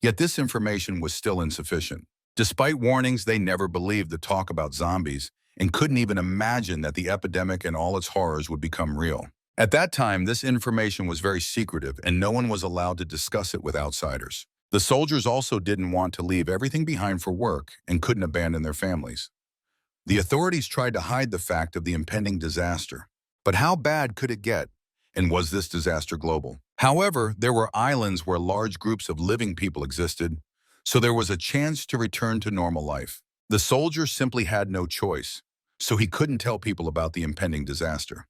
Yet this information was still insufficient. Despite warnings, they never believed the talk about zombies and couldn't even imagine that the epidemic and all its horrors would become real. At that time, this information was very secretive and no one was allowed to discuss it with outsiders. The soldiers also didn't want to leave everything behind for work and couldn't abandon their families. The authorities tried to hide the fact of the impending disaster. But how bad could it get? And was this disaster global? However, there were islands where large groups of living people existed, so there was a chance to return to normal life. The soldier simply had no choice, so he couldn't tell people about the impending disaster.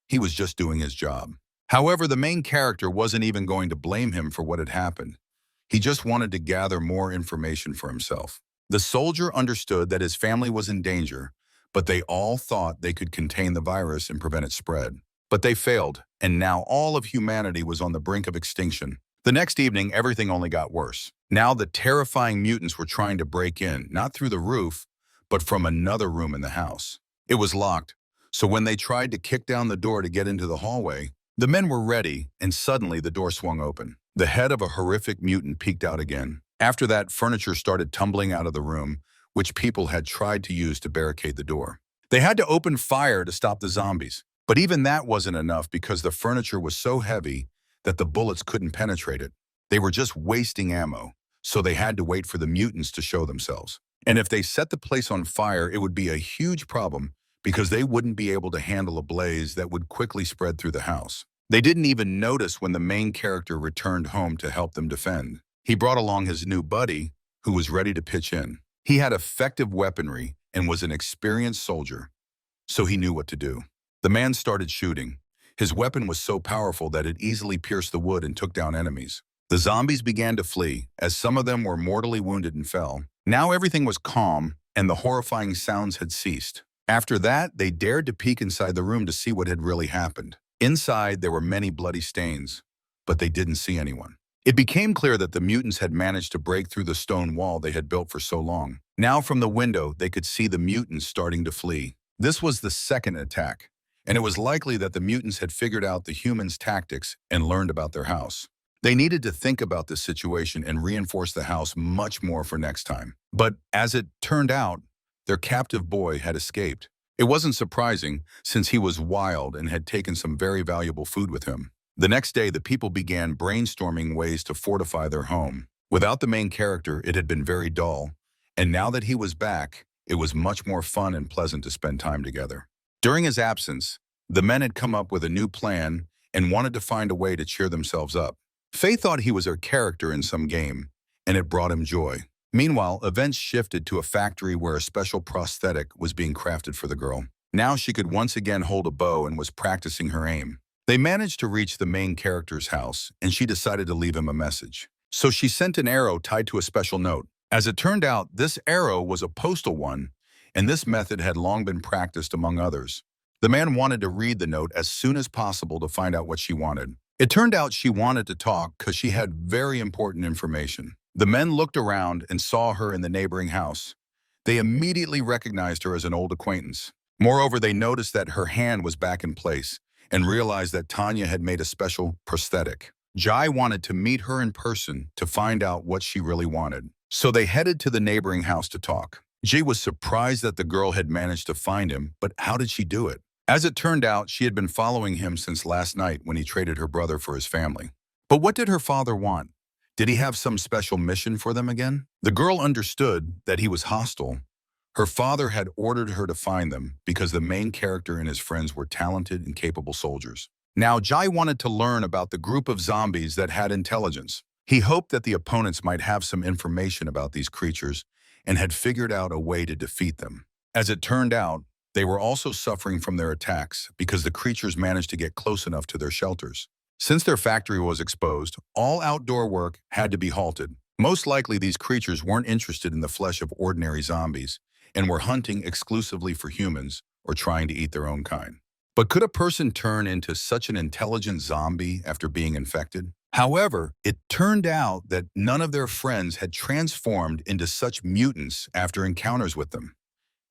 He was just doing his job. However, the main character wasn't even going to blame him for what had happened. He just wanted to gather more information for himself. The soldier understood that his family was in danger, but they all thought they could contain the virus and prevent its spread. But they failed, and now all of humanity was on the brink of extinction. The next evening, everything only got worse. Now the terrifying mutants were trying to break in, not through the roof, but from another room in the house. It was locked, so when they tried to kick down the door to get into the hallway, the men were ready, and suddenly the door swung open. The head of a horrific mutant peeked out again. After that, furniture started tumbling out of the room, which people had tried to use to barricade the door. They had to open fire to stop the zombies, but even that wasn't enough because the furniture was so heavy that the bullets couldn't penetrate it. They were just wasting ammo, so they had to wait for the mutants to show themselves. And if they set the place on fire, it would be a huge problem because they wouldn't be able to handle a blaze that would quickly spread through the house. They didn't even notice when the main character returned home to help them defend. He brought along his new buddy, who was ready to pitch in. He had effective weaponry and was an experienced soldier, so he knew what to do. The man started shooting. His weapon was so powerful that it easily pierced the wood and took down enemies. The zombies began to flee, as some of them were mortally wounded and fell. Now everything was calm, and the horrifying sounds had ceased. After that, they dared to peek inside the room to see what had really happened. Inside, there were many bloody stains, but they didn't see anyone. It became clear that the mutants had managed to break through the stone wall they had built for so long. Now from the window, they could see the mutants starting to flee. This was the second attack, and it was likely that the mutants had figured out the humans' tactics and learned about their house. They needed to think about this situation and reinforce the house much more for next time. But as it turned out, their captive boy had escaped. It wasn't surprising, since he was wild and had taken some very valuable food with him. The next day, the people began brainstorming ways to fortify their home. Without the main character, it had been very dull, and now that he was back, it was much more fun and pleasant to spend time together. During his absence, the men had come up with a new plan and wanted to find a way to cheer themselves up. Faye thought he was her character in some game, and it brought him joy. Meanwhile, events shifted to a factory where a special prosthetic was being crafted for the girl. Now she could once again hold a bow and was practicing her aim. They managed to reach the main character's house, and she decided to leave him a message. So she sent an arrow tied to a special note. As it turned out, this arrow was a postal one, and this method had long been practiced among others. The man wanted to read the note as soon as possible to find out what she wanted. It turned out she wanted to talk because she had very important information. The men looked around and saw her in the neighboring house. They immediately recognized her as an old acquaintance. Moreover, they noticed that her hand was back in place and realized that Tanya had made a special prosthetic. Jai wanted to meet her in person to find out what she really wanted. So they headed to the neighboring house to talk. Jai was surprised that the girl had managed to find him, but how did she do it? As it turned out, she had been following him since last night when he traded her brother for his family. But what did her father want? Did he have some special mission for them again? The girl understood that he was hostile. Her father had ordered her to find them because the main character and his friends were talented and capable soldiers. Now, Jai wanted to learn about the group of zombies that had intelligence. He hoped that the opponents might have some information about these creatures and had figured out a way to defeat them. As it turned out, they were also suffering from their attacks because the creatures managed to get close enough to their shelters. Since their factory was exposed, all outdoor work had to be halted. Most likely, these creatures weren't interested in the flesh of ordinary zombies and were hunting exclusively for humans or trying to eat their own kind. But could a person turn into such an intelligent zombie after being infected? However, it turned out that none of their friends had transformed into such mutants after encounters with them.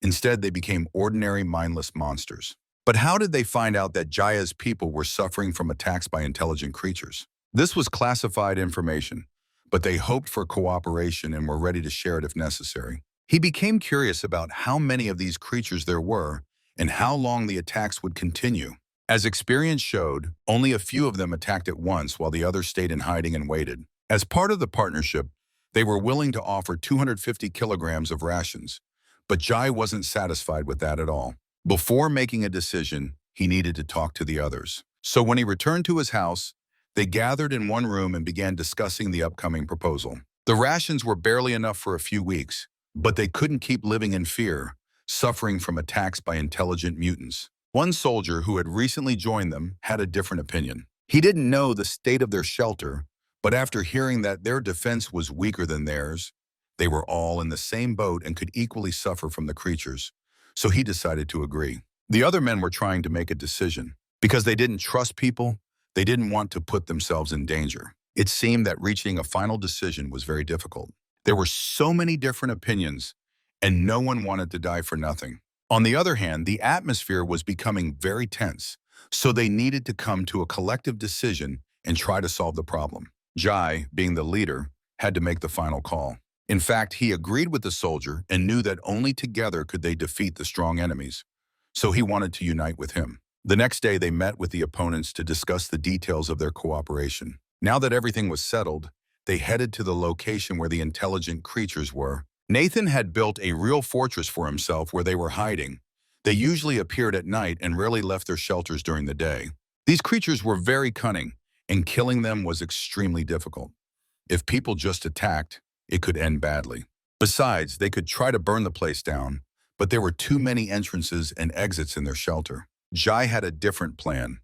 Instead, they became ordinary, mindless monsters. But how did they find out that Jaya's people were suffering from attacks by intelligent creatures? This was classified information, but they hoped for cooperation and were ready to share it if necessary. He became curious about how many of these creatures there were and how long the attacks would continue. As experience showed, only a few of them attacked at once while the others stayed in hiding and waited. As part of the partnership, they were willing to offer 250 kilograms of rations, but Jai wasn't satisfied with that at all. Before making a decision, he needed to talk to the others. So when he returned to his house, they gathered in one room and began discussing the upcoming proposal. The rations were barely enough for a few weeks, but they couldn't keep living in fear, suffering from attacks by intelligent mutants. One soldier who had recently joined them had a different opinion. He didn't know the state of their shelter, but after hearing that their defense was weaker than theirs, they were all in the same boat and could equally suffer from the creatures, so he decided to agree. The other men were trying to make a decision. Because they didn't trust people, they didn't want to put themselves in danger. It seemed that reaching a final decision was very difficult. There were so many different opinions, and no one wanted to die for nothing. On the other hand, the atmosphere was becoming very tense, so they needed to come to a collective decision and try to solve the problem. Jai, being the leader, had to make the final call. In fact, he agreed with the soldier and knew that only together could they defeat the strong enemies, so he wanted to unite with him. The next day, they met with the opponents to discuss the details of their cooperation. Now that everything was settled, they headed to the location where the intelligent creatures were. Nathan had built a real fortress for himself where they were hiding. They usually appeared at night and rarely left their shelters during the day. These creatures were very cunning, and killing them was extremely difficult. If people just attacked, it could end badly. Besides, they could try to burn the place down, but there were too many entrances and exits in their shelter. Jai had a different plan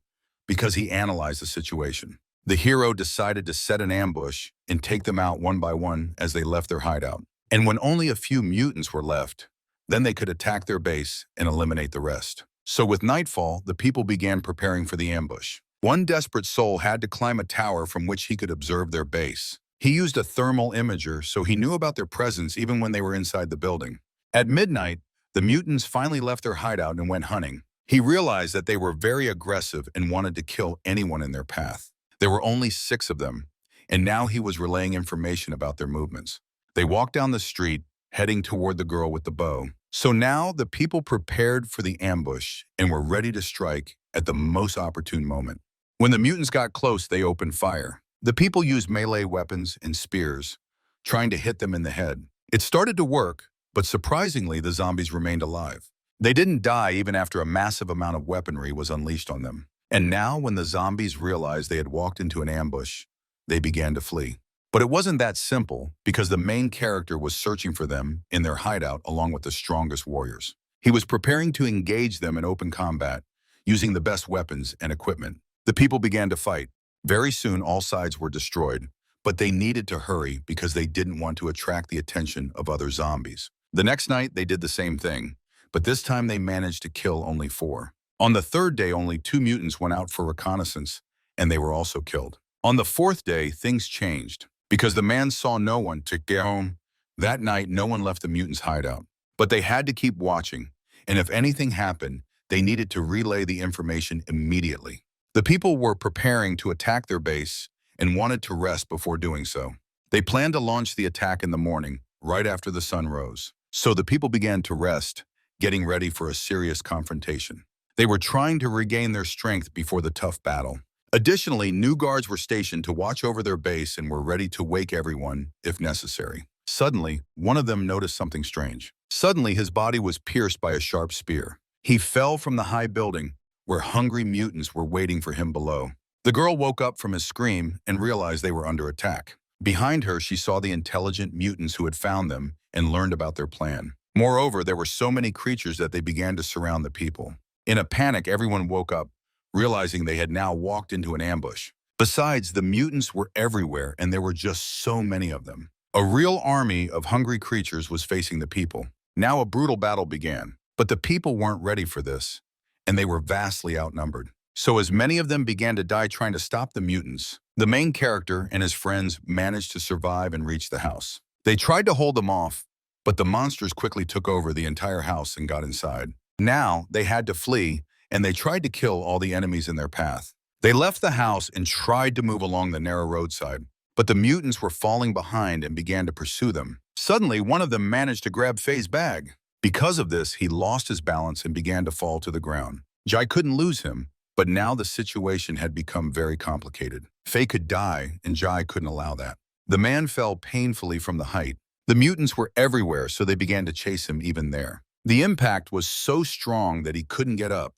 because he analyzed the situation. The hero decided to set an ambush and take them out one by one as they left their hideout. And when only a few mutants were left, then they could attack their base and eliminate the rest. So with nightfall, the people began preparing for the ambush. One desperate soul had to climb a tower from which he could observe their base. He used a thermal imager, so he knew about their presence even when they were inside the building. At midnight, the mutants finally left their hideout and went hunting. He realized that they were very aggressive and wanted to kill anyone in their path. There were only 6 of them, and now he was relaying information about their movements. They walked down the street, heading toward the girl with the bow. So now the people prepared for the ambush and were ready to strike at the most opportune moment. When the mutants got close, they opened fire. The people used melee weapons and spears, trying to hit them in the head. It started to work, but surprisingly, the zombies remained alive. They didn't die even after a massive amount of weaponry was unleashed on them. And now, when the zombies realized they had walked into an ambush, they began to flee. But it wasn't that simple, because the main character was searching for them in their hideout along with the strongest warriors. He was preparing to engage them in open combat, using the best weapons and equipment. The people began to fight. Very soon, all sides were destroyed, but they needed to hurry because they didn't want to attract the attention of other zombies. The next night, they did the same thing, but this time they managed to kill only 4. On the 3rd day, only 2 mutants went out for reconnaissance, and they were also killed. On the 4th day, things changed. Because the man saw no one to get home, that night no one left the mutants' hideout. But they had to keep watching, and if anything happened, they needed to relay the information immediately. The people were preparing to attack their base and wanted to rest before doing so. They planned to launch the attack in the morning, right after the sun rose. So the people began to rest, getting ready for a serious confrontation. They were trying to regain their strength before the tough battle. Additionally, new guards were stationed to watch over their base and were ready to wake everyone if necessary. Suddenly, one of them noticed something strange. Suddenly, his body was pierced by a sharp spear. He fell from the high building, where hungry mutants were waiting for him below. The girl woke up from his scream and realized they were under attack. Behind her, she saw the intelligent mutants who had found them and learned about their plan. Moreover, there were so many creatures that they began to surround the people. In a panic, everyone woke up, realizing they had now walked into an ambush. Besides, the mutants were everywhere, and there were just so many of them. A real army of hungry creatures was facing the people. Now a brutal battle began, but the people weren't ready for this, and they were vastly outnumbered. So as many of them began to die trying to stop the mutants, the main character and his friends managed to survive and reach the house. They tried to hold them off, but the monsters quickly took over the entire house and got inside. Now they had to flee, and they tried to kill all the enemies in their path. They left the house and tried to move along the narrow roadside, but the mutants were falling behind and began to pursue them. Suddenly, one of them managed to grab Faye's bag. Because of this, he lost his balance and began to fall to the ground. Jai couldn't lose him, but now the situation had become very complicated. Faye could die, and Jai couldn't allow that. The man fell painfully from the height. The mutants were everywhere, so they began to chase him even there. The impact was so strong that he couldn't get up,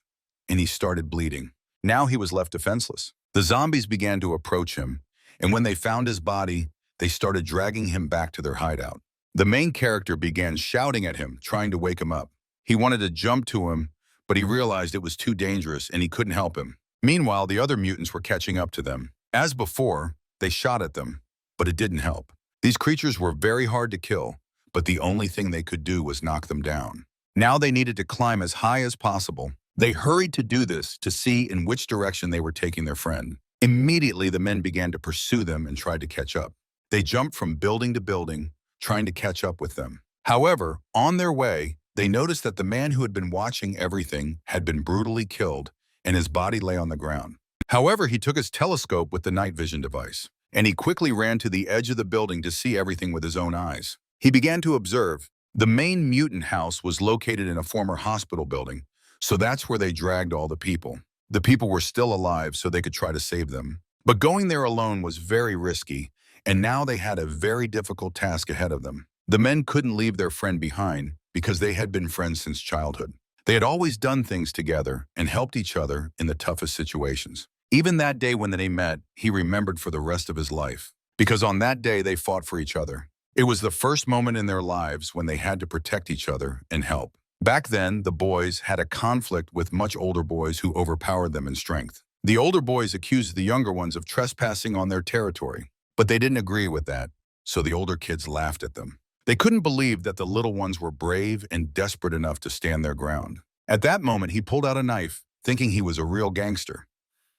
and he started bleeding. Now he was left defenseless. The zombies began to approach him, and when they found his body, they started dragging him back to their hideout. The main character began shouting at him, trying to wake him up. He wanted to jump to him, but he realized it was too dangerous and he couldn't help him. Meanwhile, the other mutants were catching up to them. As before, they shot at them, but it didn't help. These creatures were very hard to kill, but the only thing they could do was knock them down. Now they needed to climb as high as possible. They hurried to do this to see in which direction they were taking their friend. Immediately, the men began to pursue them and tried to catch up. They jumped from building to building, trying to catch up with them. However, on their way, they noticed that the man who had been watching everything had been brutally killed, and his body lay on the ground. However, he took his telescope with the night vision device, and he quickly ran to the edge of the building to see everything with his own eyes. He began to observe. The main mutant house was located in a former hospital building, so that's where they dragged all the people. The people were still alive, so they could try to save them. But going there alone was very risky, and now they had a very difficult task ahead of them. The men couldn't leave their friend behind because they had been friends since childhood. They had always done things together and helped each other in the toughest situations. Even that day when they met, he remembered for the rest of his life, because on that day they fought for each other. It was the first moment in their lives when they had to protect each other and help. Back then, the boys had a conflict with much older boys who overpowered them in strength. The older boys accused the younger ones of trespassing on their territory, but they didn't agree with that, so the older kids laughed at them. They couldn't believe that the little ones were brave and desperate enough to stand their ground. At that moment, he pulled out a knife, thinking he was a real gangster.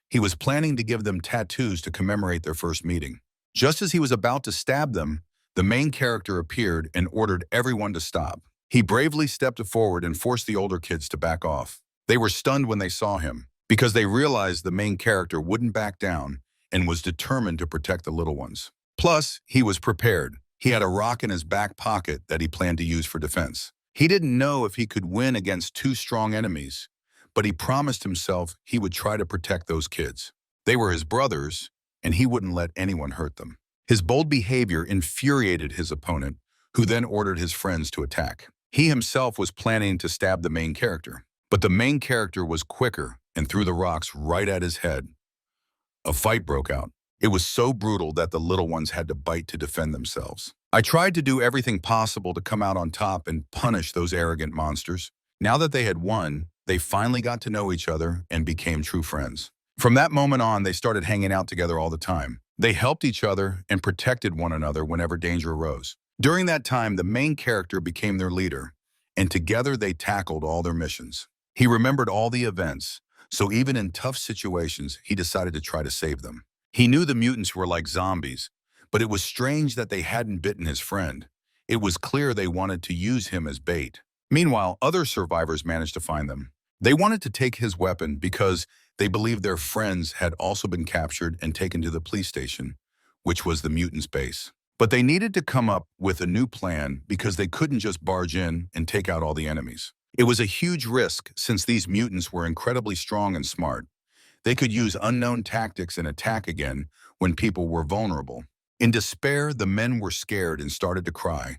He was planning to give them tattoos to commemorate their first meeting. Just as he was about to stab them, the main character appeared and ordered everyone to stop. He bravely stepped forward and forced the older kids to back off. They were stunned when they saw him, because they realized the main character wouldn't back down and was determined to protect the little ones. Plus, he was prepared. He had a rock in his back pocket that he planned to use for defense. He didn't know if he could win against two strong enemies, but he promised himself he would try to protect those kids. They were his brothers, and he wouldn't let anyone hurt them. His bold behavior infuriated his opponent, who then ordered his friends to attack. He himself was planning to stab the main character, but the main character was quicker and threw the rocks right at his head. A fight broke out. It was so brutal that the little ones had to bite to defend themselves. I tried to do everything possible to come out on top and punish those arrogant monsters. Now that they had won, they finally got to know each other and became true friends. From that moment on, they started hanging out together all the time. They helped each other and protected one another whenever danger arose. During that time, the main character became their leader, and together they tackled all their missions. He remembered all the events, so even in tough situations, he decided to try to save them. He knew the mutants were like zombies, but it was strange that they hadn't bitten his friend. It was clear they wanted to use him as bait. Meanwhile, other survivors managed to find them. They wanted to take his weapon because they believed their friends had also been captured and taken to the police station, which was the mutants' base. But they needed to come up with a new plan because they couldn't just barge in and take out all the enemies. It was a huge risk since these mutants were incredibly strong and smart. They could use unknown tactics and attack again when people were vulnerable. In despair, the men were scared and started to cry.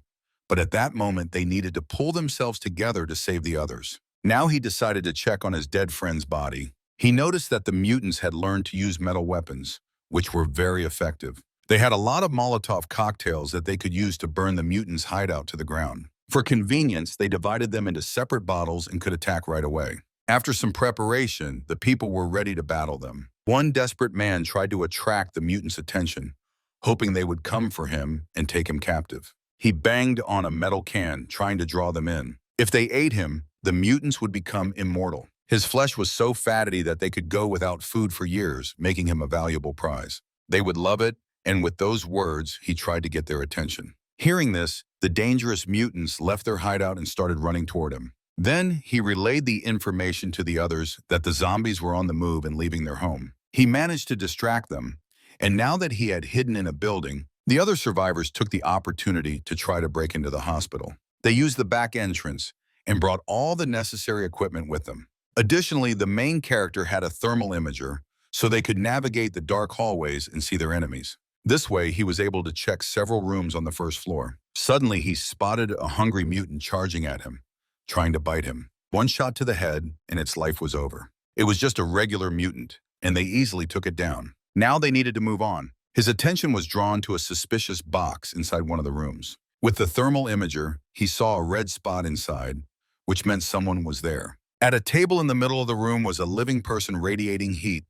But at that moment, they needed to pull themselves together to save the others. Now he decided to check on his dead friend's body. He noticed that the mutants had learned to use metal weapons, which were very effective. They had a lot of Molotov cocktails that they could use to burn the mutants' hideout to the ground. For convenience, they divided them into separate bottles and could attack right away. After some preparation, the people were ready to battle them. One desperate man tried to attract the mutants' attention, hoping they would come for him and take him captive. He banged on a metal can, trying to draw them in. If they ate him, the mutants would become immortal. His flesh was so fatty that they could go without food for years, making him a valuable prize. They would love it, and with those words, he tried to get their attention. Hearing this, the dangerous mutants left their hideout and started running toward him. Then he relayed the information to the others that the zombies were on the move and leaving their home. He managed to distract them, And now that he had hidden in a building, the other survivors took the opportunity to try to break into the hospital. They used the back entrance and brought all the necessary equipment with them. Additionally, the main character had a thermal imager, so they could navigate the dark hallways and see their enemies. This way, he was able to check several rooms on the first floor. Suddenly, he spotted a hungry mutant charging at him, trying to bite him. One shot to the head, and its life was over. It was just a regular mutant, and they easily took it down. Now they needed to move on. His attention was drawn to a suspicious box inside one of the rooms. With the thermal imager, he saw a red spot inside, which meant someone was there. At a table in the middle of the room was a living person radiating heat,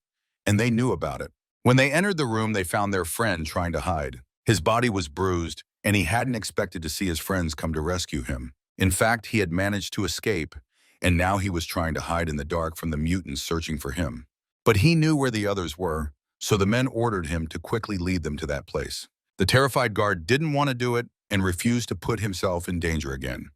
and they knew about it. When they entered the room, they found their friend trying to hide. His body was bruised, and he hadn't expected to see his friends come to rescue him. In fact, he had managed to escape, and now he was trying to hide in the dark from the mutants searching for him. But he knew where the others were, so the men ordered him to quickly lead them to that place. The terrified guard didn't want to do it and refused to put himself in danger again.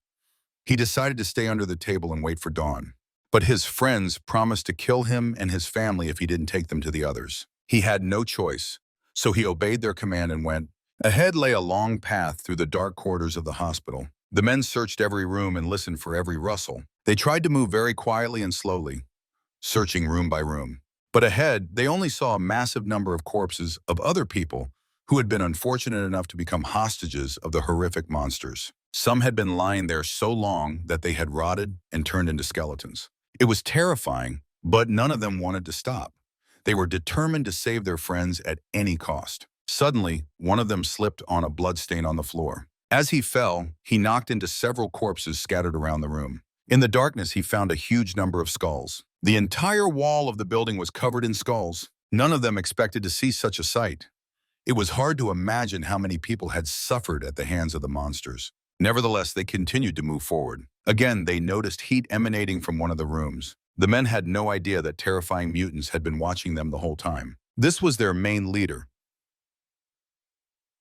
He decided to stay under the table and wait for dawn. But his friends promised to kill him and his family if he didn't take them to the others. He had no choice, so he obeyed their command and went. Ahead lay a long path through the dark corridors of the hospital. The men searched every room and listened for every rustle. They tried to move very quietly and slowly, searching room by room. But ahead, they only saw a massive number of corpses of other people who had been unfortunate enough to become hostages of the horrific monsters. Some had been lying there so long that they had rotted and turned into skeletons. It was terrifying, but none of them wanted to stop. They were determined to save their friends at any cost. Suddenly, one of them slipped on a bloodstain on the floor. As he fell, he knocked into several corpses scattered around the room. In the darkness, he found a huge number of skulls. The entire wall of the building was covered in skulls. None of them expected to see such a sight. It was hard to imagine how many people had suffered at the hands of the monsters. Nevertheless, they continued to move forward. Again, they noticed heat emanating from one of the rooms. The men had no idea that terrifying mutants had been watching them the whole time. This was their main leader,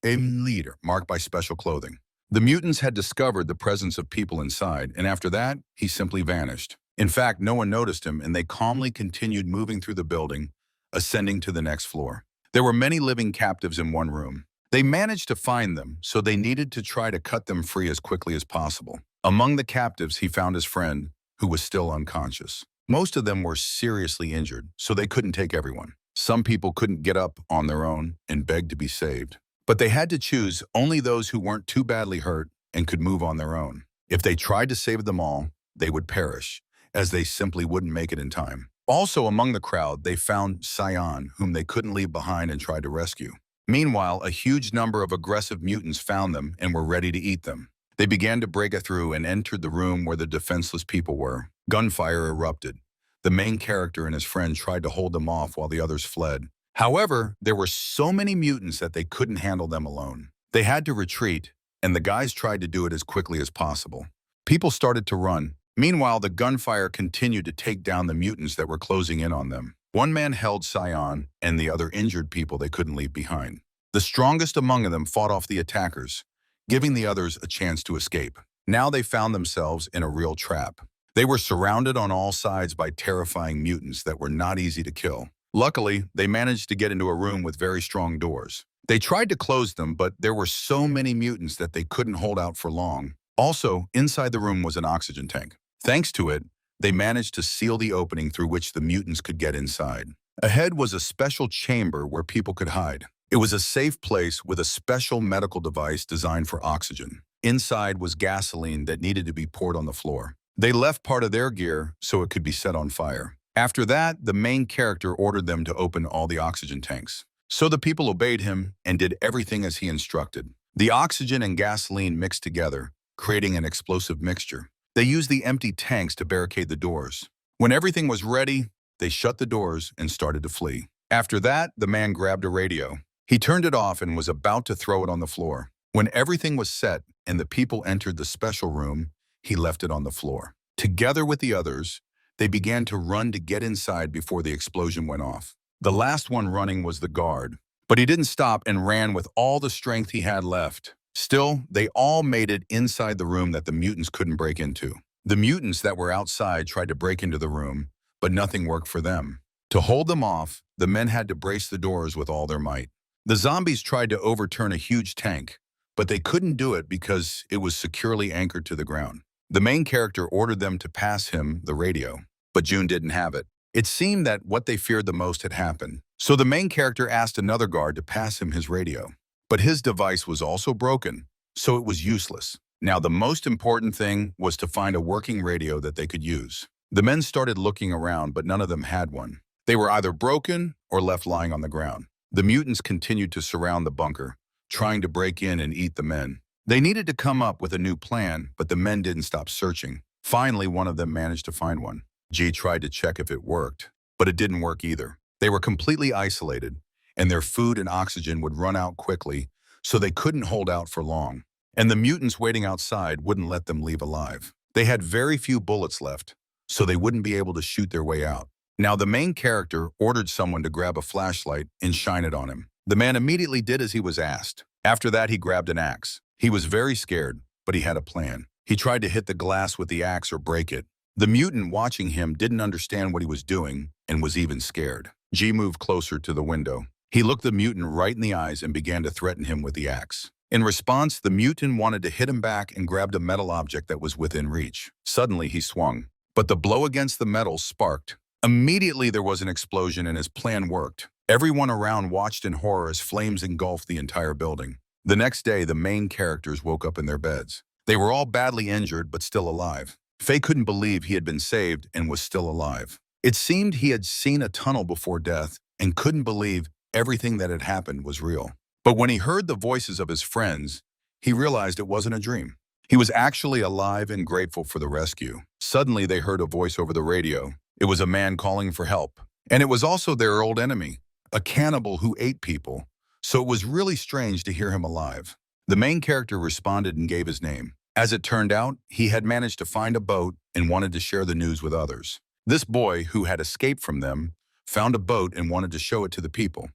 a leader marked by special clothing. The mutants had discovered the presence of people inside, and after that, he simply vanished. In fact, no one noticed him, and they calmly continued moving through the building, ascending to the next floor. There were many living captives in one room. They managed to find them, so they needed to try to cut them free as quickly as possible. Among the captives, he found his friend, who was still unconscious. Most of them were seriously injured, so they couldn't take everyone. Some people couldn't get up on their own and begged to be saved. But they had to choose only those who weren't too badly hurt and could move on their own. If they tried to save them all, they would perish, as they simply wouldn't make it in time. Also among the crowd, they found Sion, whom they couldn't leave behind and tried to rescue. Meanwhile, a huge number of aggressive mutants found them and were ready to eat them. They began to break through and entered the room where the defenseless people were. Gunfire erupted. The main character and his friend tried to hold them off while the others fled. However, there were so many mutants that they couldn't handle them alone. They had to retreat, and the guys tried to do it as quickly as possible. People started to run. Meanwhile, the gunfire continued to take down the mutants that were closing in on them. One man held Sion, and the other injured people they couldn't leave behind. The strongest among them fought off the attackers, giving the others a chance to escape. Now they found themselves in a real trap. They were surrounded on all sides by terrifying mutants that were not easy to kill. Luckily, they managed to get into a room with very strong doors. They tried to close them, but there were so many mutants that they couldn't hold out for long. Also, inside the room was an oxygen tank. Thanks to it, they managed to seal the opening through which the mutants could get inside. Ahead was a special chamber where people could hide. It was a safe place with a special medical device designed for oxygen. Inside was gasoline that needed to be poured on the floor. They left part of their gear so it could be set on fire. After that, the main character ordered them to open all the oxygen tanks. So the people obeyed him and did everything as he instructed. The oxygen and gasoline mixed together, creating an explosive mixture. They used the empty tanks to barricade the doors. When everything was ready, they shut the doors and started to flee. After that, the man grabbed a radio. He turned it off and was about to throw it on the floor. When everything was set and the people entered the special room, he left it on the floor. Together with the others, they began to run to get inside before the explosion went off. The last one running was the guard, but he didn't stop and ran with all the strength he had left. Still, they all made it inside the room that the mutants couldn't break into. The mutants that were outside tried to break into the room, but nothing worked for them. To hold them off, the men had to brace the doors with all their might. The zombies tried to overturn a huge tank, but they couldn't do it because it was securely anchored to the ground. The main character ordered them to pass him the radio, but June didn't have it. It seemed that what they feared the most had happened. So the main character asked another guard to pass him his radio. But his device was also broken, so it was useless. Now, the most important thing was to find a working radio that they could use. The men started looking around, but none of them had one. They were either broken or left lying on the ground. The mutants continued to surround the bunker, trying to break in and eat the men. They needed to come up with a new plan, but the men didn't stop searching. Finally, one of them managed to find one. G tried to check if it worked, but it didn't work either. They were completely isolated, and their food and oxygen would run out quickly, so they couldn't hold out for long. And the mutants waiting outside wouldn't let them leave alive. They had very few bullets left, so they wouldn't be able to shoot their way out. Now, the main character ordered someone to grab a flashlight and shine it on him. The man immediately did as he was asked. After that, he grabbed an axe. He was very scared, but he had a plan. He tried to hit the glass with the axe or break it. The mutant watching him didn't understand what he was doing and was even scared. G moved closer to the window. He looked the mutant right in the eyes and began to threaten him with the axe. In response, the mutant wanted to hit him back and grabbed a metal object that was within reach. Suddenly, he swung, but the blow against the metal sparked. Immediately, there was an explosion and his plan worked. Everyone around watched in horror as flames engulfed the entire building. The next day, the main characters woke up in their beds. They were all badly injured, but still alive. Faye couldn't believe he had been saved and was still alive. It seemed he had seen a tunnel before death and couldn't believe everything that had happened was real. But when he heard the voices of his friends, he realized it wasn't a dream. He was actually alive and grateful for the rescue. Suddenly, they heard a voice over the radio. It was a man calling for help. And it was also their old enemy, a cannibal who ate people. So it was really strange to hear him alive. The main character responded and gave his name. As it turned out, he had managed to find a boat and wanted to share the news with others. This boy, who had escaped from them, found a boat and wanted to show it to the people.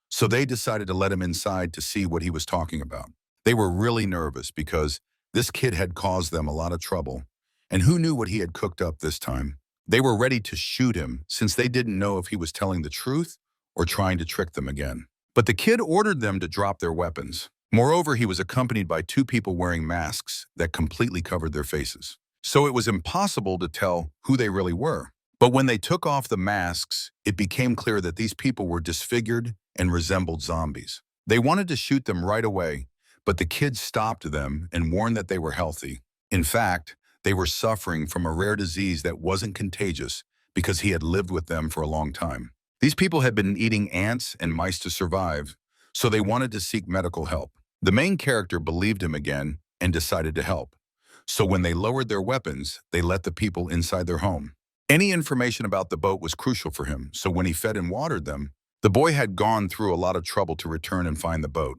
So they decided to let him inside to see what he was talking about. They were really nervous because this kid had caused them a lot of trouble. And who knew what he had cooked up this time? They were ready to shoot him since they didn't know if he was telling the truth or trying to trick them again. But the kid ordered them to drop their weapons. Moreover, he was accompanied by two people wearing masks that completely covered their faces. So it was impossible to tell who they really were. But when they took off the masks, it became clear that these people were disfigured and resembled zombies. They wanted to shoot them right away, but the kids stopped them and warned that they were healthy. In fact, they were suffering from a rare disease that wasn't contagious because he had lived with them for a long time. These people had been eating ants and mice to survive, so they wanted to seek medical help. The main character believed him again and decided to help. So when they lowered their weapons, they let the people inside their home. Any information about the boat was crucial for him, so when he fed and watered them, the boy had gone through a lot of trouble to return and find the boat.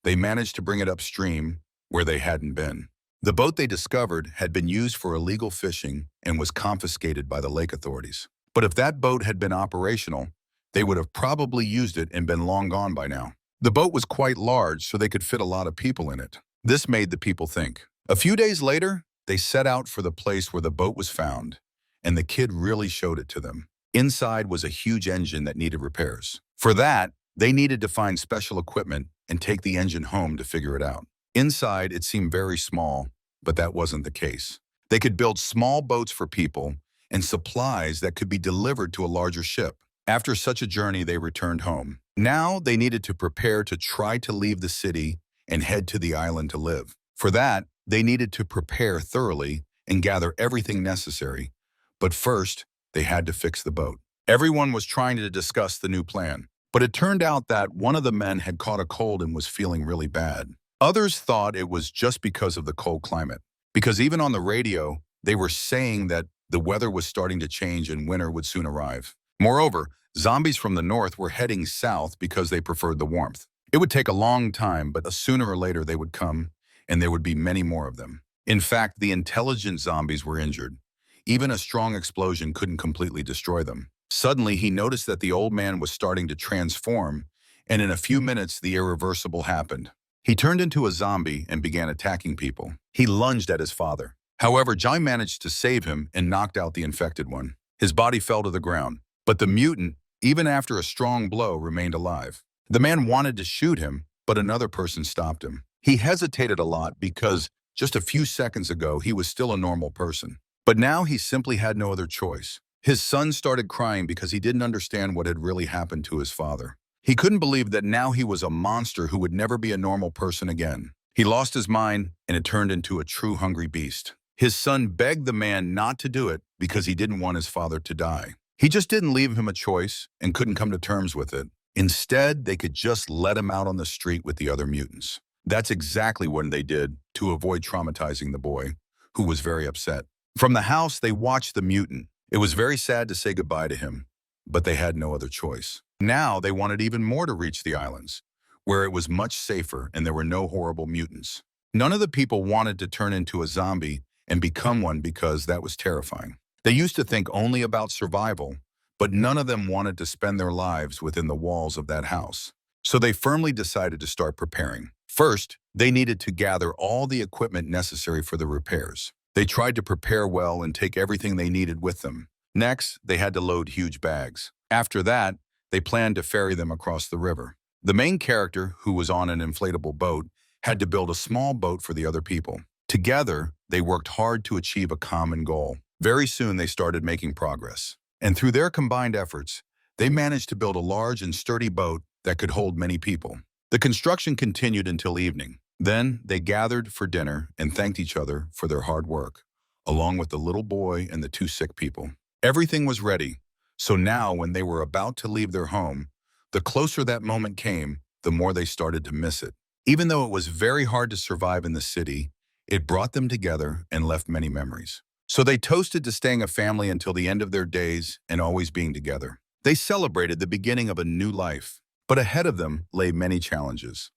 They managed to bring it upstream where they hadn't been. The boat they discovered had been used for illegal fishing and was confiscated by the lake authorities. But if that boat had been operational, they would have probably used it and been long gone by now. The boat was quite large, so they could fit a lot of people in it. This made the people think. A few days later, they set out for the place where the boat was found, and the kid really showed it to them. Inside was a huge engine that needed repairs. For that, they needed to find special equipment and take the engine home to figure it out. Inside, it seemed very small, but that wasn't the case. They could build small boats for people and supplies that could be delivered to a larger ship. After such a journey, they returned home. Now they needed to prepare to try to leave the city and head to the island to live. For that, they needed to prepare thoroughly and gather everything necessary. But first, they had to fix the boat. Everyone was trying to discuss the new plan, but it turned out that one of the men had caught a cold and was feeling really bad. Others thought it was just because of the cold climate, because even on the radio, they were saying that the weather was starting to change and winter would soon arrive. Moreover, zombies from the north were heading south because they preferred the warmth. It would take a long time, but sooner or later they would come, and there would be many more of them. In fact, the intelligent zombies were injured. Even a strong explosion couldn't completely destroy them. Suddenly, he noticed that the old man was starting to transform, and in a few minutes, the irreversible happened. He turned into a zombie and began attacking people. He lunged at his father. However, Jai managed to save him and knocked out the infected one. His body fell to the ground, but the mutant, even after a strong blow, remained alive. The man wanted to shoot him, but another person stopped him. He hesitated a lot because just a few seconds ago he was still a normal person. But now he simply had no other choice. His son started crying because he didn't understand what had really happened to his father. He couldn't believe that now he was a monster who would never be a normal person again. He lost his mind and it turned into a true hungry beast. His son begged the man not to do it because he didn't want his father to die. He just didn't leave him a choice and couldn't come to terms with it. Instead, they could just let him out on the street with the other mutants. That's exactly what they did to avoid traumatizing the boy, who was very upset. From the house, they watched the mutant. It was very sad to say goodbye to him, but they had no other choice. Now they wanted even more to reach the islands, where it was much safer and there were no horrible mutants. None of the people wanted to turn into a zombie and become one because that was terrifying. They used to think only about survival, but none of them wanted to spend their lives within the walls of that house. So they firmly decided to start preparing. First, they needed to gather all the equipment necessary for the repairs. They tried to prepare well and take everything they needed with them. Next, they had to load huge bags. After that, they planned to ferry them across the river. The main character, who was on an inflatable boat, had to build a small boat for the other people. Together, they worked hard to achieve a common goal. Very soon, they started making progress. And through their combined efforts, they managed to build a large and sturdy boat that could hold many people. The construction continued until evening. Then they gathered for dinner and thanked each other for their hard work, along with the little boy and the two sick people. Everything was ready, so now when they were about to leave their home, the closer that moment came, the more they started to miss it. Even though it was very hard to survive in the city, it brought them together and left many memories. So they toasted to staying a family until the end of their days and always being together. They celebrated the beginning of a new life, but ahead of them lay many challenges.